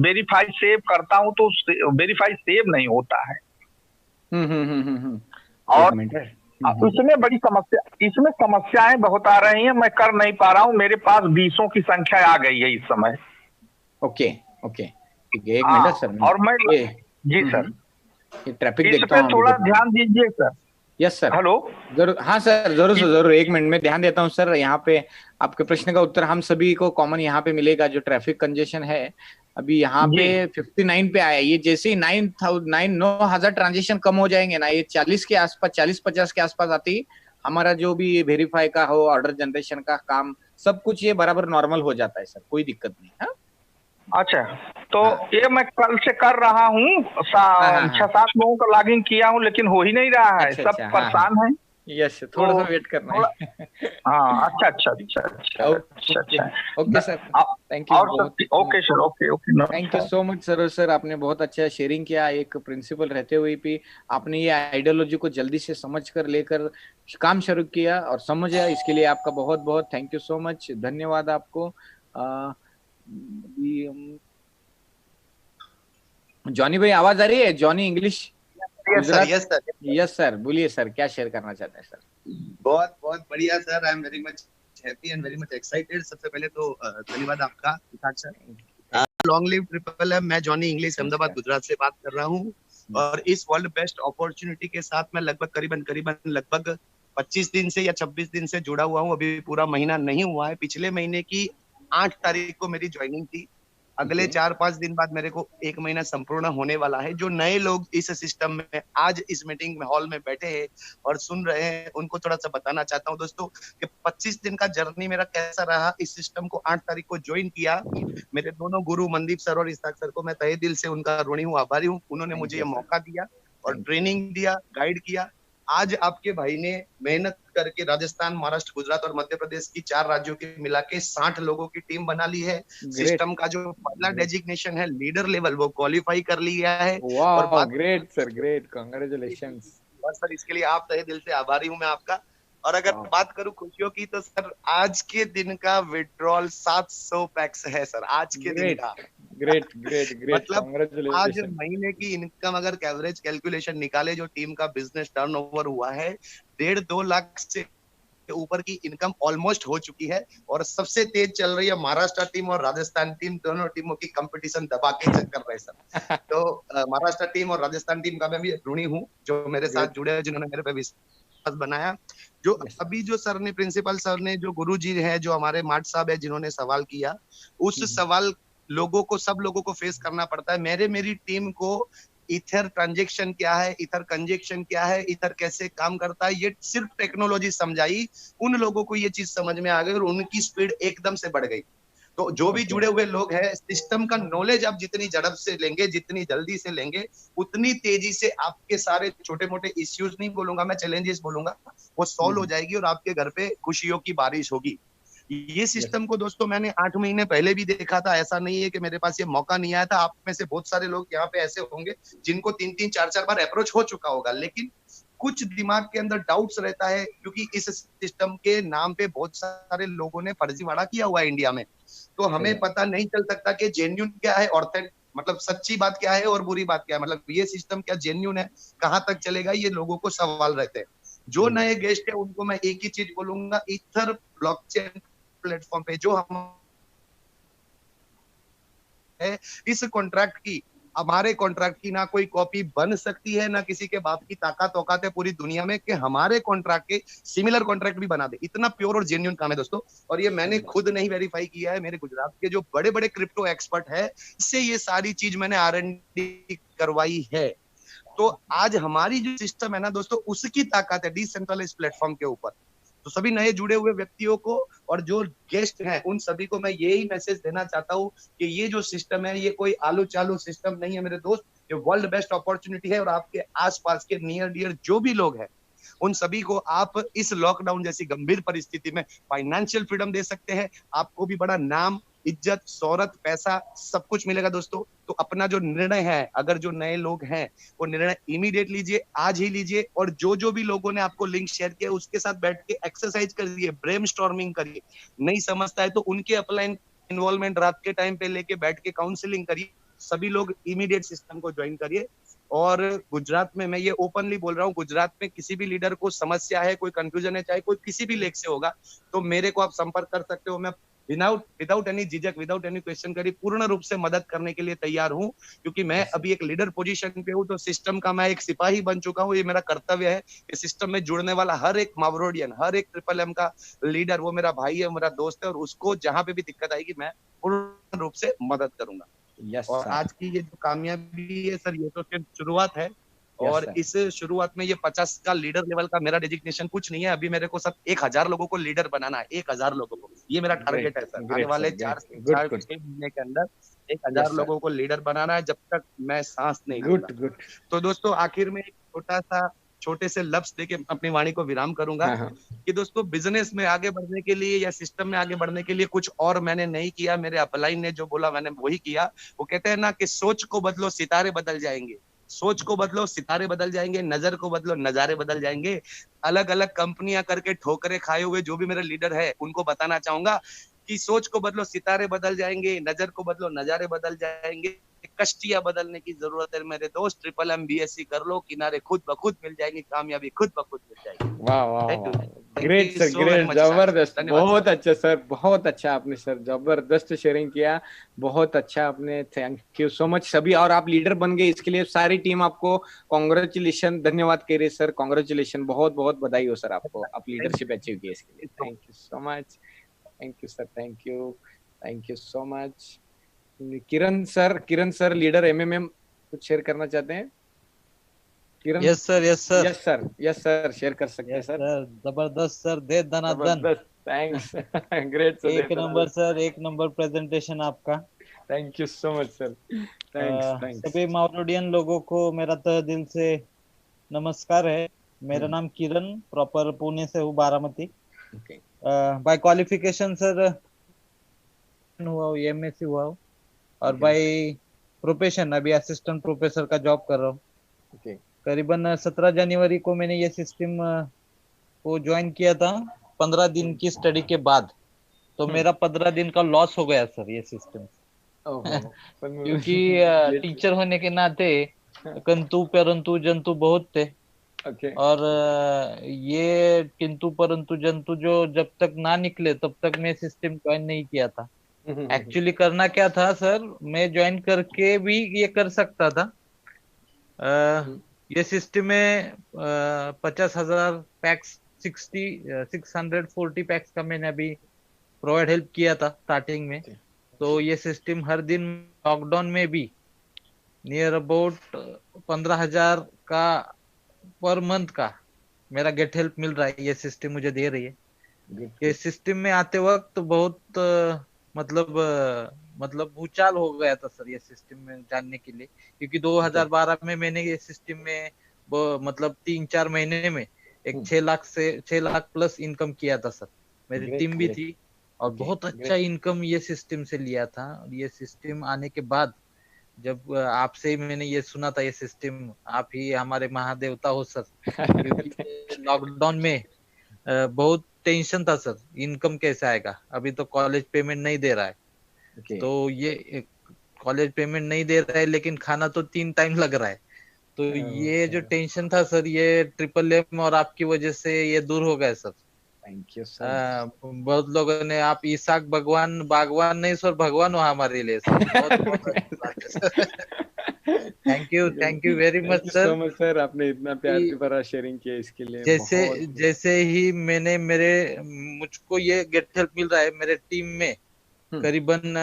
वेरीफाई सेव करता हूं तो वेरीफाई सेव नहीं होता है। और इसमें बड़ी समस्याएं बहुत आ रही हैं, मैं कर नहीं पा रहा हूं। मेरे पास 20 की संख्या आ गई है इस समय। ओके, ठीक है, 1 मिनट सर। और मैं जी सर, ट्रैफिक देखता हूं, थोड़ा ध्यान दीजिए सर। Yes sir. हेलो। जरूर, हाँ सर, जरूर 1 मिनट में ध्यान देता हूँ सर। यहाँ पे आपके प्रश्न का उत्तर हम सभी को कॉमन यहाँ पे मिलेगा। जो ट्रैफिक कंजेशन है अभी यहाँ पे 59 पे आया, ये जैसे ही 9,000 ट्रांजेक्शन कम हो जाएंगे ना, ये 40 के आसपास, 40-50 के आसपास आती, हमारा जो भी वेरीफाई का हो, ऑर्डर जनरेशन का काम, सब कुछ ये बराबर नॉर्मल हो जाता है सर, कोई दिक्कत नहीं है। अच्छा, तो ये मैं कल से कर रहा हूँ, 6-7 लोगों का लॉगिन किया हूँ, लेकिन हो ही नहीं रहा है। सब परेशान है। यस, थोड़ा सा वेट करना है। हाँ, अच्छा। Okay sir, thank you. Okay sir, okay. Thank you so much sir. आपने बहुत अच्छा शेयरिंग किया। एक प्रिंसिपल रहते हुए भी आपने ये आइडियोलॉजी को जल्दी से समझ कर लेकर काम शुरू किया और समझा, इसके लिए आपका बहुत बहुत थैंक यू सो मच, धन्यवाद आपको। जॉनी भाई आवाज आ रही है? Johnny English? यस सर, बोलिए सर, क्या शेयर करना चाहते हैं सर? बहुत बढ़िया sir, I am very much happy and very much excited. सबसे पहले तो धन्यवाद आपका sir. Long live triple M. मैं जॉनी इंग्लिश अहमदाबाद गुजरात से बात कर रहा हूँ और इस वर्ल्ड बेस्ट अपॉर्चुनिटी के साथ मैं लगभग 25 दिन से या 26 दिन से जुड़ा हुआ हूँ। अभी पूरा महीना नहीं हुआ है। पिछले महीने की 8 तारीख को मेरी ज्वाइनिंग थी। अगले 4-5 दिन बाद मेरे को 1 महीना संपूर्ण होने वाला है। जो नए लोग इस सिस्टम में आज इस मीटिंग में हॉल में बैठे हैं और सुन रहे हैं, उनको थोड़ा सा बताना चाहता हूँ दोस्तों कि 25 दिन का जर्नी मेरा कैसा रहा। इस सिस्टम को 8 तारीख को ज्वाइन किया। मेरे दोनों गुरु मनदीप सर और इस्ताक सर को मैं तहे दिल से उनका ऋणी हूँ, आभारी हूँ। उन्होंने मुझे ये मौका दिया और ट्रेनिंग दिया, गाइड किया। आज आपके भाई ने मेहनत करके राजस्थान, महाराष्ट्र, गुजरात और मध्य प्रदेश की 4 राज्यों के मिला के 60 लोगों की टीम बना ली है। सिस्टम का जो पहला डेजिग्नेशन है लीडर लेवल, वो क्वालिफाई कर लिया है। और ग्रेट सर, ग्रेट, कांग्रेचुलेशंस। और सर इसके लिए आप तहे दिल से आभारी हूँ मैं आपका। और अगर बात करूं खुशियों की तो सर आज के दिन का विड्रॉल 700 पैक्स है सर, आज के दिन का। ग्रेट ग्रेट ग्रेट, मतलब आज महीने की इनकम अगर एवरेज कैलकुलेशन निकाले, जो टीम का बिजनेस टर्नओवर हुआ है 1.5-2 लाख से ऊपर की इनकम ऑलमोस्ट हो चुकी है। और सबसे तेज चल रही है महाराष्ट्र टीम और राजस्थान टीम, दोनों टीमों की कंपटीशन दबा के चेक कर रहे सर। तो महाराष्ट्र टीम और राजस्थान टीम का मैं भी ऋणी हूँ जो मेरे साथ जुड़े हैं, जिन्होंने मेरे पे विश्वास बनाया। जो अभी जो सर ने, प्रिंसिपल सर ने, जो गुरुजी है, जो हमारे माट साहब है, जिन्होंने सवाल किया, उस सवाल सब लोगों को फेस करना पड़ता है। मेरी टीम को इथर ट्रांजैक्शन क्या है, इथर कंजेक्शन क्या है, इथर कैसे काम करता है, ये सिर्फ टेक्नोलॉजी समझाई। उन लोगों को ये चीज समझ में आ गई और उनकी स्पीड एकदम से बढ़ गई। तो जो भी जुड़े हुए लोग हैं, सिस्टम का नॉलेज आप जितनी झड़प से लेंगे, जितनी जल्दी से लेंगे, उतनी तेजी से आपके सारे छोटे मोटे इश्यूज, नहीं बोलूंगा मैं, चैलेंजेस बोलूंगा, वो सॉल्व हो जाएगी और आपके घर पे खुशियों की बारिश होगी। ये सिस्टम को दोस्तों मैंने 8 महीने पहले भी देखा था। ऐसा नहीं है कि मेरे पास ये मौका नहीं आया था। आप में से बहुत सारे लोग यहाँ पे ऐसे होंगे जिनको 3-3, 4-4 बार अप्रोच हो चुका होगा, लेकिन कुछ दिमाग के अंदर डाउट्स रहता है, क्योंकि इस सिस्टम के नाम पे बहुत सारे लोगों ने फर्जीवाड़ा किया हुआ है इंडिया में। तो हमें पता नहीं चल सकता कि जेन्युइन क्या है, ऑथेंटिक मतलब सच्ची बात क्या है और बुरी बात क्या है, मतलब ये सिस्टम क्या जेन्युइन है, कहाँ तक चलेगा, ये लोगों को सवाल रहते हैं। जो नए गेस्ट है उनको मैं एक ही चीज बोलूंगा, ईथर ब्लॉकचेन प्लेटफॉर्म पे जो हम है, इस कॉन्ट्रैक्ट की, हमारे कॉन्ट्रैक्ट की ना कोई कॉपी बन सकती है, ना किसी के बाप की ताकत औकात है पूरी दुनिया में कि हमारे कॉन्ट्रैक्ट के सिमिलर कॉन्ट्रैक्ट भी बना दे। इतना प्योर और जेन्युइन काम है दोस्तों। और ये मैंने खुद नहीं वेरीफाई किया है, मेरे गुजरात के जो बड़े बड़े क्रिप्टो एक्सपर्ट है, इससे ये सारी चीज मैंने R&D करवाई है। तो आज हमारी जो सिस्टम है ना दोस्तों, उसकी ताकत है डिसेंट्रलाइज्ड प्लेटफॉर्म के ऊपर। तो सभी नए जुड़े हुए व्यक्तियों को और जो गेस्ट हैं, उन सभी को मैं यही मैसेज देना चाहता हूँ कि ये जो सिस्टम है, ये कोई आलू चालू सिस्टम नहीं है मेरे दोस्त। ये वर्ल्ड बेस्ट अपॉर्चुनिटी है और आपके आसपास के नियर डियर जो भी लोग हैं, उन सभी को आप इस लॉकडाउन जैसी गंभीर परिस्थिति में फाइनेंशियल फ्रीडम दे सकते हैं। आपको भी बड़ा नाम, इज्जत, शोहरत, पैसा सब कुछ मिलेगा दोस्तों। तो अपना जो निर्णय है, अगर जो नए लोग हैं, वो निर्णय इमीडिएट लीजिए, आज ही लीजिए। और जो भी लोगों ने आपको लिंक शेयर किया, उसके साथ बैठ के एक्सरसाइज करिए, ब्रेनस्टॉर्मिंग करिए। नहीं समझता है तो उनके अपलाइन इन्वॉल्वमेंट रात के टाइम पे लेके बैठ के काउंसलिंग करिए। सभी लोग इमीडिएट सिस्टम को ज्वाइन करिए। और गुजरात में मैं ये ओपनली बोल रहा हूँ, गुजरात में किसी भी लीडर को समस्या है, कोई कंफ्यूजन है, चाहे कोई किसी भी लेख से होगा, तो मेरे को आप संपर्क कर सकते हो। मैं विदाउट एनी झिझक, विदाउट एनी क्वेश्चन करी पूर्ण रूप से मदद करने के लिए तैयार हूँ, क्योंकि मैं अभी एक लीडर पोजीशन पे हूँ। तो सिस्टम का मैं एक सिपाही बन चुका हूँ। ये मेरा कर्तव्य है कि सिस्टम में जुड़ने वाला हर एक मावरोडियन, हर एक ट्रिपल M का लीडर, वो मेरा भाई है, मेरा दोस्त है, और उसको जहां पे भी दिक्कत आएगी मैं पूर्ण रूप से मदद करूंगा। और आज की ये जो कामयाबी है सर, ये तो सिर्फ शुरुआत है। और इस शुरुआत में ये 50 का लीडर लेवल का मेरा डेजिग्नेशन कुछ नहीं है। अभी मेरे को सब 1000 लोगों को लीडर बनाना है, 1000 लोगों को। ये मेरा टारगेट है सर। आने वाले 4 से 6 महीने के अंदर 1000 लोगों को लीडर बनाना है, जब तक मैं सांस नहीं लूंगा। तो दोस्तों आखिर में एक छोटे से लफ्ज देके अपनी वाणी को विराम करूंगा कि दोस्तों, बिजनेस में आगे बढ़ने के लिए या सिस्टम में आगे बढ़ने के लिए कुछ और मैंने नहीं किया। मेरे अपलाइन ने जो बोला मैंने वही किया। वो कहते हैं ना कि सोच को बदलो, सितारे बदल जाएंगे। सोच को बदलो, सितारे बदल जाएंगे। नजर को बदलो, नजारे बदल जाएंगे। अलग अलग कंपनियां करके ठोकरे खाए हुए जो भी मेरे लीडर है, उनको बताना चाहूंगा कि सोच को बदलो, सितारे बदल जाएंगे, नजर को बदलो, नजारे बदल जाएंगे, कश्तियां बदलने की जरूरत है मेरे दोस्त। ट्रिपल MBSc कर लो, किनारे खुद ब खुद मिल जाएंगी, कामयाबी खुद ब खुद मिल जाएगी। वाह वाह थैंक यू, वाह, thank great you sir, so very great, much sir, जबरदस्त, धन्यवाद सर। बहुत अच्छा सर, बहुत अच्छा आपने सर जबरदस्त शेयरिंग किया, बहुत अच्छा आपने, थैंक यू सो मच सभी। और आप लीडर बन गए, इसके लिए सारी टीम आपको कॉन्ग्रेचुलेशन, धन्यवाद कह रही सर, कॉन्ग्रेचुलेशन, बहुत बहुत बधाई हो सर आपको, आप लीडरशिप अचीव किए इसके लिए, thank you so much, thank you sir, thank you so much. Kiran sir leader MMM कुछ शेयर करना चाहते हैं? Kiran, yes sir, yes sir, yes sir, share कर सकते हैं यस सर। सर, जबरदस्त सर, दे दनादन, जबरदस्त, थैंक्स ग्रेट सर, एक नंबर सर, एक नंबर प्रेजेंटेशन आपका। Thank you so much sir, thanks. सभी माउरोडियन लोगों को मेरा तहे दिल से नमस्कार है। मेरा नाम किरण, प्रॉपर पुणे से हूँ, बारामती। बाय क्वालिफिकेशन सर हुआ हूँ, MSc हुआ हूँ, और बाय प्रोफेशन अभी असिस्टेंट प्रोफेसर का जॉब कर रहा हूँ। करीबन 17 जनवरी को मैंने ये सिस्टम को ज्वाइन किया था, 15 दिन की स्टडी के बाद। तो मेरा 15 दिन का लॉस हो गया सर ये सिस्टम क्योंकि टीचर होने के नाते किंतु परंतु जंतु बहुत थे। और ये किंतु परंतु जंतु जो जब तक ना निकले तब तक मैं सिस्टम ज्वाइन नहीं किया था। एक्चुअली करना क्या था सर, मैं ज्वाइन करके भी ये कर सकता था। ये सिस्टम में 50,000 पैक्स 640 पैक्स का मैंने अभी प्रोवाइड हेल्प किया था स्टार्टिंग में। तो ये सिस्टम हर दिन लॉकडाउन में भी नियर अबाउट 15,000 का पर मंथ का मेरा गेट हेल्प मिल रहा है, ये सिस्टम मुझे दे रही है। ये सिस्टम में आते वक्त बहुत मतलब भूचाल हो गया था सर ये सिस्टम में जानने के लिए, क्योंकि 2012 में मैंने ये सिस्टम में मतलब 3-4 महीने में एक 6 लाख प्लस इनकम किया था सर। मेरी टीम भी थी और बहुत अच्छा इनकम ये सिस्टम से लिया था। और ये सिस्टम आने के बाद जब आपसे मैंने ये सुना था, ये सिस्टम आप ही हमारे महादेवता हो सर, क्योंकि लॉकडाउन में बहुत टेंशन था सर, इनकम कैसे आएगा, अभी तो कॉलेज पेमेंट नहीं दे रहा है। तो ये कॉलेज पेमेंट नहीं दे रहा है लेकिन खाना तो 3 टाइम लग रहा है। तो ये जो टेंशन था सर, ये ट्रिपल M और आपकी वजह से ये दूर हो गया सर। Thank you sir. बहुत लोगों ने, आप ईसाक भगवान बागवान नहीं सर, भगवान हो हमारे लिए sir. Thank you very much sir. So much sir, आपने इतना प्यार भरा शेयरिंग किया, इसके लिए जैसे ही मुझको ये गेट हेल्प मिल रहा है, मेरे टीम में करीबन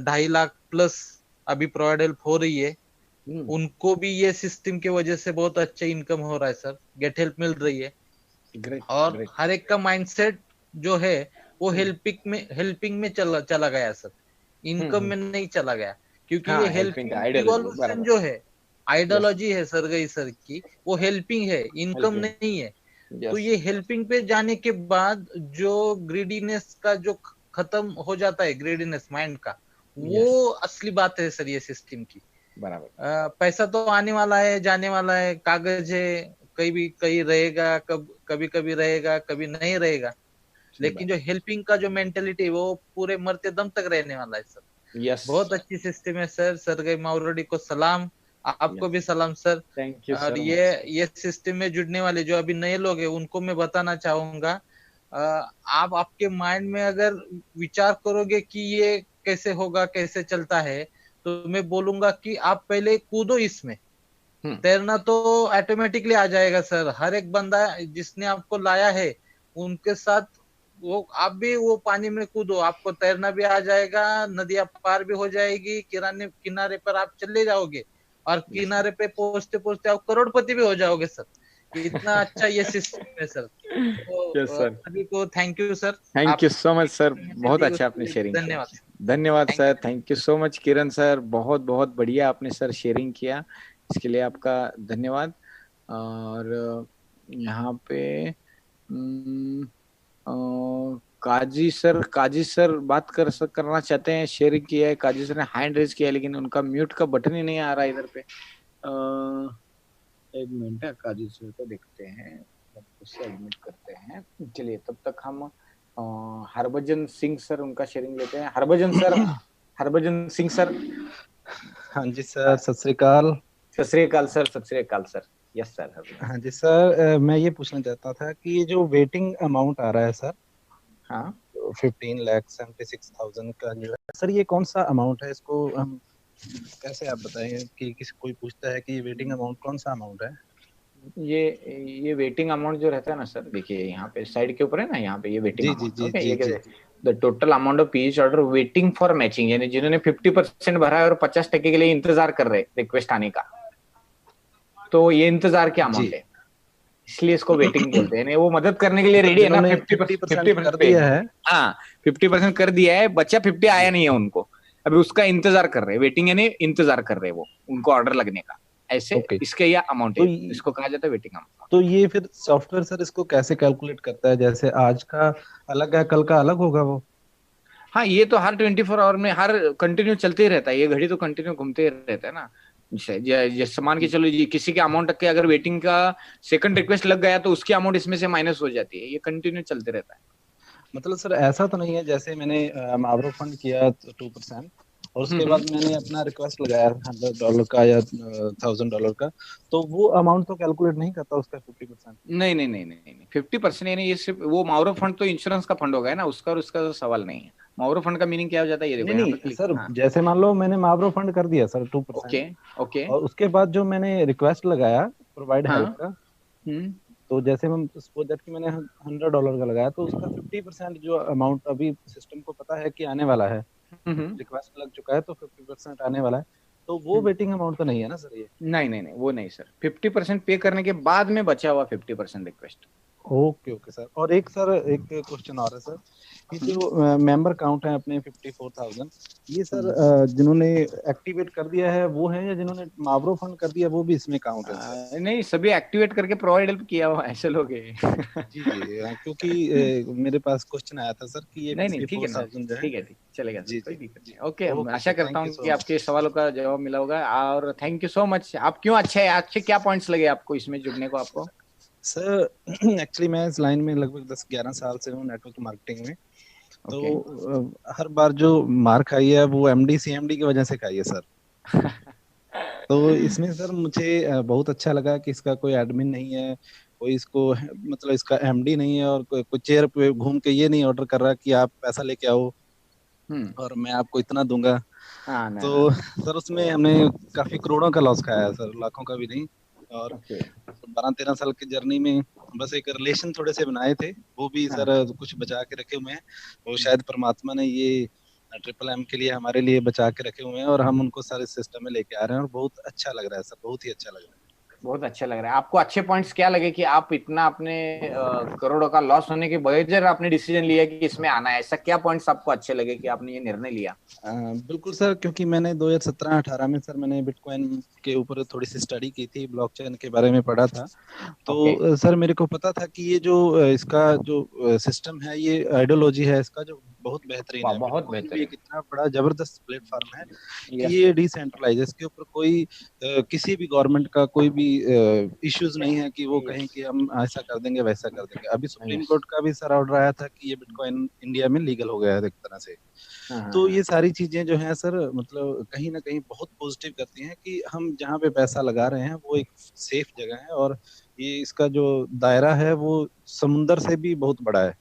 2.5 लाख प्लस अभी प्रोवाइड हेल्प हो रही है। उनको भी ये सिस्टम की वजह से बहुत अच्छा इनकम हो रहा है सर, गेट हेल्प मिल रही है। और हर एक का माइंडसेट जो है वो हेल्पिंग में चला गया सर, इनकम में नहीं चला गया। क्योंकि ये हेल्पिंग इवोल्यूशन जो है, आइडियोलॉजी है सरगई सर की, वो हेल्पिंग है, इनकम नहीं है। तो ये हेल्पिंग पे जाने के बाद जो ग्रीडीनेस का जो खत्म हो जाता है, ग्रीडीनेस माइंड का, वो असली बात है सर ये सिस्टम की। बराबर। पैसा तो आने वाला है, जाने वाला है, कागज है, कहीं रहेगा, कभी रहेगा, कभी नहीं रहेगा। लेकिन जो हेल्पिंग का जो मेंटेलिटी है वो पूरे मरते दम तक रहने वाला है सर। बहुत अच्छी सिस्टम है सर। सरगई माउरोडी को सलाम, आपको भी सलाम सर। Thank you. और ये सिस्टम में जुड़ने वाले जो अभी नए लोग हैं उनको मैं बताना चाहूंगा, आप आपके माइंड में अगर विचार करोगे कि ये कैसे होगा, कैसे चलता है, तो मैं बोलूंगा कि आप पहले कूदो इसमें। तैरना तो ऑटोमेटिकली आ जाएगा सर। हर एक बंदा जिसने आपको लाया है उनके साथ आप भी वो पानी में कूदो, आपको तैरना भी आ जाएगा, नदियां पार भी हो जाएगी, किनारे पर आप चले जाओगे और किनारे पे पहुंचते पहुंचते आप करोड़पति भी हो जाओगे सर। इतना अच्छा ये सिस्टम है सर। तो सभी को thank you sir. Thank you so much sir, बहुत अच्छा आपने शेयरिंग किया। धन्यवाद sir, thank you so much Kiran sir, बहुत बहुत बढ़िया आपने सर शेयरिंग किया, इसके लिए आपका धन्यवाद। और यहाँ पे काजी सर बात करना चाहते हैं, शेयरिंग किया है, काजी सर ने हैंड रेज किया है लेकिन उनका म्यूट का बटन ही नहीं आ रहा इधर पे। एक मिनट है, काजी सर को देखते हैं, उससे एडमिट करते हैं। चलिए तब तक हम हरभजन सिंह सर उनका शेयरिंग लेते हैं। हरभजन सिंह सर। हाँ जी सर, सत श्री अकाल। सत श्री अकाल सर, सत श्री अकाल सर। Yes sir. हाँ जी सर, मैं ये पूछना चाहता था कि ये जो वेटिंग अमाउंट आ रहा है सर, हाँ 15,76,000 का जो है सर, ये कौन सा अमाउंट है? इसको हम कैसे आप बताएंगे कि किसी कोई पूछता है कि ये वेटिंग अमाउंट कौन सा अमाउंट है? ये वेटिंग अमाउंट जो रहता है ना सर, देखिए यहाँ पे साइड के ऊपर है ना, यहाँ पे ये वेटिंग जी अमाउंट। जी ओके, जी ये जी। The total amount of PH order waiting for matching, यानी जिन्होंने 50% भरा है और 50% के लिए इंतजार कर रहे रिक्वेस्ट आने का, तो ये इंतजार के अमाउंट है, इसलिए इसको वेटिंग बोलते हैं। वो मदद करने के लिए रेडी है ना, 50% कर दिया है। हाँ 50% कर दिया है, बच्चा 50 आया नहीं है उनको, अभी उसका इंतजार कर रहे हैं। वेटिंग यानी इंतजार कर रहे हैं वो, उनको ऑर्डर लगने का, ऐसे इसके यह अमाउंट है, इसको कहा जाता है वेटिंग अमाउंट। तो ये फिर सॉफ्टवेयर सर इसको कैसे कैलकुलेट करता है? जैसे आज का अलग है, कल का अलग होगा वो? हाँ, ये तो हर 24 आवर में हर कंटिन्यू चलते ही रहता है, ये घड़ी तो कंटिन्यू घूमते ही रहता है ना। जैसे मान के चलो जी, किसी के अमाउंट के अगर वेटिंग का सेकंड रिक्वेस्ट लग गया तो उसकी अमाउंट इसमें से माइनस हो जाती है, ये कंटिन्यू चलते रहता है। मतलब सर ऐसा तो नहीं है जैसे मैंने मावरो फंड किया 2% और उसके बाद मैंने अपना रिक्वेस्ट लगाया $100 का या $1,000 का, तो वो अमाउंट तो कैलकुलेट नहीं करता उसका 50%? नहीं 50% यानी ये सिर्फ वो मावरो फंड तो इंश्योरेंस का फंड होगा है ना, उसका और उसका तो सवाल नहीं है। मावरो फंड का मीनिंग क्या हो जाता है, ये देखो यहाँ पे सर जैसे मान लो मैंने मावरो फंड कर दिया सर 2%, ओके, और उसके बाद जो मैंने रिक्वेस्ट लगाया प्रोवाइड हेल्प का, तो जैसे हम सपोज दैट कि मैंने $100 का लगाया, तो उसका 50% जो अमाउंट अभी सिस्टम को पता है कि आने वाला है, रिक्वेस्ट लग चुका है तो 50% आने वाला है, तो वो वेटिंग अमाउंट तो नहीं है ना सर ये? नहीं वो नहीं सर, 50% पे करने के बाद में बचा हुआ 50% रिक्वेस्ट। Okay sir. और एक क्वेश्चन और है सर, ये जो मेंबर काउंट है अपने 54,000, ये सर जिन्होंने एक्टिवेट कर दिया है वो है, या जिन्होंने मावरो फंड कर दिया वो भी इसमें काउंट है सर? नहीं, सभी एक्टिवेट करके प्रोवाइड हेल्प किया हुआ ऐसे लोग हैं। जी क्योंकि मेरे पास क्वेश्चन आया था सर कि ये नहीं ठीक है ना, 54,000 जो है। ठीक है चलेगा जी कोई दिक्कत नहीं। ओके, आशा करता हूँ कि आपके सवालों का जवाब मिला होगा, और थैंक यू सो मच। आप क्यों अच्छे क्या पॉइंट्स लगे आपको इसमें जुड़ने को आपको? सर एक्चुअली मैं इस लाइन में लगभग 10-11 साल से हूँ, नेटवर्क मार्केटिंग में। तो हर बार जो मार खाई है वो एमडी सीएमडी की वजह से खाई है सर। तो इसमें सर मुझे बहुत अच्छा लगा कि इसका कोई एडमिन नहीं है, कोई इसको मतलब इसका एमडी नहीं है, और कोई चेयर पे घूम के ये नहीं ऑर्डर कर रहा कि आप पैसा लेके आओ और मैं आपको इतना दूंगा। तो सर उसमें हमने काफी करोड़ों का लॉस खाया है सर, लाखों का भी नहीं। और 12-13 साल की जर्नी में बस एक रिलेशन थोड़े से बनाए थे, वो भी सर कुछ बचा के रखे हुए हैं, वो शायद परमात्मा ने ये MMM के लिए हमारे लिए बचा के रखे हुए हैं, और हम उनको सारे सिस्टम में लेके आ रहे हैं, और बहुत अच्छा लग रहा है सर, बहुत ही अच्छा लग रहा है। बहुत अच्छा लग रहा है। आपको अच्छे पॉइंट्स क्या लगे कि आप इतना अपने करोड़ों का लॉस होने के बगैर आपने डिसीजन लिया कि इसमें आना है? ऐसा क्या पॉइंट्स आपको अच्छे लगे कि आपने ये निर्णय लिया? बिल्कुल सर, क्योंकि मैंने 2017-18 में सर मैंने बिटकॉइन के ऊपर थोड़ी सी स्टडी की थी, ब्लॉकचेन के बारे में पढ़ा था। तो सर मेरे को पता था कि ये जो इसका जो सिस्टम है, ये आइडियोलॉजी है इसका जो बहुत बेहतरीन है, बहुत बेहतरीन, कितना बड़ा जबरदस्त प्लेटफॉर्म है कि ये डिसेंट्रलाइज, इसके ऊपर कोई किसी भी गवर्नमेंट का कोई भी इश्यूज नहीं है कि वो कहें कि हम ऐसा कर देंगे वैसा कर देंगे। अभी सुप्रीम कोर्ट का भी सर ऑर्डर आया था कि ये बिटकॉइन इंडिया में लीगल हो गया है एक तरह से। तो ये सारी चीजें जो है सर मतलब कहीं ना कहीं बहुत पॉजिटिव करती हैं कि हम जहाँ पे पैसा लगा रहे हैं वो एक सेफ जगह है, और ये इसका जो दायरा है वो समुंदर से भी बहुत बड़ा है।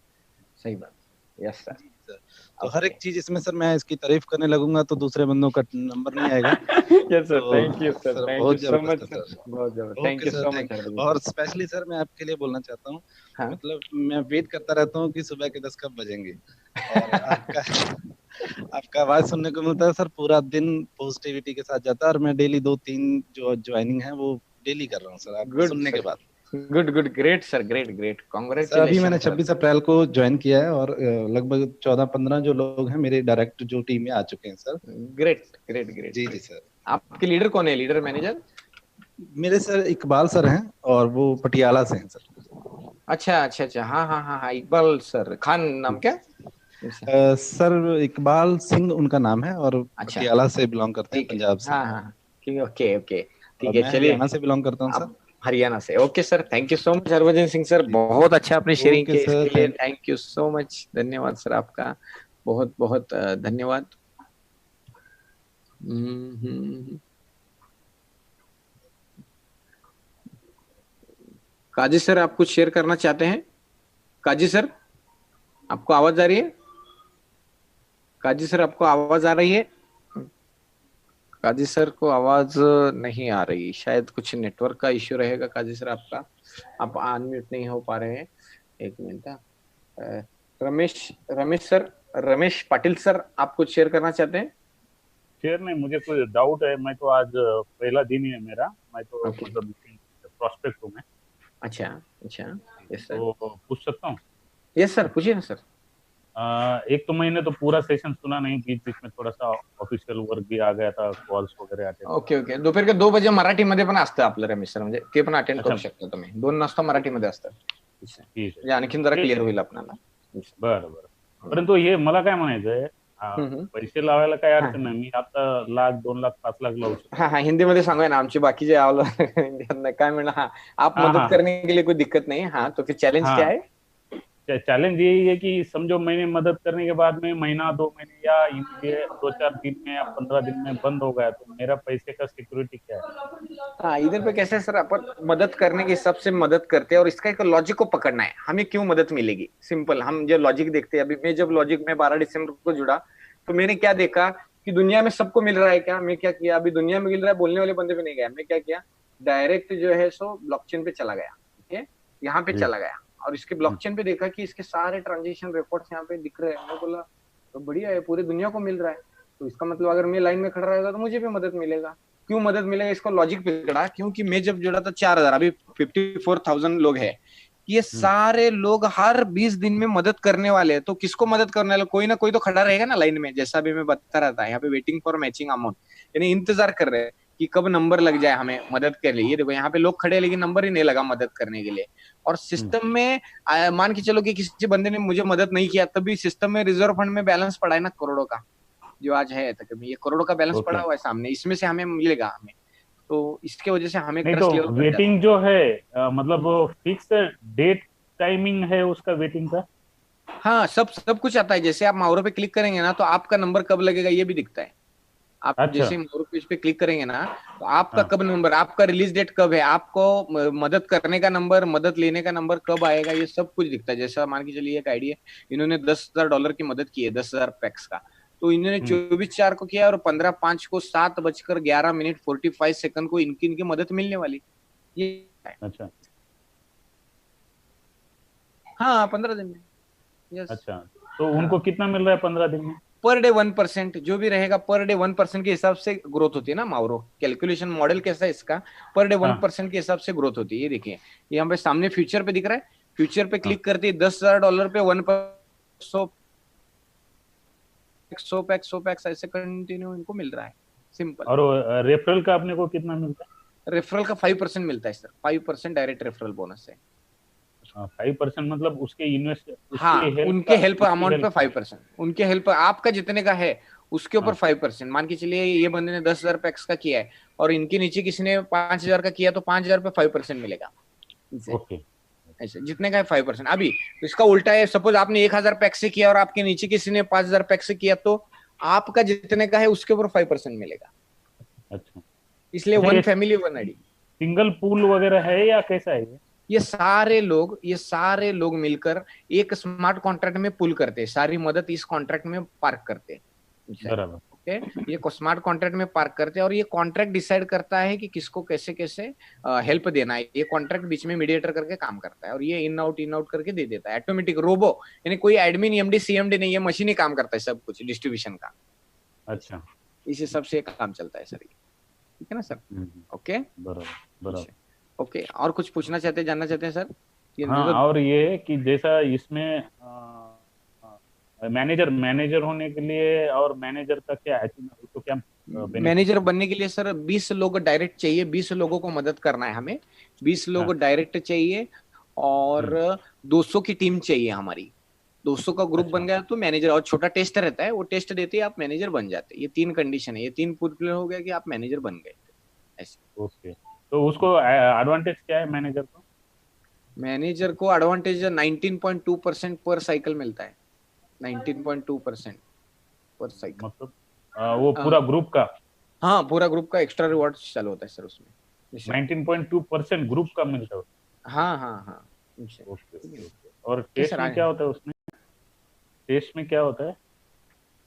सही बात, यस सर। तो हर एक चीज इसमें सर मैं इसकी तारीफ करने लगूंगा तो दूसरे बंदों का नंबर नहीं आएगा। Yes sir, thank you sir, बहुत जबरदस्त सर, बहुत जबरदस्त, थैंक यू सो मच। और स्पेशली सर मैं आपके लिए बोलना चाहता हूँ, मतलब मैं वेट करता रहता हूँ कि सुबह के 10 कब बजेंगे, और आपका आवाज सुनने को मिलता है सर, पूरा दिन पॉजिटिविटी के साथ जाता है, और मैं डेली 2-3 जो ज्वाइनिंग है वो डेली कर रहा हूँ सर आपको सुनने के बाद। Good great sir, great congratulation. अभी मैंने 26 अप्रैल को ज्वाइन किया है, और लगभग 14-15 जो लोग हैं मेरे डायरेक्ट जो टीम में आ चुके हैं सर। ग्रेट जी सर। आपके लीडर कौन है, लीडर मैनेजर? मेरे सर इकबाल सर हैं, और वो पटियाला से हैं सर। अच्छा, हाँ, इकबाल सर। खान नाम क्या? सर इकबाल सिंह उनका नाम है, और पटियाला से बिलोंग करते हैं, पंजाब से। हाँ, ओके ठीक है, चलिए। हरियाणा से बिलोंग करता हूँ सर। हरियाणा से। Okay sir, thank you so much Harbhajan Singh sir, बहुत अच्छा आपने शेयरिंग ओके की, सर, इसके लिए थैंक यू सो मच, धन्यवाद सर आपका, बहुत बहुत धन्यवाद। काजी सर, आप कुछ शेयर करना चाहते हैं? काजी सर, आपको आवाज आ रही है? काजी सर, आपको आवाज आ रही है? काजी सर को आवाज नहीं आ रही, शायद कुछ नेटवर्क का इश्यू रहेगा। काजी सर आपका, आप अनम्यूट नहीं हो पा रहे हैं, एक मिनट। रमेश पाटिल सर, आप कुछ शेयर करना चाहते हैं? शेयर नहीं, मुझे कोई डाउट है, मैं तो आज पहला दिन ही है मेरा, मैं तो मतलब प्रोस्पेक्ट हूँ मैं। अच्छा अच्छा, यस सर, तो पूछ सकता हूँ? यस सर, पूछिए ना सर। एक तो मैंने तो पूरा सेशन सुना नहीं, बीच बीच में थोड़ा सा ऑफिशियल वर्क भी आ गया था, कॉल्स वगैरह आते थे। ओके ओके, दोपहर 2 वाजे मराठीमध्ये पण असतं आपलं रमेश सर, म्हणजे ते पण अटेंड करू शकता तुम्ही, 2 वाजता मराठीमध्ये असतं, ठीक आहे, आणखीन जरा क्लिअर होईल आपल्याला। बरं बरं, परंतु हे मला काय म्हणायचंय, पैसे लावायला काय अडचण नाही, मी आता 1,00,000, 2,00,000, 5,00,000 लावू शकतो। हाँ हाँ, हिंदी मध्ये सांगूया ना, आमचे बाकीचे काय म्हणणं, हाँ आप मदद करने के लिए कोई दिक्कत नहीं है। हाँ, तो फिर चैलेंज क्या है? चैलेंज यही है कि समझो मैंने मदद करने के बाद में महीना 2 महीने या 2-4 दिन में या 15 दिन में बंद हो गया, तो मेरा पैसे का सिक्योरिटी क्या है? हाँ, इधर पे कैसे सर, अपन मदद करने के हिसाब से मदद करते हैं, और इसका एक लॉजिक को पकड़ना है, हमें क्यों मदद मिलेगी। सिंपल, हम जो लॉजिक देखते हैं, अभी मैं जब लॉजिक में 12 दिसंबर को जुड़ा, तो मैंने क्या देखा कि दुनिया में सबको मिल रहा है क्या, मैं क्या किया, अभी दुनिया में मिल रहा है, बोलने वाले बंदे पे नहीं गया, मैं क्या किया, डायरेक्ट जो है सो ब्लॉकचेन पे चला गया, ठीक है, यहाँ पे चला गया, और इसके ब्लॉकचेन पे देखा कि इसके सारे ट्रांजेक्शन रिकॉर्ड्स यहाँ पे दिख रहे हैं। मैं बोला तो बढ़िया है, पूरी दुनिया को मिल रहा है, तो इसका मतलब अगर मैं लाइन में खड़ा रहेगा तो मुझे भी मदद मिलेगा। क्यों मदद मिलेगा, इसको लॉजिक पकड़ा, क्योंकि मैं जब जुड़ा था 4,000, अभी 54,000 लोग है, ये सारे लोग हर 20 दिन में मदद करने वाले हैं। तो किसको मदद करने वाले, कोई ना कोई तो खड़ा रहेगा ना लाइन में, जैसा भी मैं बता रहा था, यहाँ पे वेटिंग फॉर मैचिंग अमाउंट, यानी इंतजार कर रहे हैं कि कब नंबर लग जाए हमें मदद के लिए। ये देखो यहाँ पे लोग खड़े हैं, लेकिन नंबर ही नहीं लगा मदद करने के लिए। और सिस्टम में मान के चलो कि किसी बंदे ने मुझे मदद नहीं किया, तभी सिस्टम में रिजर्व फंड में बैलेंस पड़ा है ना करोड़ों का, जो आज है तक ये करोड़ों का बैलेंस पड़ा हुआ है सामने, इसमें से हमें मिलेगा हमें, तो इसके वजह से हमें नहीं, तो वेटिंग जो है मतलब फिक्स डेट टाइमिंग है उसका वेटिंग का? हाँ, सब कुछ आता है। जैसे आप माउरो पे क्लिक करेंगे ना, तो आपका नंबर कब लगेगा ये भी दिखता है। आप जैसे माउरो पेज पे क्लिक करेंगे ना, तो आपका कब नंबर, आपका रिलीज डेट कब है, आपको मदद करने का नंबर, मदद लेने का नंबर कब आएगा, ये सब कुछ दिखता है। जैसा मान के चलिए एक आइडिया, इन्होंने $10,000 की मदद की है, 10,000 पैक्स का, तो इन्होंने 24/4 को किया और 15/5 को 7:11:45 को इनकी मदद मिलने वाली। ये अच्छा, हाँ, 15 दिन में। यस। अच्छा, तो उनको कितना मिल रहा है 15 दिन में? पर डे 1%, जो भी रहेगा पर डे 1% के हिसाब से ग्रोथ होती है ना। माउरो कैलकुलेशन मॉडल कैसा है इसका, पर डे 1% के हिसाब से ग्रोथ होती है। ये देखिए, ये यहाँ पे सामने फ्यूचर पे दिख रहा है, फ्यूचर पे क्लिक करते ही $10,000 पे 100 पैक्स ऐसे कंटिन्यू इनको मिल रहा है, सिंपल। और रेफरल का अपने को कितना मिलता है? रेफरल का 5% मिलता है सर, 5% डायरेक्ट रेफरल बोनस है। 5% मतलब उसके इन्वेस्ट, हाँ, उनके हेल्प अमाउंट पे 5%, उनके हेल्प आपका जितने का है उसके ऊपर 5%। मान के चलिए ये बंदे ने 10,000 पैक्स का किया है और इनके नीचे किसी ने 5,000 का किया, तो 5,000 पे 5% मिलेगा। ओके, ऐसे जितने का है 5%। अभी तो इसका उल्टा है, सपोज आपने 1,000 पैक्स से किया और आपके नीचे किसी ने 5,000 पैक्स से किया, तो आपका जितने का है उसके ऊपर 5% मिलेगा। अच्छा, इसलिए one family one ID. Single pool वगैरह है या कैसा है? ये सारे लोग मिलकर एक स्मार्ट कॉन्ट्रैक्ट में पुल करते हैं, सारी मदद इस कॉन्ट्रैक्ट में पार्क करते हैं। बराबर, ओके, ये स्मार्ट कॉन्ट्रैक्ट में पार्क करते हैं और ये कॉन्ट्रैक्ट डिसाइड करता है कि किसको कैसे कैसे हेल्प देना है। ये कॉन्ट्रैक्ट बीच में मीडिएटर करके काम करता है और ये इन आउट करके दे देता है ऑटोमेटिक रोबो, यानी कोई एडमिन एमडी सीएमडी नहीं है, मशीन ही काम करता है सब कुछ डिस्ट्रीब्यूशन का। अच्छा, इस हिसाब से काम चलता है सर, ठीक है ना सर? ओके, बराबर। ओके, और कुछ पूछना चाहते हैं, जानना चाहते हैं सर? हाँ, और ये कि जैसा इसमें मैनेजर होने के लिए और मैनेजर का क्या है, तो क्या मैनेजर बनने के लिए सर 20 लोग डायरेक्ट चाहिए, 20 लोगों को मदद करना है हमें, 20 लोग डायरेक्ट चाहिए और 200 की टीम चाहिए हमारी। 200 का ग्रुप बन गया तो मैनेजर, और छोटा टेस्ट रहता है, वो टेस्ट देते ही आप मैनेजर बन जाते हैं। ये 3 कंडीशन है, ये 3 पूरे हो गया कि आप मैनेजर बन गए ऐसे। ओके, तो उसको एडवांटेज क्या है मैनेजर को? मैनेजर को एडवांटेज 19.2% पर साइकिल मिलता है, 19.2% पर साइकिल। मतलब वो पूरा ग्रुप का? हाँ, पूरा ग्रुप का एक्स्ट्रा रिवॉर्ड चालू होता है सर उसमें। 19.2% ग्रुप का मिलता है? हाँ हाँ हाँ। ओके। और टेस्ट में क्या होता है उसमें? टेस्ट में क्या होता है?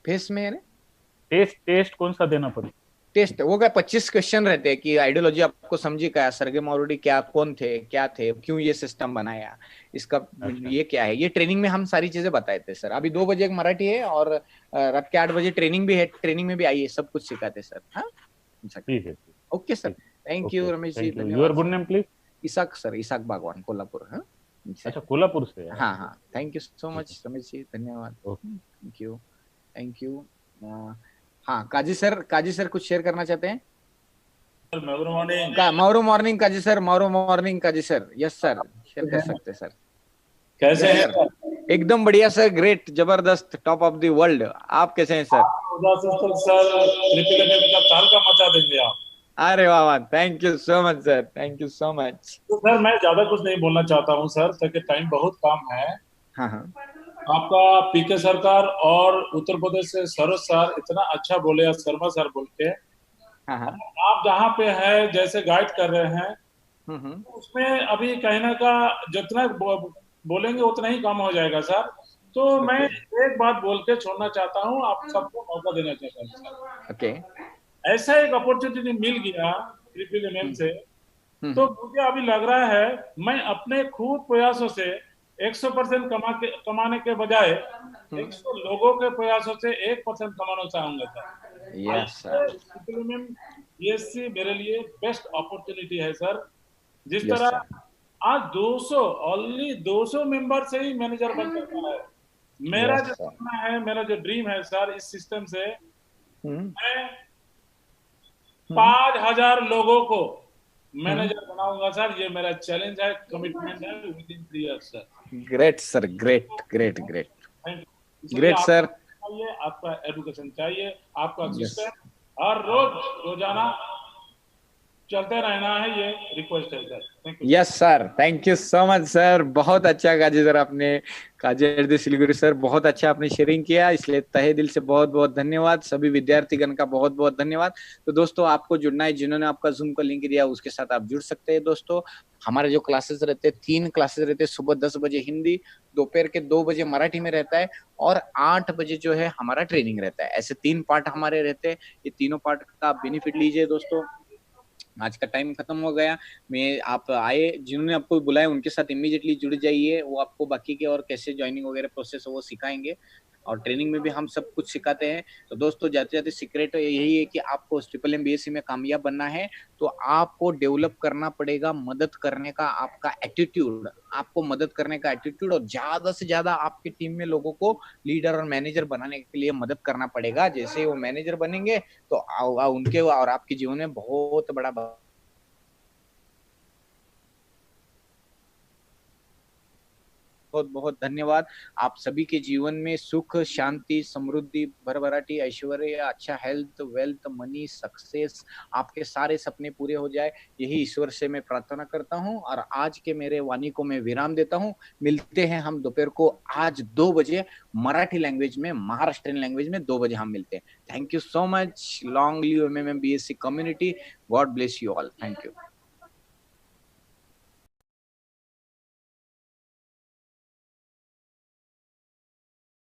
फेस में यानी टेस्ट कौन सा देना पड़ेगा? टेस्ट वो क्या 25 क्वेश्चन रहते हैं कि आइडियोलॉजी आपको समझी क्या, सर्गे मॉरुडी क्या, कौन थे, क्या थे, क्यों ये सिस्टम बनाया, इसका ये क्या है, ये ट्रेनिंग में हम सारी चीजें बताए थे सर। अभी 2 बजे एक मराठी है और रात के 8 बजे ट्रेनिंग भी है, ट्रेनिंग में भी आइए, सब कुछ सिखाते सर। हाँ ठीक है। Okay sir, thank you Ramesh ji, your good name please? Isaq sir, Isaq Bagwan, Kolhapur. हाँ अच्छा, कोल्हापुर से? हाँ हाँ, thank you so much Ramesh ji, धन्यवाद, थैंक यू। हाँ काजी सर कुछ शेयर करना चाहते हैं? माउरो मॉर्निंग काजी सर, माउरो मॉर्निंग काजी सर। यस सर, शेयर कर सकते हैं सर। कैसे हैं सर? एकदम बढ़िया सर, ग्रेट, जबरदस्त, टॉप ऑफ द वर्ल्ड। आप कैसे हैं सर? सर का ताल का मचा देंगे आप। अरे वाह वाह, thank you so much sir, thank you so much. तो सर मैं ज्यादा कुछ नहीं बोलना चाहता हूँ सर, क्योंकि टाइम बहुत कम है। हाँ हाँ। आपका पीके सरकार और उत्तर प्रदेश से सरोज सर इतना अच्छा बोले, शर्मा सर बोल के, आप जहाँ पे है जैसे गाइड कर रहे हैं, उसमें अभी कहने का जितना बोलेंगे उतना ही कम हो जाएगा सर। तो मैं एक बात बोल के छोड़ना चाहता हूँ, आप सबको मौका देना चाहता हूँ सर। ओके, ऐसा एक अपॉर्चुनिटी मिल गया ट्रिपल से, तो मुझे अभी लग रहा है मैं अपने खुद प्रयासों से 100% कमाने के बजाय 100 लोगों के प्रयासों से 1% कमाना चाहूंगा सर। यस सर, ये मेरे लिए बेस्ट अपॉर्चुनिटी है सर। जिस तरह आज 200 ओनली 200 मेंबर से ही मैनेजर बन सकता है। मेरा जो सपना है, मेरा जो ड्रीम है सर, इस सिस्टम से मैं 5000 लोगों को मैनेजर बनाऊंगा सर। ये मेरा चैलेंज है, कमिटमेंट है with in 3 years sir. Great sir, great great great great sir. आपका एजुकेशन चाहिए, आपका सिस्टम हर रोज रोजाना चलते रहना है, ये रिक्वेस्ट है sir. Yes sir, thank you so much sir. बहुत अच्छा काजी सर, आपने काजी सिलीगुड़ी सर बहुत अच्छा आपने शेयरिंग किया, इसलिए तहे दिल से बहुत बहुत धन्यवाद। सभी विद्यार्थीगण का बहुत बहुत धन्यवाद। तो दोस्तों आपको जुड़ना है, जिन्होंने आपका जूम का लिंक दिया उसके साथ आप जुड़ सकते हैं। दोस्तों हमारे जो क्लासेस रहते हैं, 3 क्लासेस रहते हैं, सुबह 10 बजे हिंदी, दोपहर के 2 बजे मराठी में रहता है और 8 बजे जो है हमारा ट्रेनिंग रहता है। ऐसे 3 पार्ट हमारे रहते हैं। ये तीनों पार्ट का आप बेनिफिट लीजिए। दोस्तों आज का टाइम खत्म हो गया, मैं आप आए, जिन्होंने आपको बुलाया उनके साथ इमीडिएटली जुड़ जाइए। वो आपको बाकी के और कैसे ज्वाइनिंग वगैरह प्रोसेस है वो सिखाएंगे, और ट्रेनिंग में भी हम सब कुछ सिखाते हैं। तो दोस्तों जाते जाते सीक्रेट यही है कि आपको ट्रिपल MBSc में कामयाब बनना है तो आपको डेवलप करना पड़ेगा मदद करने का आपका एटीट्यूड, आपको मदद करने का एटीट्यूड, और ज्यादा से ज्यादा आपकी टीम में लोगों को लीडर और मैनेजर बनाने के लिए मदद करना पड़ेगा। जैसे वो मैनेजर बनेंगे तो उनके और आपके जीवन में बहुत बड़ा बहुत बहुत धन्यवाद। आप सभी के जीवन में सुख, शांति, समृद्धि, भरभराटी, ऐश्वर्य, अच्छा हेल्थ, वेल्थ, मनी, सक्सेस, आपके सारे सपने पूरे हो जाए, यही ईश्वर से मैं प्रार्थना करता हूं। और आज के मेरे वाणी को मैं विराम देता हूं। मिलते हैं हम दोपहर को आज 2 बजे मराठी लैंग्वेज में, महाराष्ट्रियन लैंग्वेज में 2 बजे हम मिलते हैं। Thank you so much. Long live MMBSc community. God bless you all. Thank you.